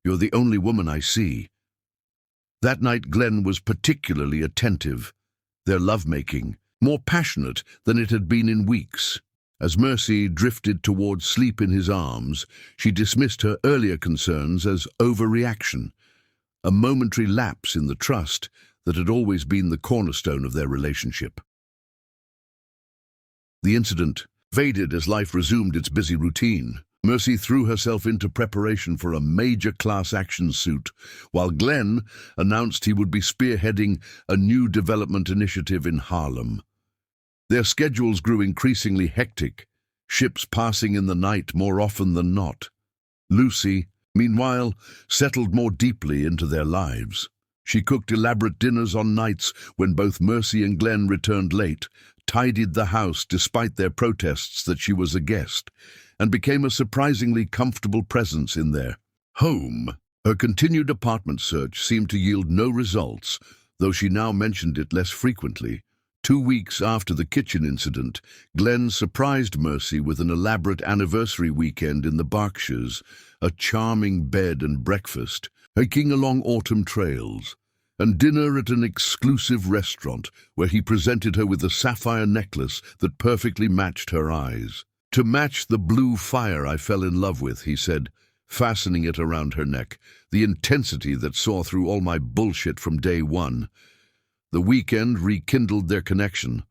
You're the only woman I see. That night Glenn was particularly attentive, their lovemaking more passionate than it had been in weeks. As Mercy drifted towards sleep in his arms, she dismissed her earlier concerns as overreaction, a momentary lapse in the trust that had always been the cornerstone of their relationship. The incident faded as life resumed its busy routine. Mercy threw herself into preparation for a major class action suit, while Glenn announced he would be spearheading a new development initiative in Harlem. Their schedules grew increasingly hectic, ships passing in the night more often than not. Lucy, meanwhile, settled more deeply into their lives. She cooked elaborate dinners on nights when both Mercy and Glenn returned late, tidied the house despite their protests that she was a guest, and became a surprisingly comfortable presence in their home. Her continued apartment search seemed to yield no results, though she now mentioned it less frequently. 2 weeks after the kitchen incident, Glenn surprised Mercy with an elaborate anniversary weekend in the Berkshires, a charming bed and breakfast, hiking along autumn trails, and dinner at an exclusive restaurant where he presented her with a sapphire necklace that perfectly matched her eyes. To match the blue fire I fell in love with, he said, fastening it around her neck, the intensity that saw through all my bullshit from day one. The weekend rekindled their connection,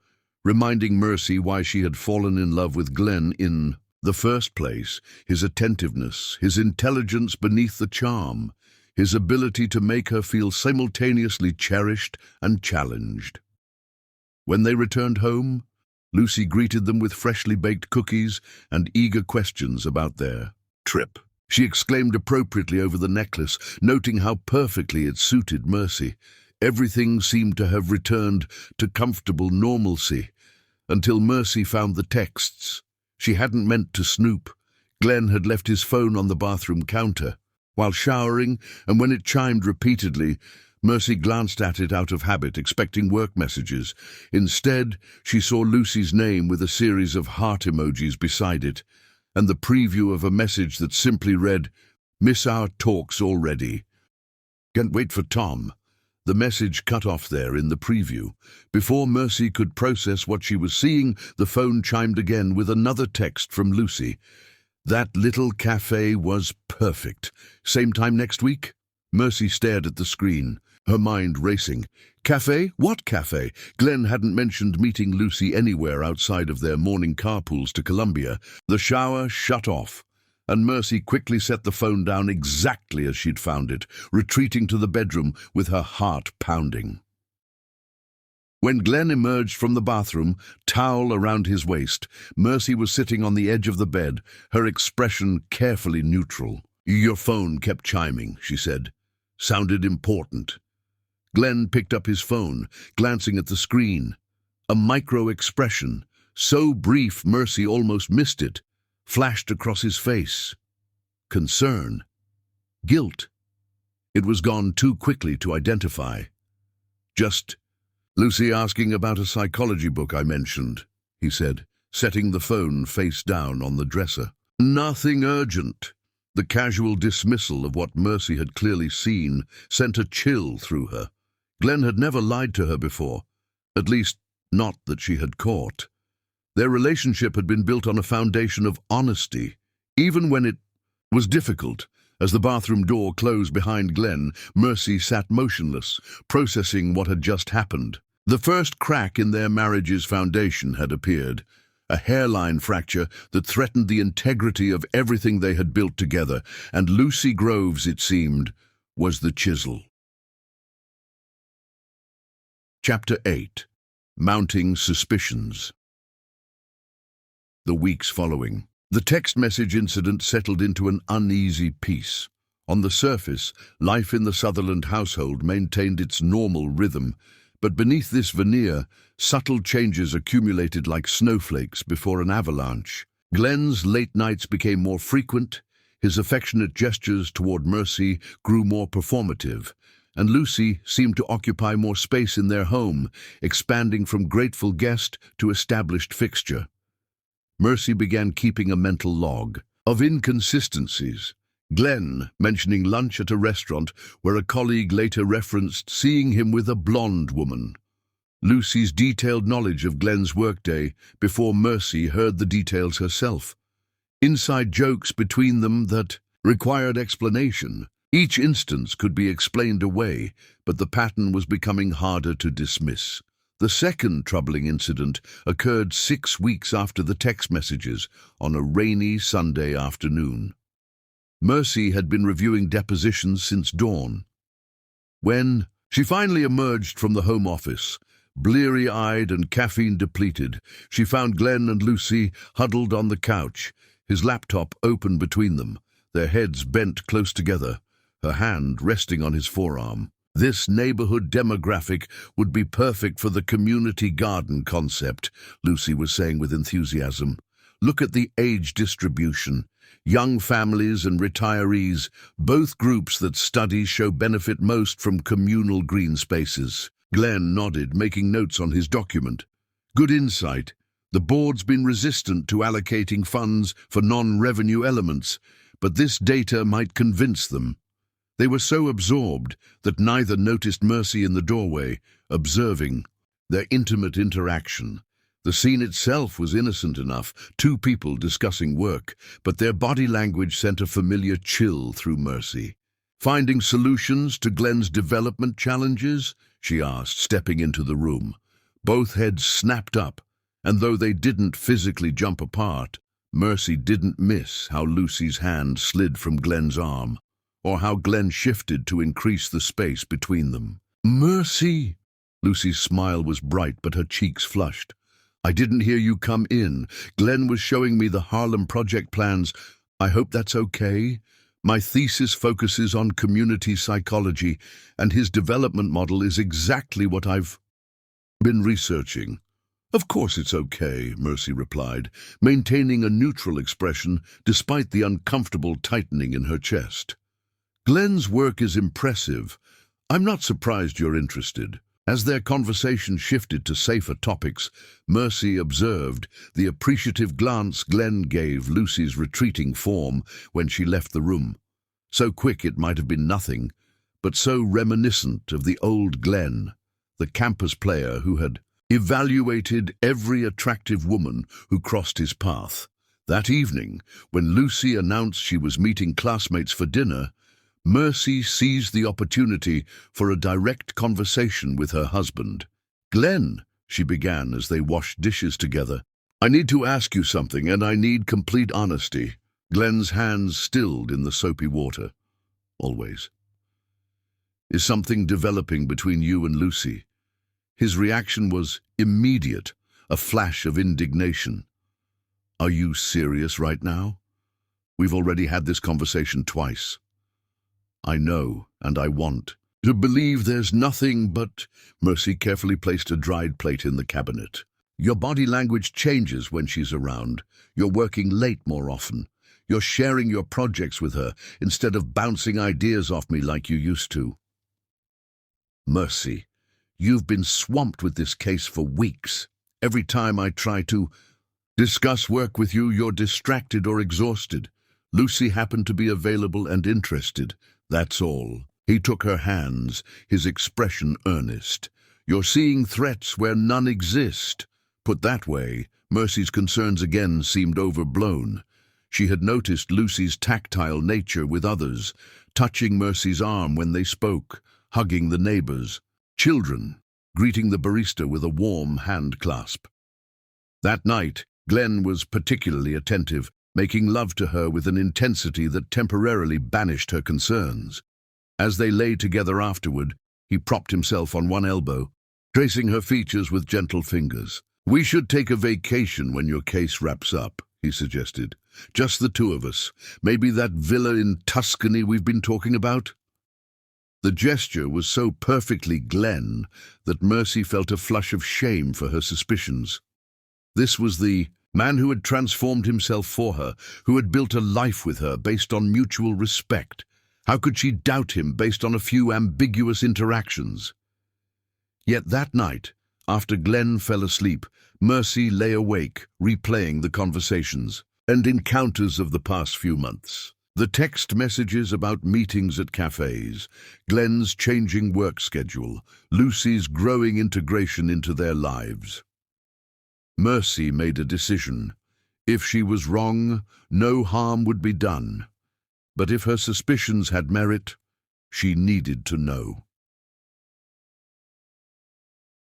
reminding Mercy why she had fallen in love with Glenn in the first place, his attentiveness, his intelligence beneath the charm, his ability to make her feel simultaneously cherished and challenged. When they returned home, Lucy greeted them with freshly baked cookies and eager questions about their trip. She exclaimed appropriately over the necklace, noting how perfectly it suited Mercy. Everything seemed to have returned to comfortable normalcy, until Mercy found the texts. She hadn't meant to snoop. Glenn had left his phone on the bathroom counter. While showering, and when it chimed repeatedly, Mercy glanced at it out of habit, expecting work messages. Instead, she saw Lucy's name with a series of heart emojis beside it, and the preview of a message that simply read, "Miss our talks already. Can't wait for Tom." The message cut off there in the preview. Before Mercy could process what she was seeing, the phone chimed again with another text from Lucy. That little cafe was perfect. Same time next week? Mercy stared at the screen, her mind racing. Cafe? What cafe? Glenn hadn't mentioned meeting Lucy anywhere outside of their morning carpools to Columbia. The shower shut off, and Mercy quickly set the phone down exactly as she'd found it, retreating to the bedroom with her heart pounding. When Glenn emerged from the bathroom, towel around his waist, Mercy was sitting on the edge of the bed, her expression carefully neutral. Your phone kept chiming, she said. Sounded important. Glenn picked up his phone, glancing at the screen. A micro-expression, so brief Mercy almost missed it, flashed across his face. Concern. Guilt. It was gone too quickly to identify. Just, Lucy asking about a psychology book I mentioned, he said, setting the phone face down on the dresser. Nothing urgent. The casual dismissal of what Mercy had clearly seen sent a chill through her. Glenn had never lied to her before, at least not that she had caught. Their relationship had been built on a foundation of honesty, even when it was difficult. As the bathroom door closed behind Glenn, Mercy sat motionless, processing what had just happened. The first crack in their marriage's foundation had appeared, a hairline fracture that threatened the integrity of everything they had built together, and Lucy Groves, it seemed, was the chisel. Chapter 8. Mounting Suspicions. The weeks following, the text message incident settled into an uneasy peace. On the surface, life in the Sutherland household maintained its normal rhythm, but beneath this veneer, subtle changes accumulated like snowflakes before an avalanche. Glenn's late nights became more frequent, his affectionate gestures toward Mercy grew more performative, and Lucy seemed to occupy more space in their home, expanding from grateful guest to established fixture. Mercy began keeping a mental log of inconsistencies. Glenn mentioning lunch at a restaurant where a colleague later referenced seeing him with a blonde woman. Lucy's detailed knowledge of Glenn's workday before Mercy heard the details herself. Inside jokes between them that required explanation. Each instance could be explained away, but the pattern was becoming harder to dismiss. The second troubling incident occurred 6 weeks after the text messages on a rainy Sunday afternoon. Mercy had been reviewing depositions since dawn. When she finally emerged from the home office, bleary-eyed and caffeine-depleted, she found Glenn and Lucy huddled on the couch, his laptop open between them, their heads bent close together, her hand resting on his forearm. This neighborhood demographic would be perfect for the community garden concept, Lucy was saying with enthusiasm. Look at the age distribution. Young families and retirees, both groups that studies show benefit most from communal green spaces. Glenn nodded, making notes on his document. Good insight. The board's been resistant to allocating funds for non-revenue elements, but this data might convince them. They were so absorbed that neither noticed Mercy in the doorway, observing their intimate interaction. The scene itself was innocent enough, two people discussing work, but their body language sent a familiar chill through Mercy. Finding solutions to Glenn's development challenges? She asked, stepping into the room. Both heads snapped up, and though they didn't physically jump apart, Mercy didn't miss how Lucy's hand slid from Glenn's arm, or how Glenn shifted to increase the space between them. Mercy! Lucy's smile was bright, but her cheeks flushed. I didn't hear you come in. Glenn was showing me the Harlem project plans. I hope that's okay. My thesis focuses on community psychology, and his development model is exactly what I've been researching. Of course it's okay, Mercy replied, maintaining a neutral expression despite the uncomfortable tightening in her chest. Glenn's work is impressive. I'm not surprised you're interested. As their conversation shifted to safer topics, Mercy observed the appreciative glance Glenn gave Lucy's retreating form when she left the room. So quick it might have been nothing, but so reminiscent of the old Glenn, the campus player who had evaluated every attractive woman who crossed his path. That evening, when Lucy announced she was meeting classmates for dinner, Mercy seized the opportunity for a direct conversation with her husband. "Glenn," she began as they washed dishes together, "I need to ask you something, and I need complete honesty." Glenn's hands stilled in the soapy water. "Always. Is something developing between you and Lucy?" His reaction was immediate, a flash of indignation. "Are you serious right now? We've already had this conversation twice." "I know, and I want to believe there's nothing but—" Mercy carefully placed a dried plate in the cabinet. "Your body language changes when she's around. You're working late more often. You're sharing your projects with her instead of bouncing ideas off me like you used to." "Mercy, you've been swamped with this case for weeks. Every time I try to discuss work with you, you're distracted or exhausted. Lucy happened to be available and interested. That's all." He took her hands, his expression earnest. "You're seeing threats where none exist." Put that way, Mercy's concerns again seemed overblown. She had noticed Lucy's tactile nature with others, touching Mercy's arm when they spoke, hugging the neighbors, children, greeting the barista with a warm hand clasp. That night, Glenn was particularly attentive, making love to her with an intensity that temporarily banished her concerns. As they lay together afterward, he propped himself on one elbow, tracing her features with gentle fingers. "We should take a vacation when your case wraps up," he suggested. "Just the two of us. Maybe that villa in Tuscany we've been talking about?" The gesture was so perfectly Glenn that Mercy felt a flush of shame for her suspicions. This was the man who had transformed himself for her, who had built a life with her based on mutual respect. How could she doubt him based on a few ambiguous interactions? Yet that night, after Glenn fell asleep, Mercy lay awake, replaying the conversations and encounters of the past few months. The text messages about meetings at cafes, Glenn's changing work schedule, Lucy's growing integration into their lives. Mercy made a decision. If she was wrong, no harm would be done. But if her suspicions had merit, she needed to know.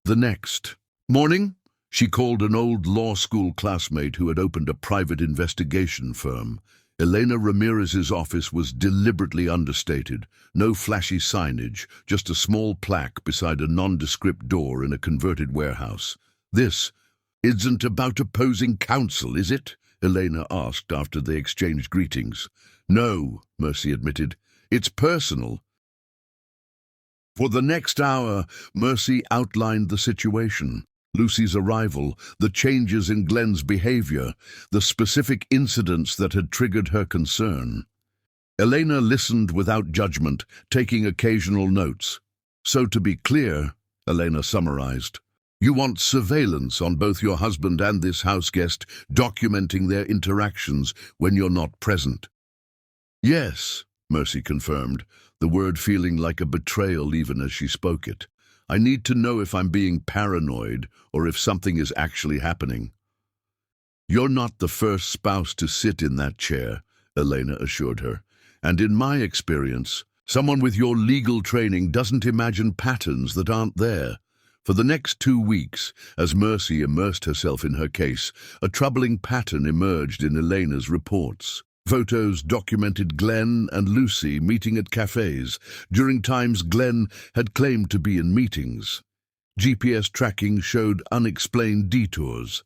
The next morning, she called an old law school classmate who had opened a private investigation firm. Elena Ramirez's office was deliberately understated. No flashy signage, just a small plaque beside a nondescript door in a converted warehouse. "This isn't about opposing counsel, is it?" Elena asked after they exchanged greetings. "No," Mercy admitted. "It's personal." For the next hour, Mercy outlined the situation. Lucy's arrival, the changes in Glenn's behavior, the specific incidents that had triggered her concern. Elena listened without judgment, taking occasional notes. "So to be clear," Elena summarized, "you want surveillance on both your husband and this house guest, documenting their interactions when you're not present." "Yes," Mercy confirmed, the word feeling like a betrayal even as she spoke it. "I need to know if I'm being paranoid or if something is actually happening." "You're not the first spouse to sit in that chair," Elena assured her. "And in my experience, someone with your legal training doesn't imagine patterns that aren't there." For the next 2 weeks, as Mercy immersed herself in her case, a troubling pattern emerged in Elena's reports. Photos documented Glenn and Lucy meeting at cafes during times Glenn had claimed to be in meetings. GPS tracking showed unexplained detours.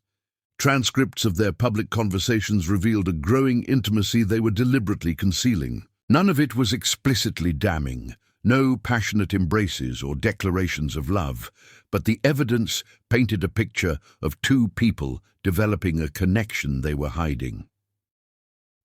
Transcripts of their public conversations revealed a growing intimacy they were deliberately concealing. None of it was explicitly damning, no passionate embraces or declarations of love, but the evidence painted a picture of two people developing a connection they were hiding.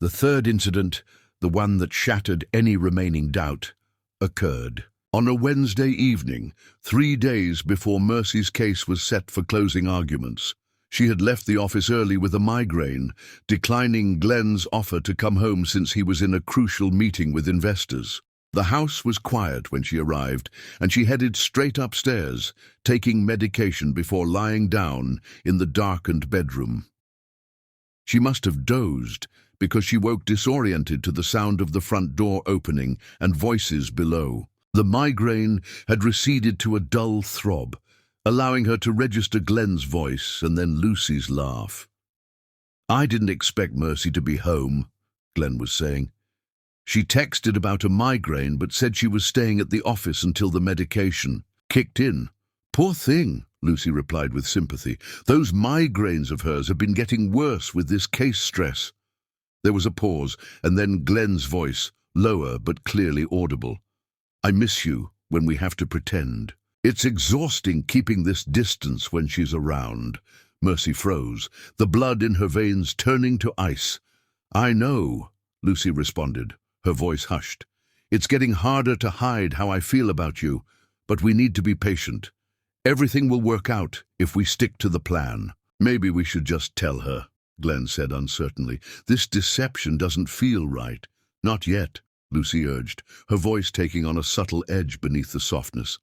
The third incident, the one that shattered any remaining doubt, occurred on a Wednesday evening, 3 days before Mercy's case was set for closing arguments. She had left the office early with a migraine, declining Glenn's offer to come home since he was in a crucial meeting with investors. The house was quiet when she arrived, and she headed straight upstairs, taking medication before lying down in the darkened bedroom. She must have dozed, because she woke disoriented to the sound of the front door opening and voices below. The migraine had receded to a dull throb, allowing her to register Glenn's voice and then Lucy's laugh. "I didn't expect Mercy to be home," Glenn was saying. "She texted about a migraine but said she was staying at the office until the medication kicked in." "Poor thing," Lucy replied with sympathy. "Those migraines of hers have been getting worse with this case stress." There was a pause, and then Glenn's voice, lower but clearly audible. "I miss you when we have to pretend. It's exhausting keeping this distance when she's around." Mercy froze, the blood in her veins turning to ice. "I know," Lucy responded, her voice hushed. "It's getting harder to hide how I feel about you, but we need to be patient. Everything will work out if we stick to the plan." "Maybe we should just tell her," Glenn said uncertainly. "This deception doesn't feel right." "Not yet," Lucy urged, her voice taking on a subtle edge beneath the softness.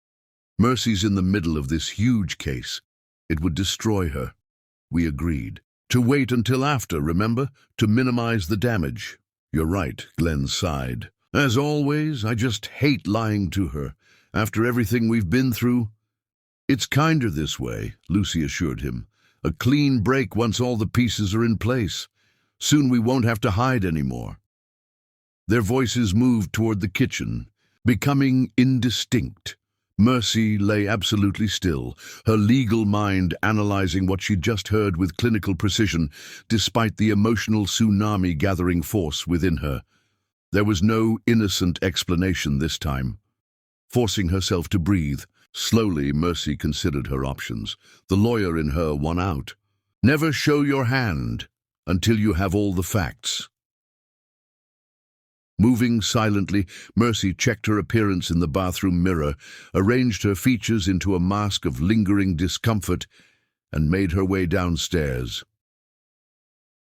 "Mercy's in the middle of this huge case. It would destroy her." We agreed. "To wait until after, remember? To minimize the damage." "You're right," Glenn sighed. "As always, I just hate lying to her. After everything we've been through." "It's kinder this way," Lucy assured him. "A clean break once all the pieces are in place. Soon we won't have to hide anymore." Their voices moved toward the kitchen, becoming indistinct. Mercy lay absolutely still, her legal mind analyzing what she'd just heard with clinical precision, despite the emotional tsunami gathering force within her. There was no innocent explanation this time. Forcing herself to breathe, slowly Mercy considered her options. The lawyer in her won out. "Never show your hand until you have all the facts." Moving silently, Mercy checked her appearance in the bathroom mirror, arranged her features into a mask of lingering discomfort, and made her way downstairs.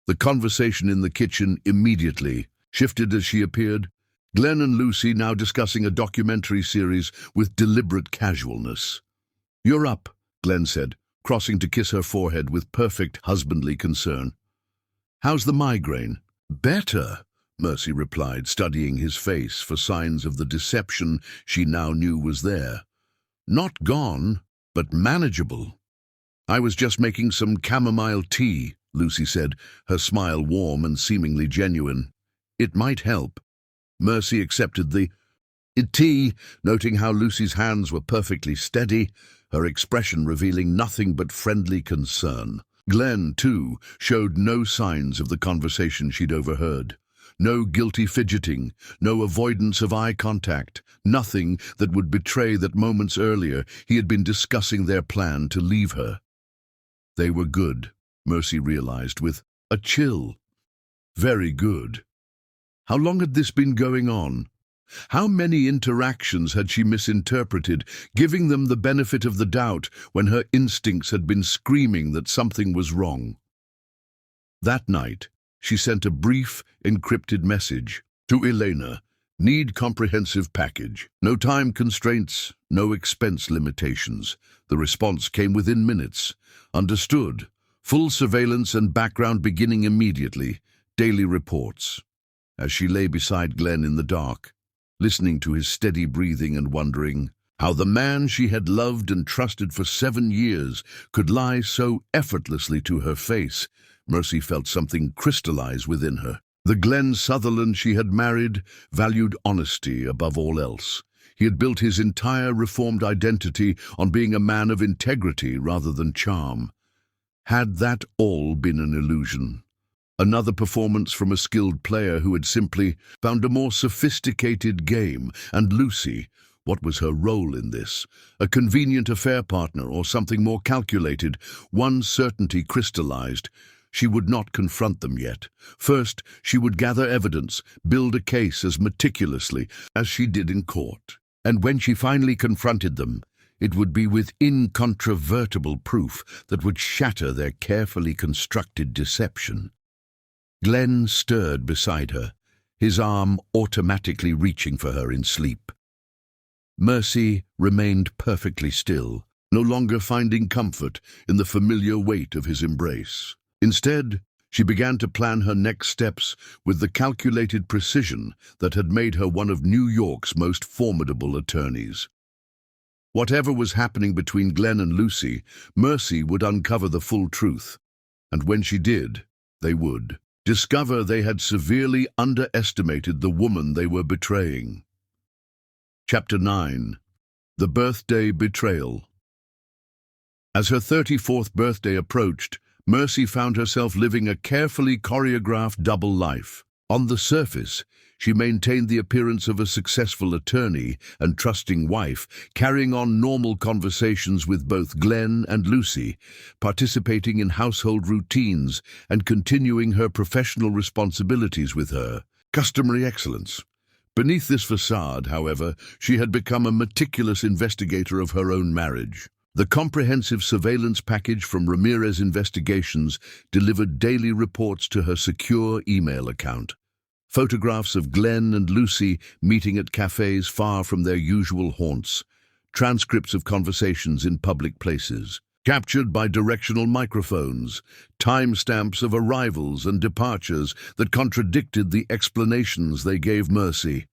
The conversation in the kitchen immediately shifted as she appeared, Glenn and Lucy now discussing a documentary series with deliberate casualness. "You're up," Glenn said, crossing to kiss her forehead with perfect husbandly concern. "How's the migraine?" "Better," Mercy replied, studying his face for signs of the deception she now knew was there. "Not gone, but manageable." "I was just making some chamomile tea," Lucy said, her smile warm and seemingly genuine. "It might help." Mercy accepted the tea, noting how Lucy's hands were perfectly steady, her expression revealing nothing but friendly concern. Glenn, too, showed no signs of the conversation she'd overheard. No guilty fidgeting, no avoidance of eye contact, nothing that would betray that moments earlier he had been discussing their plan to leave her. They were good, Mercy realized with a chill. Very good. How long had this been going on? How many interactions had she misinterpreted, giving them the benefit of the doubt when her instincts had been screaming that something was wrong? That night, she sent a brief, encrypted message to Elena. "Need comprehensive package. No time constraints, no expense limitations." The response came within minutes. "Understood. Full surveillance and background beginning immediately. Daily reports." As she lay beside Glenn in the dark, listening to his steady breathing and wondering how the man she had loved and trusted for 7 years could lie so effortlessly to her face, Mercy felt something crystallize within her. The Glenn Sutherland she had married valued honesty above all else. He had built his entire reformed identity on being a man of integrity rather than charm. Had that all been an illusion? Another performance from a skilled player who had simply found a more sophisticated game? And Lucy, what was her role in this? A convenient affair partner or something more calculated? One certainty crystallized. She would not confront them yet. First, she would gather evidence, build a case as meticulously as she did in court. And when she finally confronted them, it would be with incontrovertible proof that would shatter their carefully constructed deception. Glenn stirred beside her, his arm automatically reaching for her in sleep. Mercy remained perfectly still, no longer finding comfort in the familiar weight of his embrace. Instead, she began to plan her next steps with the calculated precision that had made her one of New York's most formidable attorneys. Whatever was happening between Glenn and Lucy, Mercy would uncover the full truth, and when she did, they would discover they had severely underestimated the woman they were betraying. Chapter 9. The Birthday Betrayal. As her 34th birthday approached, Mercy found herself living a carefully choreographed double life. On the surface, she maintained the appearance of a successful attorney and trusting wife, carrying on normal conversations with both Glenn and Lucy, participating in household routines and continuing her professional responsibilities with her customary excellence. Beneath this facade, however, she had become a meticulous investigator of her own marriage. The comprehensive surveillance package from Ramirez Investigations delivered daily reports to her secure email account. Photographs of Glenn and Lucy meeting at cafes far from their usual haunts, transcripts of conversations in public places, captured by directional microphones, timestamps of arrivals and departures that contradicted the explanations they gave Mercy.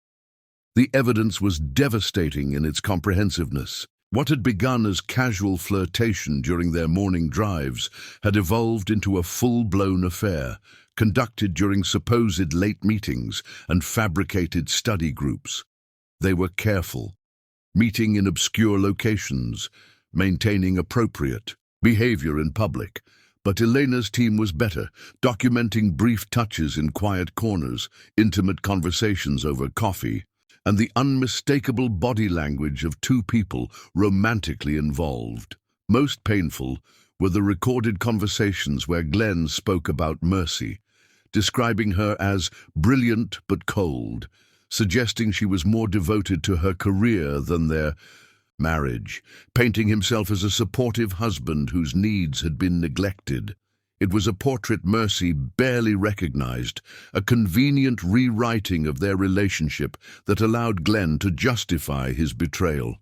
The evidence was devastating in its comprehensiveness. What had begun as casual flirtation during their morning drives had evolved into a full-blown affair, conducted during supposed late meetings and fabricated study groups. They were careful, meeting in obscure locations, maintaining appropriate behavior in public. But Elena's team was better, documenting brief touches in quiet corners, intimate conversations over coffee, and the unmistakable body language of two people romantically involved. Most painful were the recorded conversations where Glenn spoke about Mercy, describing her as brilliant but cold, suggesting she was more devoted to her career than their marriage, painting himself as a supportive husband whose needs had been neglected. It was a portrait Mercy barely recognized, a convenient rewriting of their relationship that allowed Glenn to justify his betrayal.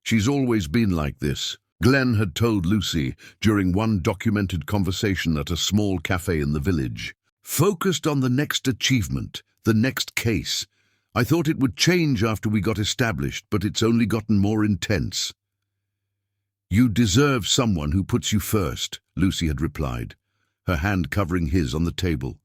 "She's always been like this," Glenn had told Lucy during one documented conversation at a small cafe in the village. "Focused on the next achievement, the next case. I thought it would change after we got established, but it's only gotten more intense." "You deserve someone who puts you first," Lucy had replied, her hand covering his on the table.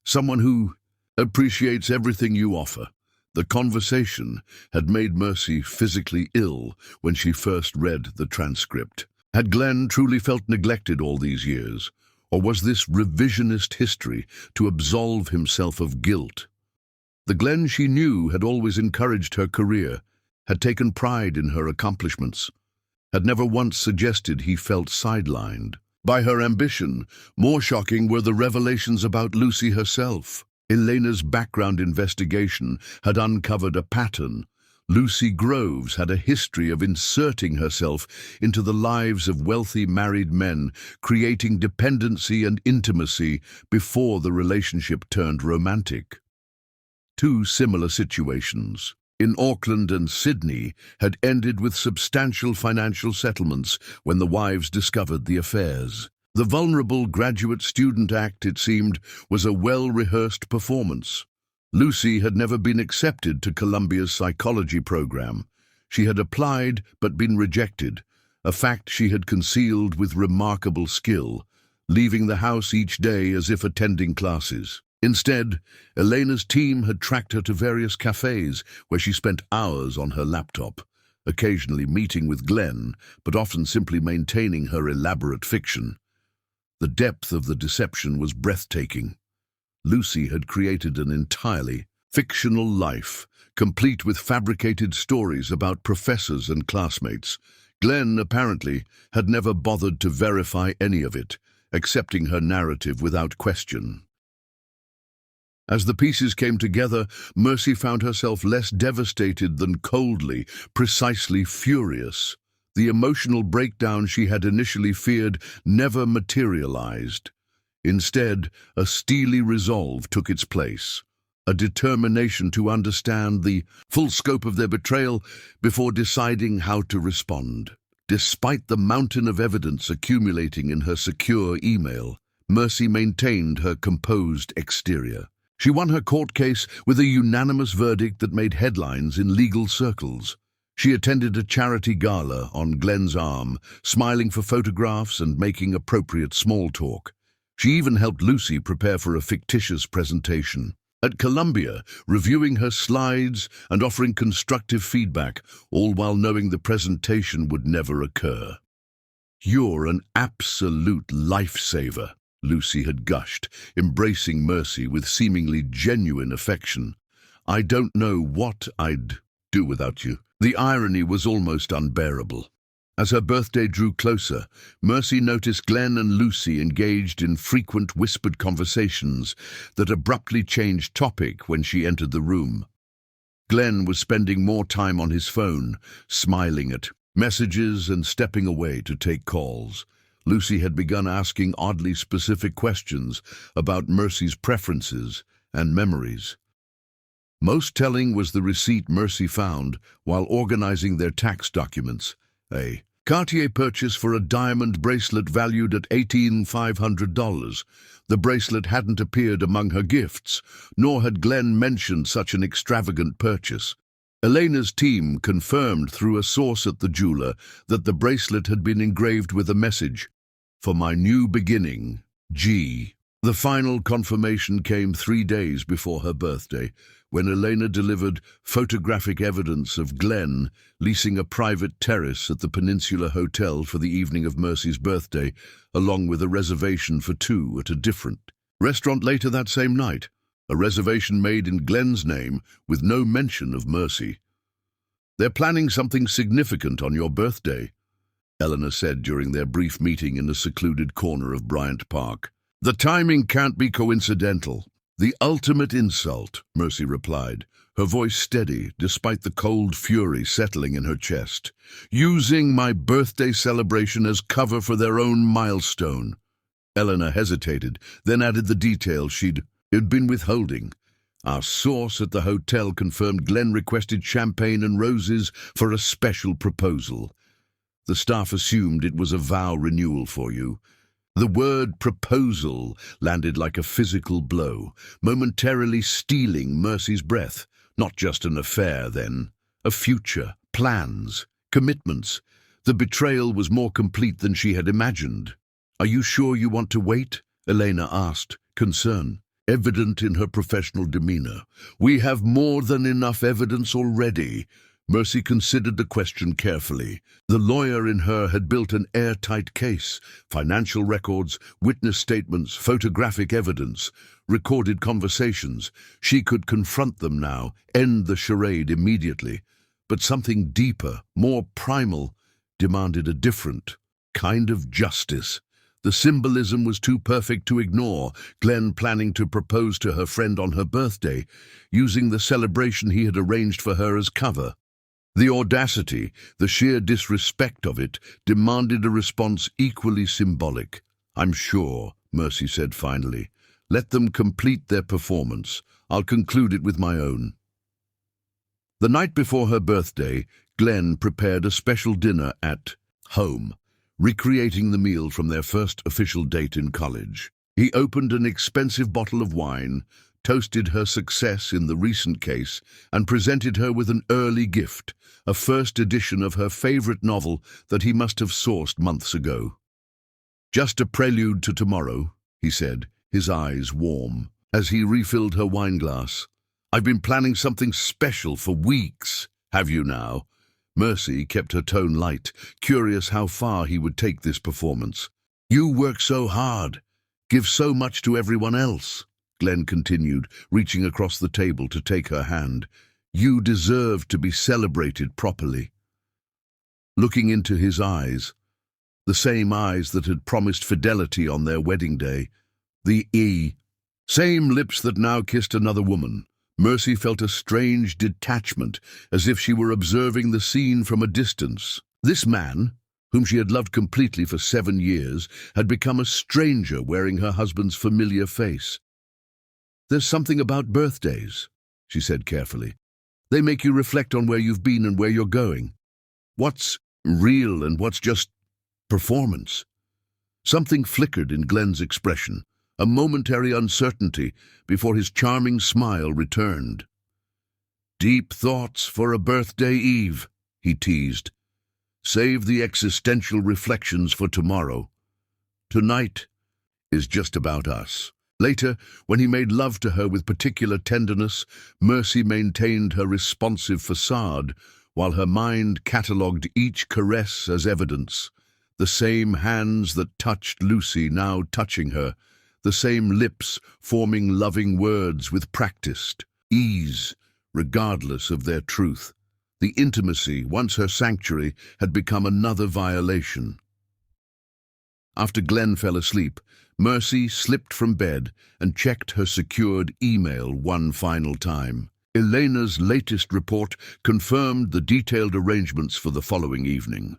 "Someone who appreciates everything you offer." The conversation had made Mercy physically ill when she first read the transcript. Had Glenn truly felt neglected all these years, or was this revisionist history to absolve himself of guilt? The Glenn she knew had always encouraged her career, had taken pride in her accomplishments, had never once suggested he felt sidelined by her ambition. More shocking were the revelations about Lucy herself. Elena's background investigation had uncovered a pattern. Lucy Groves had a history of inserting herself into the lives of wealthy married men, creating dependency and intimacy before the relationship turned romantic. Two similar situations, in Auckland and Sydney, had ended with substantial financial settlements when the wives discovered the affairs. The vulnerable graduate student act, it seemed, was a well-rehearsed performance. Lucy had never been accepted to Columbia's psychology program. She had applied but been rejected, a fact she had concealed with remarkable skill, leaving the house each day as if attending classes. Instead, Elena's team had tracked her to various cafes where she spent hours on her laptop, occasionally meeting with Glenn, but often simply maintaining her elaborate fiction. The depth of the deception was breathtaking. Lucy had created an entirely fictional life, complete with fabricated stories about professors and classmates. Glenn, apparently, had never bothered to verify any of it, accepting her narrative without question. As the pieces came together, Mercy found herself less devastated than coldly, precisely furious. The emotional breakdown she had initially feared never materialized. Instead, a steely resolve took its place. a determination to understand the full scope of their betrayal before deciding how to respond. Despite the mountain of evidence accumulating in her secure email, Mercy maintained her composed exterior. She won her court case with a unanimous verdict that made headlines in legal circles. She attended a charity gala on Glenn's arm, smiling for photographs and making appropriate small talk. She even helped Lucy prepare for a fictitious presentation. At Columbia, reviewing her slides and offering constructive feedback, all while knowing the presentation would never occur. "You're an absolute lifesaver," Lucy had gushed, embracing Mercy with seemingly genuine affection. "I don't know what I'd do without you." The irony was almost unbearable. As her birthday drew closer, Mercy noticed Glenn and Lucy engaged in frequent whispered conversations that abruptly changed topic when she entered the room. Glenn was spending more time on his phone, smiling at messages and stepping away to take calls. Lucy had begun asking oddly specific questions about Mercy's preferences and memories. Most telling was the receipt Mercy found while organizing their tax documents. A Cartier purchase for a diamond bracelet valued at $18,500. The bracelet hadn't appeared among her gifts, nor had Glenn mentioned such an extravagant purchase. Elena's team confirmed through a source at the jeweler that the bracelet had been engraved with a message, "For my new beginning, G." The final confirmation came 3 days before her birthday, when Elena delivered photographic evidence of Glenn leasing a private terrace at the Peninsula Hotel for the evening of Mercy's birthday, along with a reservation for 2 at a different restaurant later that same night, a reservation made in Glenn's name with no mention of Mercy. "They're planning something significant on your birthday," Eleanor said during their brief meeting in a secluded corner of Bryant Park. "The timing can't be coincidental." "The ultimate insult," Mercy replied, her voice steady despite the cold fury settling in her chest. "Using my birthday celebration as cover for their own milestone." Eleanor hesitated, then added the details she'd been withholding. "Our source at the hotel confirmed Glenn requested champagne and roses for a special proposal. The staff assumed it was a vow renewal for you." The word proposal landed like a physical blow, momentarily stealing Mercy's breath. Not just an affair, then. A future, plans, commitments. The betrayal was more complete than she had imagined. "Are you sure you want to wait?" Elena asked, concern evident in her professional demeanor. "We have more than enough evidence already." Mercy considered the question carefully. The lawyer in her had built an airtight case: financial records, witness statements, photographic evidence, recorded conversations. She could confront them now, end the charade immediately. But something deeper, more primal, demanded a different kind of justice. The symbolism was too perfect to ignore. Glenn planning to propose to her friend on her birthday, using the celebration he had arranged for her as cover. The audacity, the sheer disrespect of it, demanded a response equally symbolic. "I'm sure," Mercy said finally. "Let them complete their performance. I'll conclude it with my own." The night before her birthday, Glenn prepared a special dinner at home, recreating the meal from their first official date in college. He opened an expensive bottle of wine, toasted her success in the recent case, and presented her with an early gift, a first edition of her favorite novel that he must have sourced months ago. "Just a prelude to tomorrow," he said, his eyes warm, as he refilled her wineglass. "I've been planning something special for weeks. Have you now?" Mercy kept her tone light, curious how far he would take this performance. "You work so hard, give so much to everyone else," Glenn continued, reaching across the table to take her hand. "You deserve to be celebrated properly." Looking into his eyes, the same eyes that had promised fidelity on their wedding day, same lips that now kissed another woman, Mercy felt a strange detachment, as if she were observing the scene from a distance. This man, whom she had loved completely for 7 years, had become a stranger wearing her husband's familiar face. "There's something about birthdays," she said carefully. "They make you reflect on where you've been and where you're going. What's real and what's just performance." Something flickered in Glenn's expression, a momentary uncertainty before his charming smile returned. "Deep thoughts for a birthday eve," he teased. "Save the existential reflections for tomorrow. Tonight is just about us." Later, when he made love to her with particular tenderness, Mercy maintained her responsive facade, while her mind catalogued each caress as evidence. The same hands that touched Lucy now touching her, the same lips forming loving words with practiced ease, regardless of their truth. The intimacy, once her sanctuary, had become another violation. After Glenn fell asleep, Mercy slipped from bed and checked her secured email one final time. Elena's latest report confirmed the detailed arrangements for the following evening.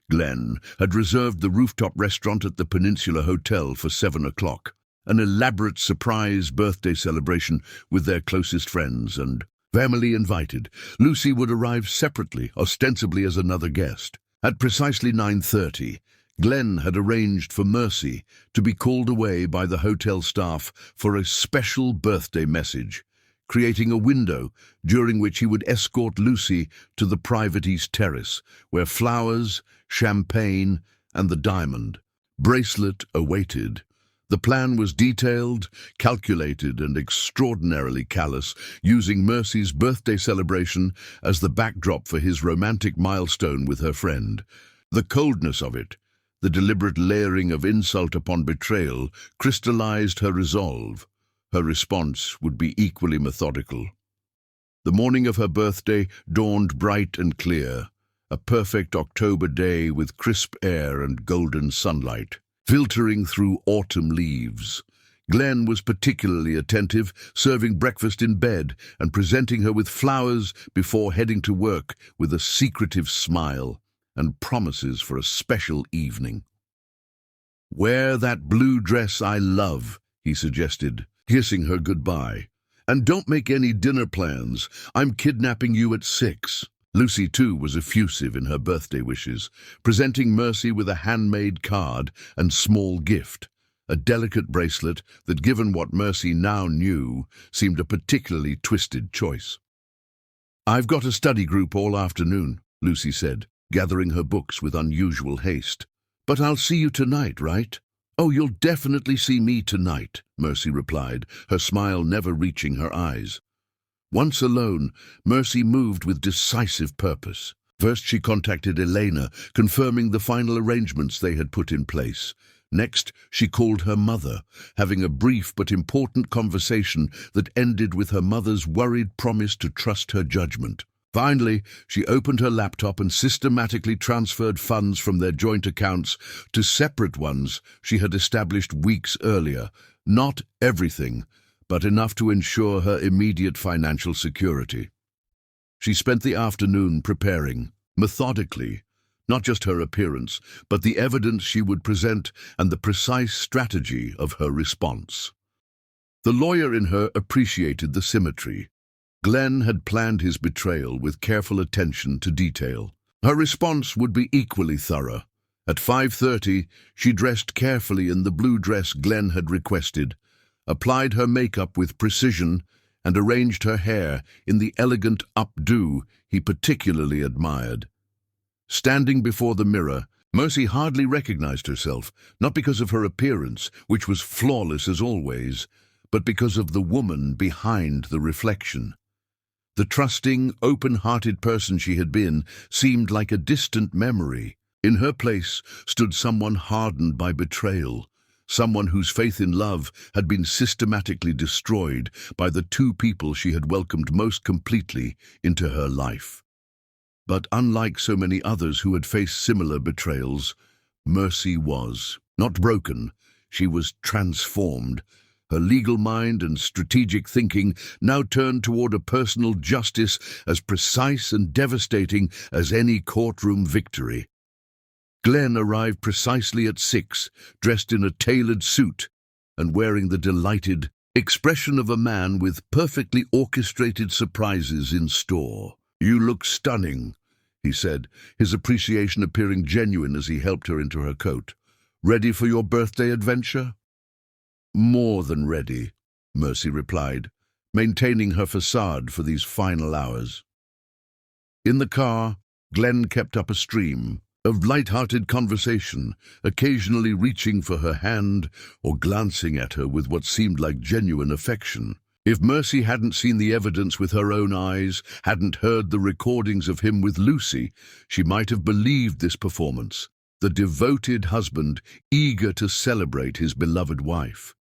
Glenn had reserved the rooftop restaurant at the Peninsula Hotel for 7 o'clock, an elaborate surprise birthday celebration with their closest friends and family invited. Lucy would arrive separately, ostensibly as another guest. At precisely 9:30, Glenn had arranged for Mercy to be called away by the hotel staff for a special birthday message, creating a window during which he would escort Lucy to the private East Terrace, where flowers, champagne, and the diamond bracelet awaited. The plan was detailed, calculated, and extraordinarily callous, using Mercy's birthday celebration as the backdrop for his romantic milestone with her friend. The coldness of it, the deliberate layering of insult upon betrayal, crystallized her resolve. Her response would be equally methodical. The morning of her birthday dawned bright and clear, a perfect October day with crisp air and golden sunlight filtering through autumn leaves. Glenn was particularly attentive, serving breakfast in bed and presenting her with flowers before heading to work with a secretive smile and promises for a special evening. "Wear that blue dress I love," he suggested, kissing her goodbye. "And don't make any dinner plans. I'm kidnapping you at 6. Lucy, too, was effusive in her birthday wishes, presenting Mercy with a handmade card and small gift, a delicate bracelet that, given what Mercy now knew, seemed a particularly twisted choice. "I've got a study group all afternoon," Lucy said, gathering her books with unusual haste. "But I'll see you tonight, right?" "Oh, you'll definitely see me tonight," Mercy replied, her smile never reaching her eyes. Once alone, Mercy moved with decisive purpose. First, she contacted Elena, confirming the final arrangements they had put in place. Next, she called her mother, having a brief but important conversation that ended with her mother's worried promise to trust her judgment. Finally, she opened her laptop and systematically transferred funds from their joint accounts to separate ones she had established weeks earlier. Not everything, but enough to ensure her immediate financial security. She spent the afternoon preparing, methodically, not just her appearance, but the evidence she would present and the precise strategy of her response. The lawyer in her appreciated the symmetry. Glenn had planned his betrayal with careful attention to detail. Her response would be equally thorough. At 5:30, she dressed carefully in the blue dress Glenn had requested, applied her makeup with precision, and arranged her hair in the elegant updo he particularly admired. Standing before the mirror, Mercy hardly recognized herself, not because of her appearance, which was flawless as always, but because of the woman behind the reflection. The trusting, open-hearted person she had been seemed like a distant memory. In her place stood someone hardened by betrayal, someone whose faith in love had been systematically destroyed by the two people she had welcomed most completely into her life. But unlike so many others who had faced similar betrayals, Mercy was not broken, she was transformed. Her legal mind and strategic thinking now turned toward a personal justice as precise and devastating as any courtroom victory. Glenn arrived precisely at 6, dressed in a tailored suit and wearing the delighted expression of a man with perfectly orchestrated surprises in store. "You look stunning," he said, his appreciation appearing genuine as he helped her into her coat. "Ready for your birthday adventure?" "More than ready," Mercy replied, maintaining her facade for these final hours. In the car, Glenn kept up a stream of light-hearted conversation, occasionally reaching for her hand or glancing at her with what seemed like genuine affection. If Mercy hadn't seen the evidence with her own eyes, hadn't heard the recordings of him with Lucy, she might have believed this performance, the devoted husband eager to celebrate his beloved wife.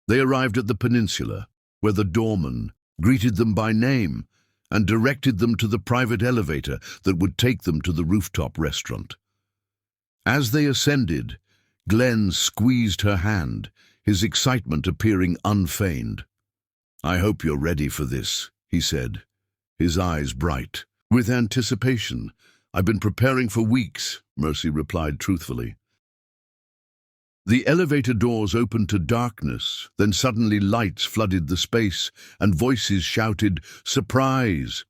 They arrived at the peninsula, where the doorman greeted them by name and directed them to the private elevator that would take them to the rooftop restaurant. As they ascended, Glenn squeezed her hand, his excitement appearing unfeigned. "I hope you're ready for this," he said, his eyes bright with anticipation. "I've been preparing for weeks," Mercy replied truthfully. The elevator doors opened to darkness, then suddenly lights flooded the space, and voices shouted, "Surprise!"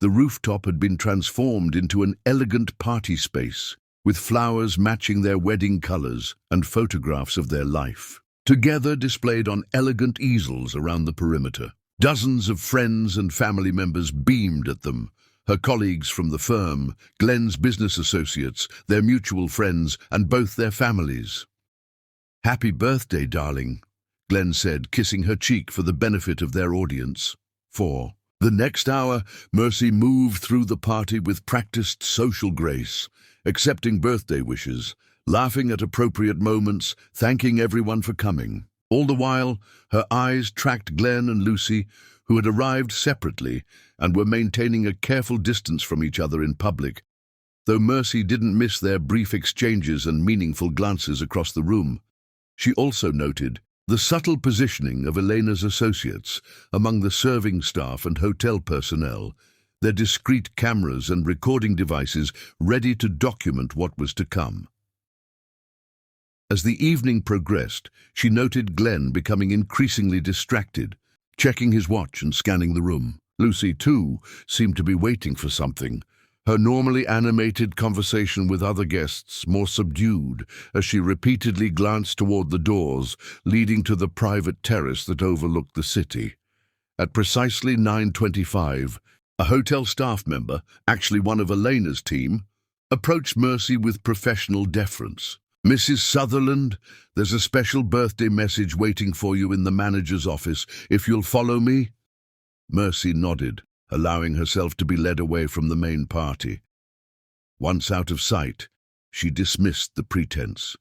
The rooftop had been transformed into an elegant party space, with flowers matching their wedding colors and photographs of their life, together displayed on elegant easels around the perimeter. Dozens of friends and family members beamed at them, her colleagues from the firm, Glenn's business associates, their mutual friends, and both their families. "Happy birthday, darling," Glenn said, kissing her cheek for the benefit of their audience. For the next hour, Mercy moved through the party with practiced social grace, accepting birthday wishes, laughing at appropriate moments, thanking everyone for coming. All the while, her eyes tracked Glenn and Lucy, who had arrived separately and were maintaining a careful distance from each other in public, though Mercy didn't miss their brief exchanges and meaningful glances across the room. She also noted the subtle positioning of Elena's associates among the serving staff and hotel personnel, their discreet cameras and recording devices ready to document what was to come. As the evening progressed, she noted Glenn becoming increasingly distracted, checking his watch and scanning the room. Lucy, too, seemed to be waiting for something, her normally animated conversation with other guests more subdued as she repeatedly glanced toward the doors leading to the private terrace that overlooked the city. At precisely 9:25, a hotel staff member, actually one of Elena's team, approached Mercy with professional deference. "Mrs. Sutherland, there's a special birthday message waiting for you in the manager's office, if you'll follow me." Mercy nodded, allowing herself to be led away from the main party. Once out of sight, she dismissed the pretense.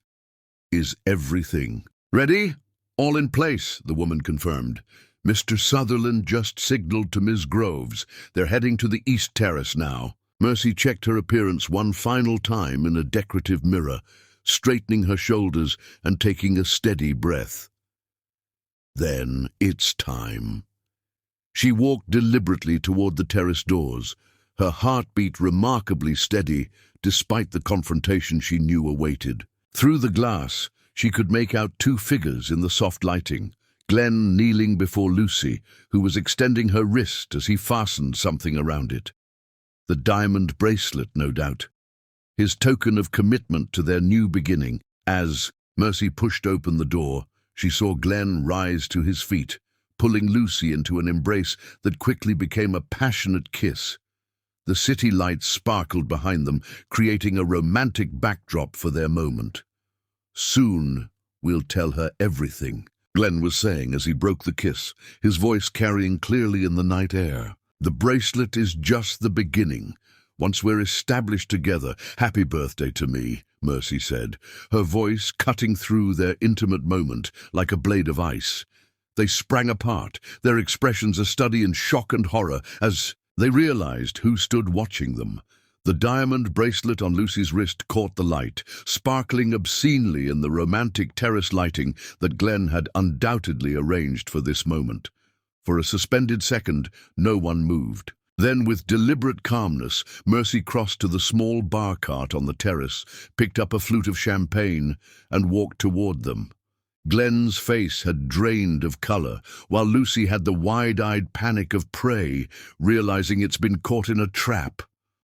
"Is everything ready?" "All in place," the woman confirmed. "Mr. Sutherland just signaled to Ms. Groves. They're heading to the East Terrace now." Mercy checked her appearance one final time in a decorative mirror, straightening her shoulders and taking a steady breath. Then it's time. She walked deliberately toward the terrace doors, her heartbeat remarkably steady despite the confrontation she knew awaited. Through the glass, she could make out two figures in the soft lighting, Glenn kneeling before Lucy, who was extending her wrist as he fastened something around it. The diamond bracelet, no doubt, his token of commitment to their new beginning. As Mercy pushed open the door, she saw Glenn rise to his feet, pulling Lucy into an embrace that quickly became a passionate kiss. The city lights sparkled behind them, creating a romantic backdrop for their moment. "Soon we'll tell her everything," Glenn was saying as he broke the kiss, his voice carrying clearly in the night air. "The bracelet is just the beginning. Once we're established together, happy birthday to me," Mercy said, her voice cutting through their intimate moment like a blade of ice. They sprang apart, their expressions a study in shock and horror as they realized who stood watching them. The diamond bracelet on Lucy's wrist caught the light, sparkling obscenely in the romantic terrace lighting that Glenn had undoubtedly arranged for this moment. For a suspended second, no one moved. Then, with deliberate calmness, Mercy crossed to the small bar cart on the terrace, picked up a flute of champagne, and walked toward them. Glenn's face had drained of color, while Lucy had the wide-eyed panic of prey, realizing it's been caught in a trap.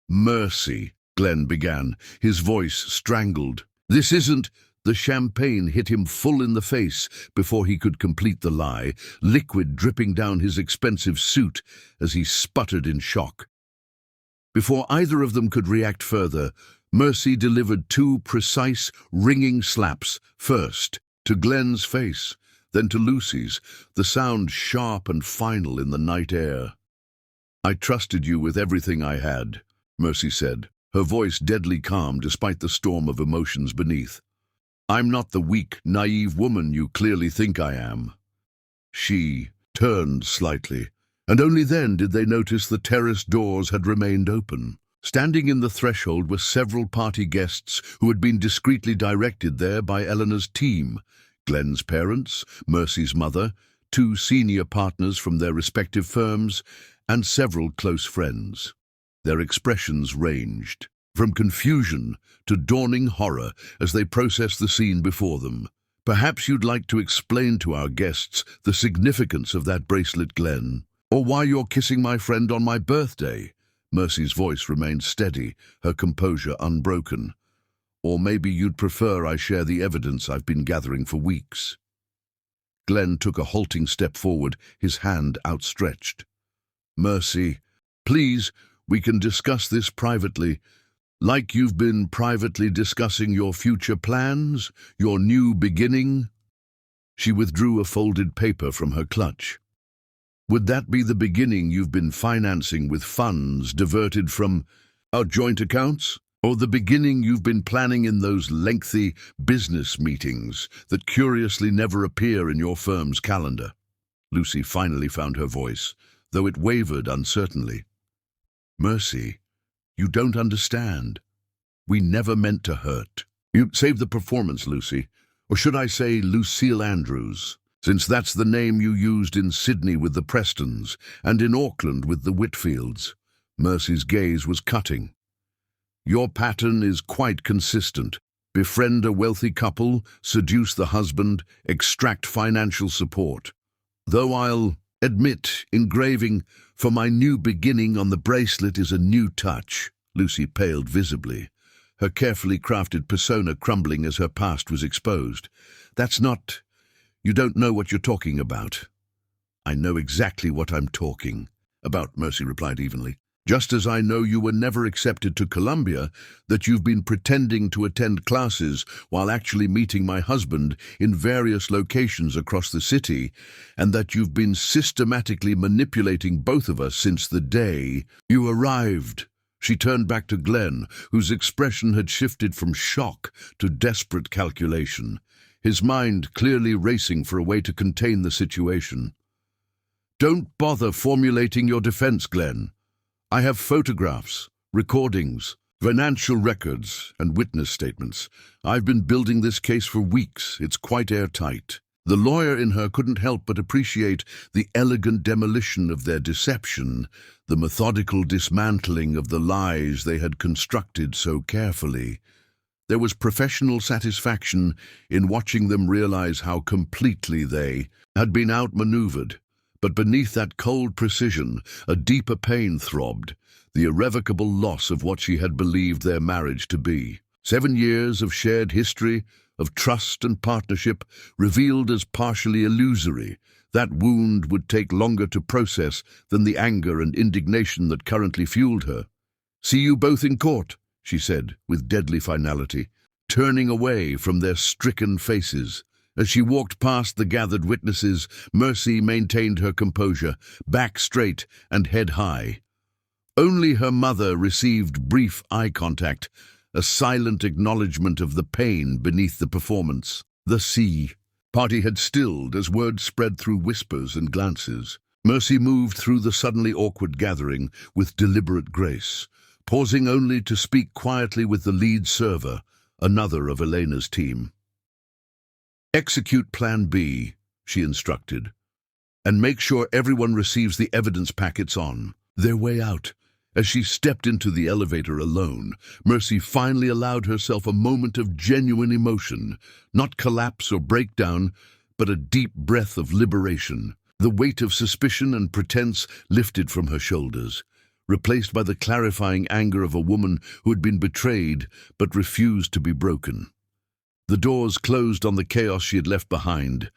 "Mercy," Glenn began, his voice strangled. "This isn't—" The champagne hit him full in the face before he could complete the lie, liquid dripping down his expensive suit as he sputtered in shock. Before either of them could react further, Mercy delivered two precise, ringing slaps, first to Glenn's face, then to Lucy's, the sound sharp and final in the night air. "I trusted you with everything I had," Mercy said, her voice deadly calm despite the storm of emotions beneath. "I'm not the weak, naive woman you clearly think I am." She turned slightly, and only then did they notice the terrace doors had remained open. Standing in the threshold were several party guests who had been discreetly directed there by Eleanor's team: Glenn's parents, Mercy's mother, two senior partners from their respective firms, and several close friends. Their expressions ranged from confusion to dawning horror as they processed the scene before them. "Perhaps you'd like to explain to our guests the significance of that bracelet, Glenn, or why you're kissing my friend on my birthday." Mercy's voice remained steady, her composure unbroken. "Or maybe you'd prefer I share the evidence I've been gathering for weeks." Glenn took a halting step forward, his hand outstretched. "Mercy, please, we can discuss this privately. Like you've been privately discussing your future plans, your new beginning." She withdrew a folded paper from her clutch. "Would that be the beginning you've been financing with funds diverted from our joint accounts? Or the beginning you've been planning in those lengthy business meetings that curiously never appear in your firm's calendar?" Lucy finally found her voice, though it wavered uncertainly. "Mercy, you don't understand. We never meant to hurt." "You save the performance, Lucy. Or should I say Lucille Andrews, since that's the name you used in Sydney with the Prestons and in Auckland with the Whitfields." Mercy's gaze was cutting. "Your pattern is quite consistent. Befriend a wealthy couple, seduce the husband, extract financial support. Though I'll admit, engraving for my new beginning on the bracelet is a new touch." Lucy paled visibly, her carefully crafted persona crumbling as her past was exposed. "That's not... You don't know what you're talking about." "I know exactly what I'm talking about," Mercy replied evenly. "Just as I know you were never accepted to Columbia, that you've been pretending to attend classes while actually meeting my husband in various locations across the city, and that you've been systematically manipulating both of us since the day you arrived." She turned back to Glenn, whose expression had shifted from shock to desperate calculation, his mind clearly racing for a way to contain the situation. "Don't bother formulating your defense, Glenn. I have photographs, recordings, financial records, and witness statements. I've been building this case for weeks. It's quite airtight." The lawyer in her couldn't help but appreciate the elegant demolition of their deception, the methodical dismantling of the lies they had constructed so carefully. There was professional satisfaction in watching them realize how completely they had been outmaneuvered. But beneath that cold precision, a deeper pain throbbed, the irrevocable loss of what she had believed their marriage to be. 7 years of shared history, of trust and partnership, revealed as partially illusory. That wound would take longer to process than the anger and indignation that currently fueled her. "See you both in court," she said, with deadly finality, turning away from their stricken faces. As she walked past the gathered witnesses, Mercy maintained her composure, back straight and head high. Only her mother received brief eye contact, a silent acknowledgement of the pain beneath the performance. The party had stilled as words spread through whispers and glances. Mercy moved through the suddenly awkward gathering with deliberate grace, pausing only to speak quietly with the lead server, another of Elena's team. "Execute Plan B," she instructed, "and make sure everyone receives the evidence packets on their way out. As she stepped into the elevator alone, Mercy finally allowed herself a moment of genuine emotion, not collapse or breakdown, but a deep breath of liberation. The weight of suspicion and pretense lifted from her shoulders, replaced by the clarifying anger of a woman who had been betrayed but refused to be broken. The doors closed on the chaos she had left behind,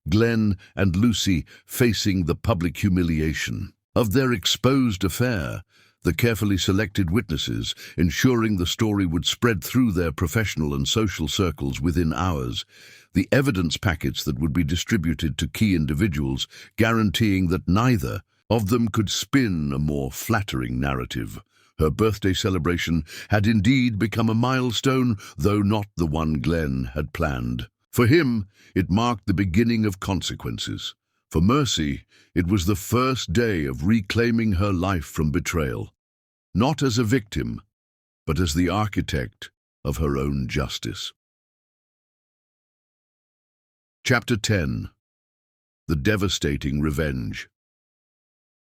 Glenn and Lucy facing the public humiliation of their exposed affair, the carefully selected witnesses ensuring the story would spread through their professional and social circles within hours, the evidence packets that would be distributed to key individuals, guaranteeing that neither of them could spin a more flattering narrative. Her birthday celebration had indeed become a milestone, though not the one Glenn had planned. For him, it marked the beginning of consequences. For Mercy, it was the first day of reclaiming her life from betrayal, not as a victim, but as the architect of her own justice. Chapter 10. The Devastating Revenge.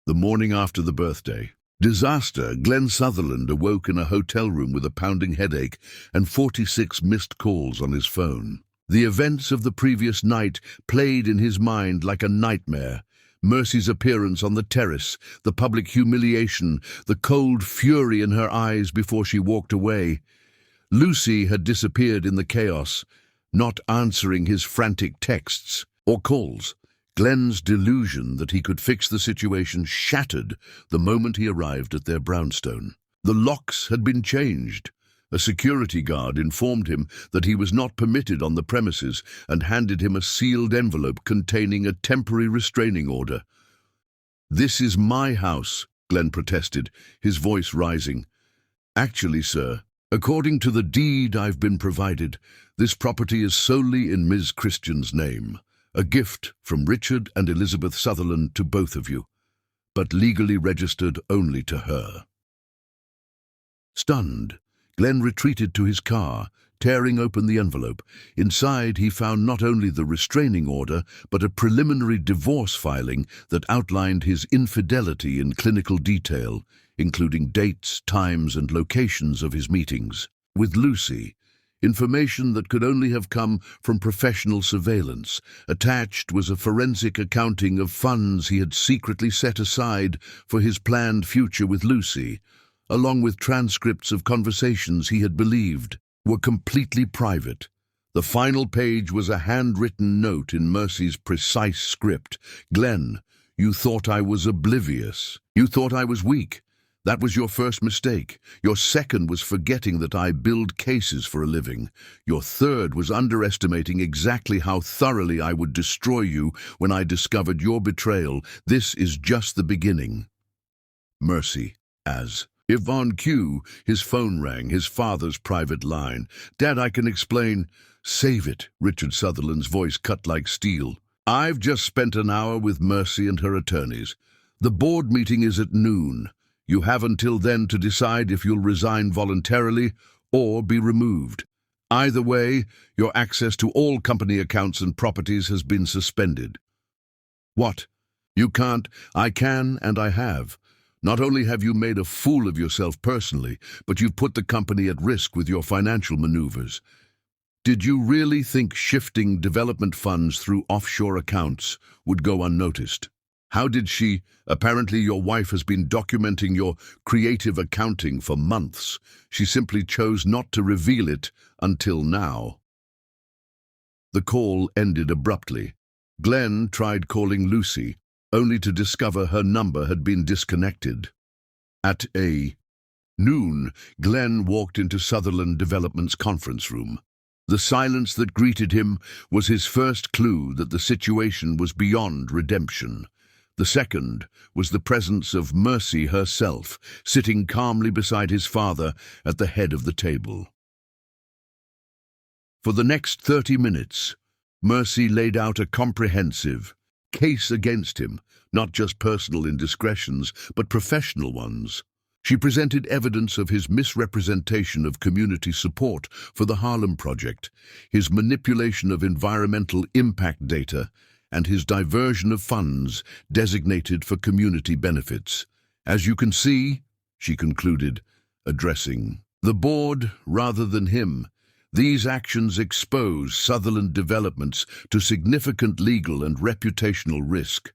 The morning after the birthday disaster, Glenn Sutherland awoke in a hotel room with a pounding headache and 46 missed calls on his phone. The events of the previous night played in his mind like a nightmare. Mercy's appearance on the terrace, the public humiliation, the cold fury in her eyes before she walked away. Lucy had disappeared in the chaos, not answering his frantic texts or calls. Glenn's delusion that he could fix the situation shattered the moment he arrived at their brownstone. The locks had been changed. A security guard informed him that he was not permitted on the premises and handed him a sealed envelope containing a temporary restraining order. "This is my house," Glenn protested, his voice rising. "Actually, sir, according to the deed I've been provided, this property is solely in Ms. Christian's name, a gift from Richard and Elizabeth Sutherland to both of you, but legally registered only to her." Stunned, Glenn retreated to his car, tearing open the envelope. Inside, he found not only the restraining order, but a preliminary divorce filing that outlined his infidelity in clinical detail, including dates, times, and locations of his meetings with Lucy. Information that could only have come from professional surveillance. Attached was a forensic accounting of funds he had secretly set aside for his planned future with Lucy, along with transcripts of conversations he had believed were completely private. The final page was a handwritten note in Mercy's precise script. "Glenn, you thought I was oblivious. You thought I was weak. That was your first mistake. Your second was forgetting that I build cases for a living. Your third was underestimating exactly how thoroughly I would destroy you when I discovered your betrayal. This is just the beginning." Mercy, as Yvonne Q. His phone rang, his father's private line. "Dad, I can explain." "Save it," Richard Sutherland's voice cut like steel. "I've just spent an hour with Mercy and her attorneys. The board meeting is at noon. You have until then to decide if you'll resign voluntarily or be removed. Either way, your access to all company accounts and properties has been suspended." "What? You can't?" "I can, and I have. Not only have you made a fool of yourself personally, but you've put the company at risk with your financial maneuvers. Did you really think shifting development funds through offshore accounts would go unnoticed? How did she? Apparently your wife has been documenting your creative accounting for months. She simply chose not to reveal it until now." The call ended abruptly. Glenn tried calling Lucy, only to discover her number had been disconnected. At noon, Glenn walked into Sutherland Development's conference room. The silence that greeted him was his first clue that the situation was beyond redemption. The second was the presence of Mercy herself, sitting calmly beside his father at the head of the table. For the next 30 minutes, Mercy laid out a comprehensive case against him, not just personal indiscretions, but professional ones. She presented evidence of his misrepresentation of community support for the Harlem Project, his manipulation of environmental impact data, and his diversion of funds designated for community benefits. "As you can see," she concluded, addressing the board rather than him. These actions expose Sutherland Developments to significant legal and reputational risk.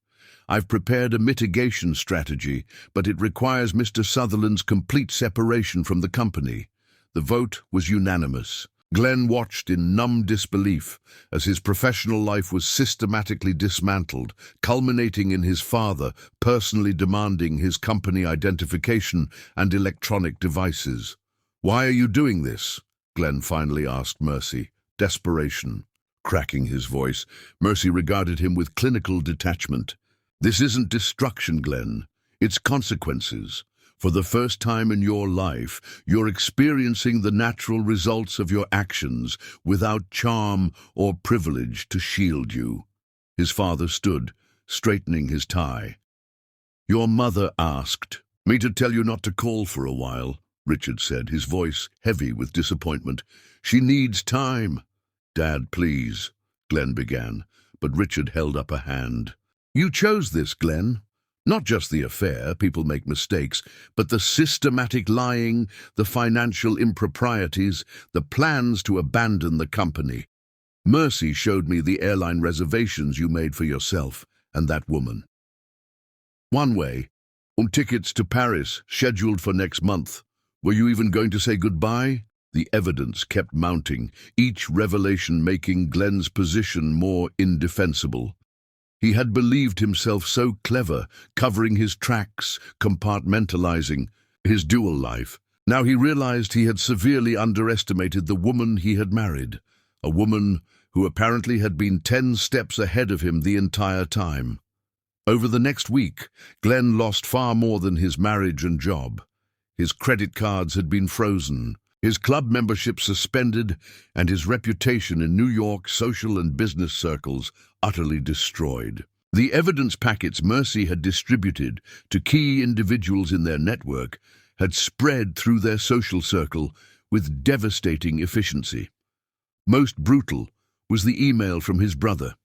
I've prepared a mitigation strategy, but it requires Mr. Sutherland's complete separation from the company. The vote was unanimous. Glenn watched in numb disbelief as his professional life was systematically dismantled, culminating in his father personally demanding his company identification and electronic devices. "Why are you doing this?" Glenn finally asked Mercy, desperation cracking his voice. Mercy regarded him with clinical detachment. "This isn't destruction, Glenn. It's consequences. For the first time in your life, you're experiencing the natural results of your actions without charm or privilege to shield you." His father stood, straightening his tie. "Your mother asked me to tell you not to call for a while," Richard said, his voice heavy with disappointment. "She needs time." "Dad, please," Glenn began, but Richard held up a hand. "You chose this, Glenn. Not just the affair, people make mistakes, but the systematic lying, the financial improprieties, the plans to abandon the company. Mercy showed me the airline reservations you made for yourself and that woman. One way, tickets to Paris, scheduled for next month. Were you even going to say goodbye?" The evidence kept mounting, each revelation making Glenn's position more indefensible. He had believed himself so clever, covering his tracks, compartmentalizing his dual life. Now he realized he had severely underestimated the woman he had married, a woman who apparently had been 10 steps ahead of him the entire time. Over the next week, Glenn lost far more than his marriage and job. His credit cards had been frozen, his club membership suspended, and his reputation in New York social and business circles utterly destroyed. The evidence packets Mercy had distributed to key individuals in their network had spread through their social circle with devastating efficiency. Most brutal was the email from his brother.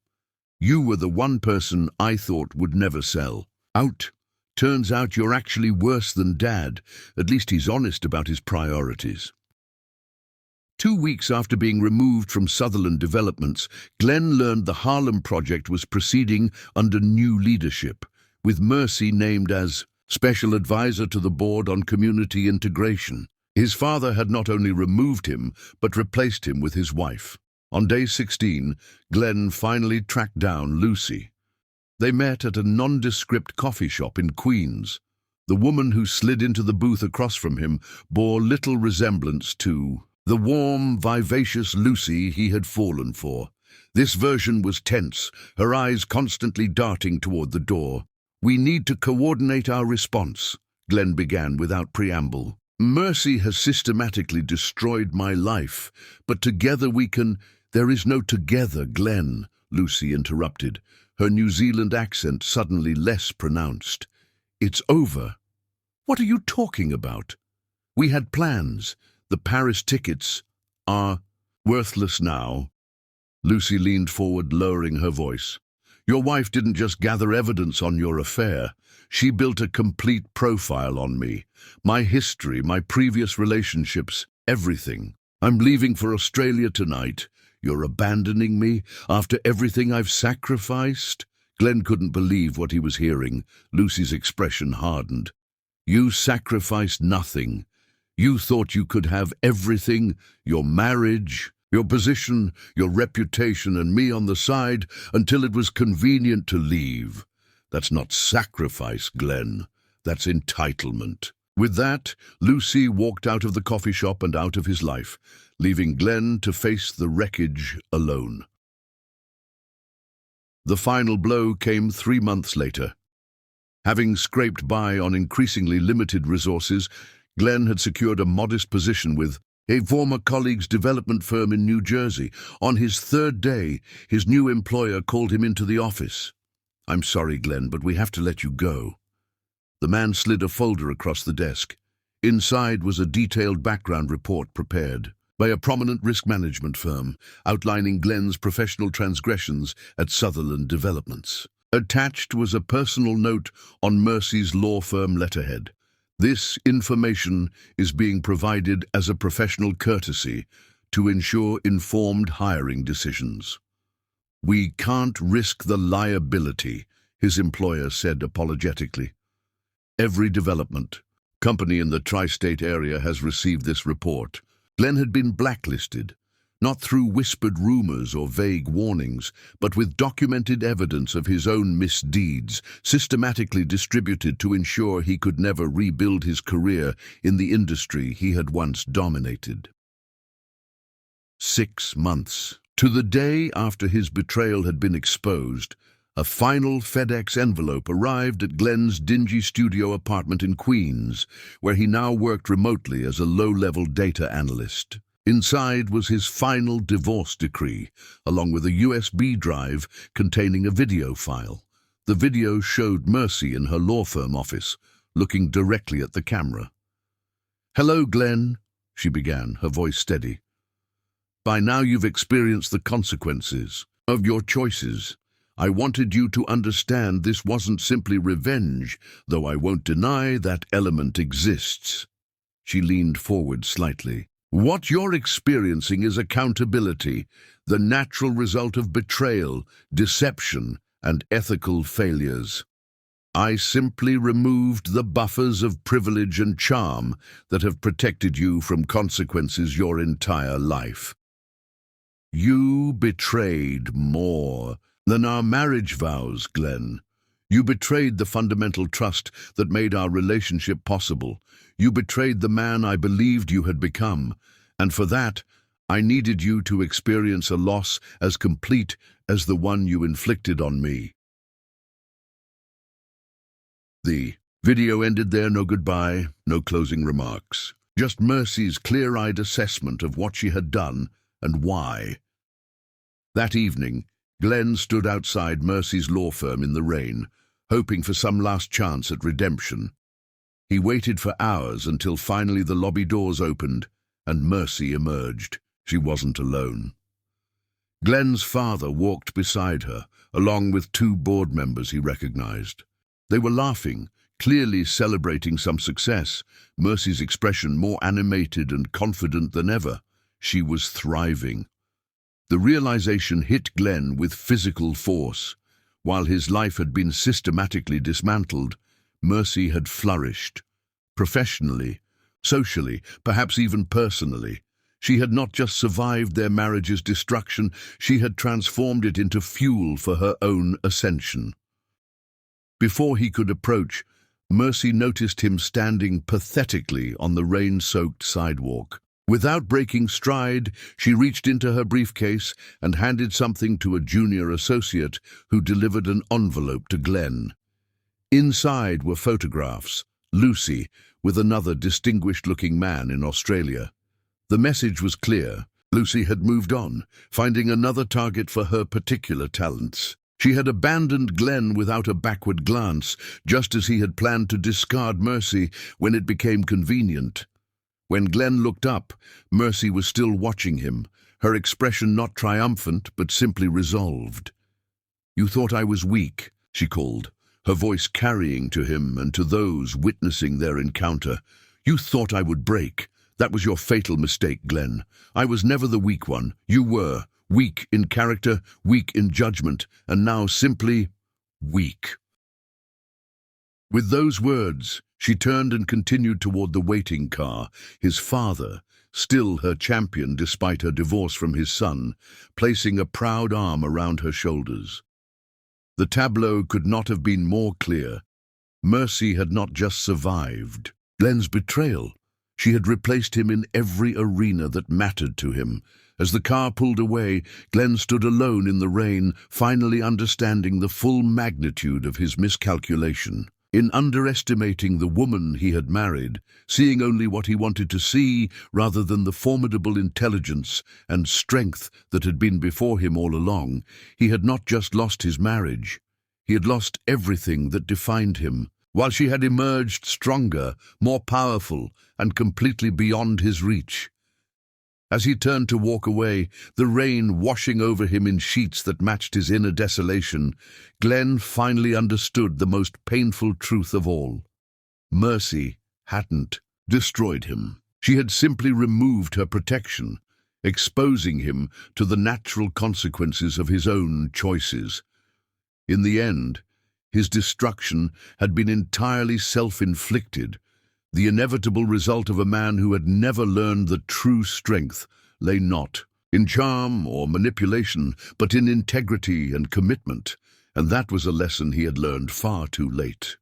"You were the one person I thought would never sell. Turns out you're actually worse than Dad. At least he's honest about his priorities." 2 weeks after being removed from Sutherland Developments, Glenn learned the Harlem Project was proceeding under new leadership, with Mercy named as Special Advisor to the Board on Community Integration. His father had not only removed him, but replaced him with his wife. On day 16, Glenn finally tracked down Lucy. They met at a nondescript coffee shop in Queens. The woman who slid into the booth across from him bore little resemblance to the warm, vivacious Lucy he had fallen for. This version was tense, her eyes constantly darting toward the door. "We need to coordinate our response," Glenn began without preamble. "Mercy has systematically destroyed my life, but together we can—" "There is no together, Glenn," Lucy interrupted, her New Zealand accent suddenly less pronounced. "It's over." "What are you talking about? We had plans. The Paris tickets are worthless now." Lucy leaned forward, lowering her voice. "Your wife didn't just gather evidence on your affair. She built a complete profile on me. My history, my previous relationships, everything. I'm leaving for Australia tonight. You're abandoning me after everything I've sacrificed?" Glenn couldn't believe what he was hearing. Lucy's expression hardened. "You sacrificed nothing. You thought you could have everything, your marriage, your position, your reputation, and me on the side until it was convenient to leave. That's not sacrifice, Glenn. That's entitlement." With that, Lucy walked out of the coffee shop and out of his life, leaving Glenn to face the wreckage alone. The final blow came 3 months later. Having scraped by on increasingly limited resources, Glenn had secured a modest position with a former colleague's development firm in New Jersey. On his 3rd day, his new employer called him into the office. "I'm sorry, Glenn, but we have to let you go." The man slid a folder across the desk. Inside was a detailed background report prepared by a prominent risk management firm, outlining Glenn's professional transgressions at Sutherland Developments. Attached was a personal note on Mercy's law firm letterhead. This information is being provided as a professional courtesy to ensure informed hiring decisions. We can't risk the liability, his employer said apologetically. Every development company in the tri-state area has received this report. Glenn had been blacklisted, not through whispered rumors or vague warnings, but with documented evidence of his own misdeeds, systematically distributed to ensure he could never rebuild his career in the industry he had once dominated. 6 months. To the day after his betrayal had been exposed, a final FedEx envelope arrived at Glenn's dingy studio apartment in Queens, where he now worked remotely as a low-level data analyst. Inside was his final divorce decree, along with a USB drive containing a video file. The video showed Mercy in her law firm office, looking directly at the camera. "Hello, Glenn," she began, her voice steady. "By now you've experienced the consequences of your choices. I wanted you to understand this wasn't simply revenge, though I won't deny that element exists." She leaned forward slightly. "What you're experiencing is accountability, the natural result of betrayal, deception, and ethical failures. I simply removed the buffers of privilege and charm that have protected you from consequences your entire life. You betrayed more than our marriage vows, Glenn. You betrayed the fundamental trust that made our relationship possible. You betrayed the man I believed you had become, and for that, I needed you to experience a loss as complete as the one you inflicted on me." The video ended there. No goodbye, no closing remarks. Just Mercy's clear-eyed assessment of what she had done and why. That evening, Glenn stood outside Mercy's law firm in the rain, hoping for some last chance at redemption. He waited for hours until finally the lobby doors opened and Mercy emerged. She wasn't alone. Glenn's father walked beside her, along with 2 board members he recognized. They were laughing, clearly celebrating some success, Mercy's expression more animated and confident than ever. She was thriving. The realization hit Glenn with physical force. While his life had been systematically dismantled, Mercy had flourished. Professionally, socially, perhaps even personally. She had not just survived their marriage's destruction, she had transformed it into fuel for her own ascension. Before he could approach, Mercy noticed him standing pathetically on the rain-soaked sidewalk. Without breaking stride, she reached into her briefcase and handed something to a junior associate who delivered an envelope to Glenn. Inside were photographs, Lucy, with another distinguished-looking man in Australia. The message was clear. Lucy had moved on, finding another target for her particular talents. She had abandoned Glenn without a backward glance, just as he had planned to discard Mercy when it became convenient. When Glenn looked up, Mercy was still watching him, her expression not triumphant but simply resolved. "You thought I was weak," she called, her voice carrying to him and to those witnessing their encounter. "You thought I would break. That was your fatal mistake, Glenn. I was never the weak one. You were. Weak in character, weak in judgment, and now simply weak." With those words, she turned and continued toward the waiting car, his father, still her champion despite her divorce from his son, placing a proud arm around her shoulders. The tableau could not have been more clear. Mercy had not just survived Glenn's betrayal. She had replaced him in every arena that mattered to him. As the car pulled away, Glenn stood alone in the rain, finally understanding the full magnitude of his miscalculation. In underestimating the woman he had married, seeing only what he wanted to see rather than the formidable intelligence and strength that had been before him all along, he had not just lost his marriage, he had lost everything that defined him, while she had emerged stronger, more powerful, and completely beyond his reach. As he turned to walk away, the rain washing over him in sheets that matched his inner desolation, Glenn finally understood the most painful truth of all. Mercy hadn't destroyed him. She had simply removed her protection, exposing him to the natural consequences of his own choices. In the end, his destruction had been entirely self-inflicted. The inevitable result of a man who had never learned that true strength lay not in charm or manipulation, but in integrity and commitment, and that was a lesson he had learned far too late.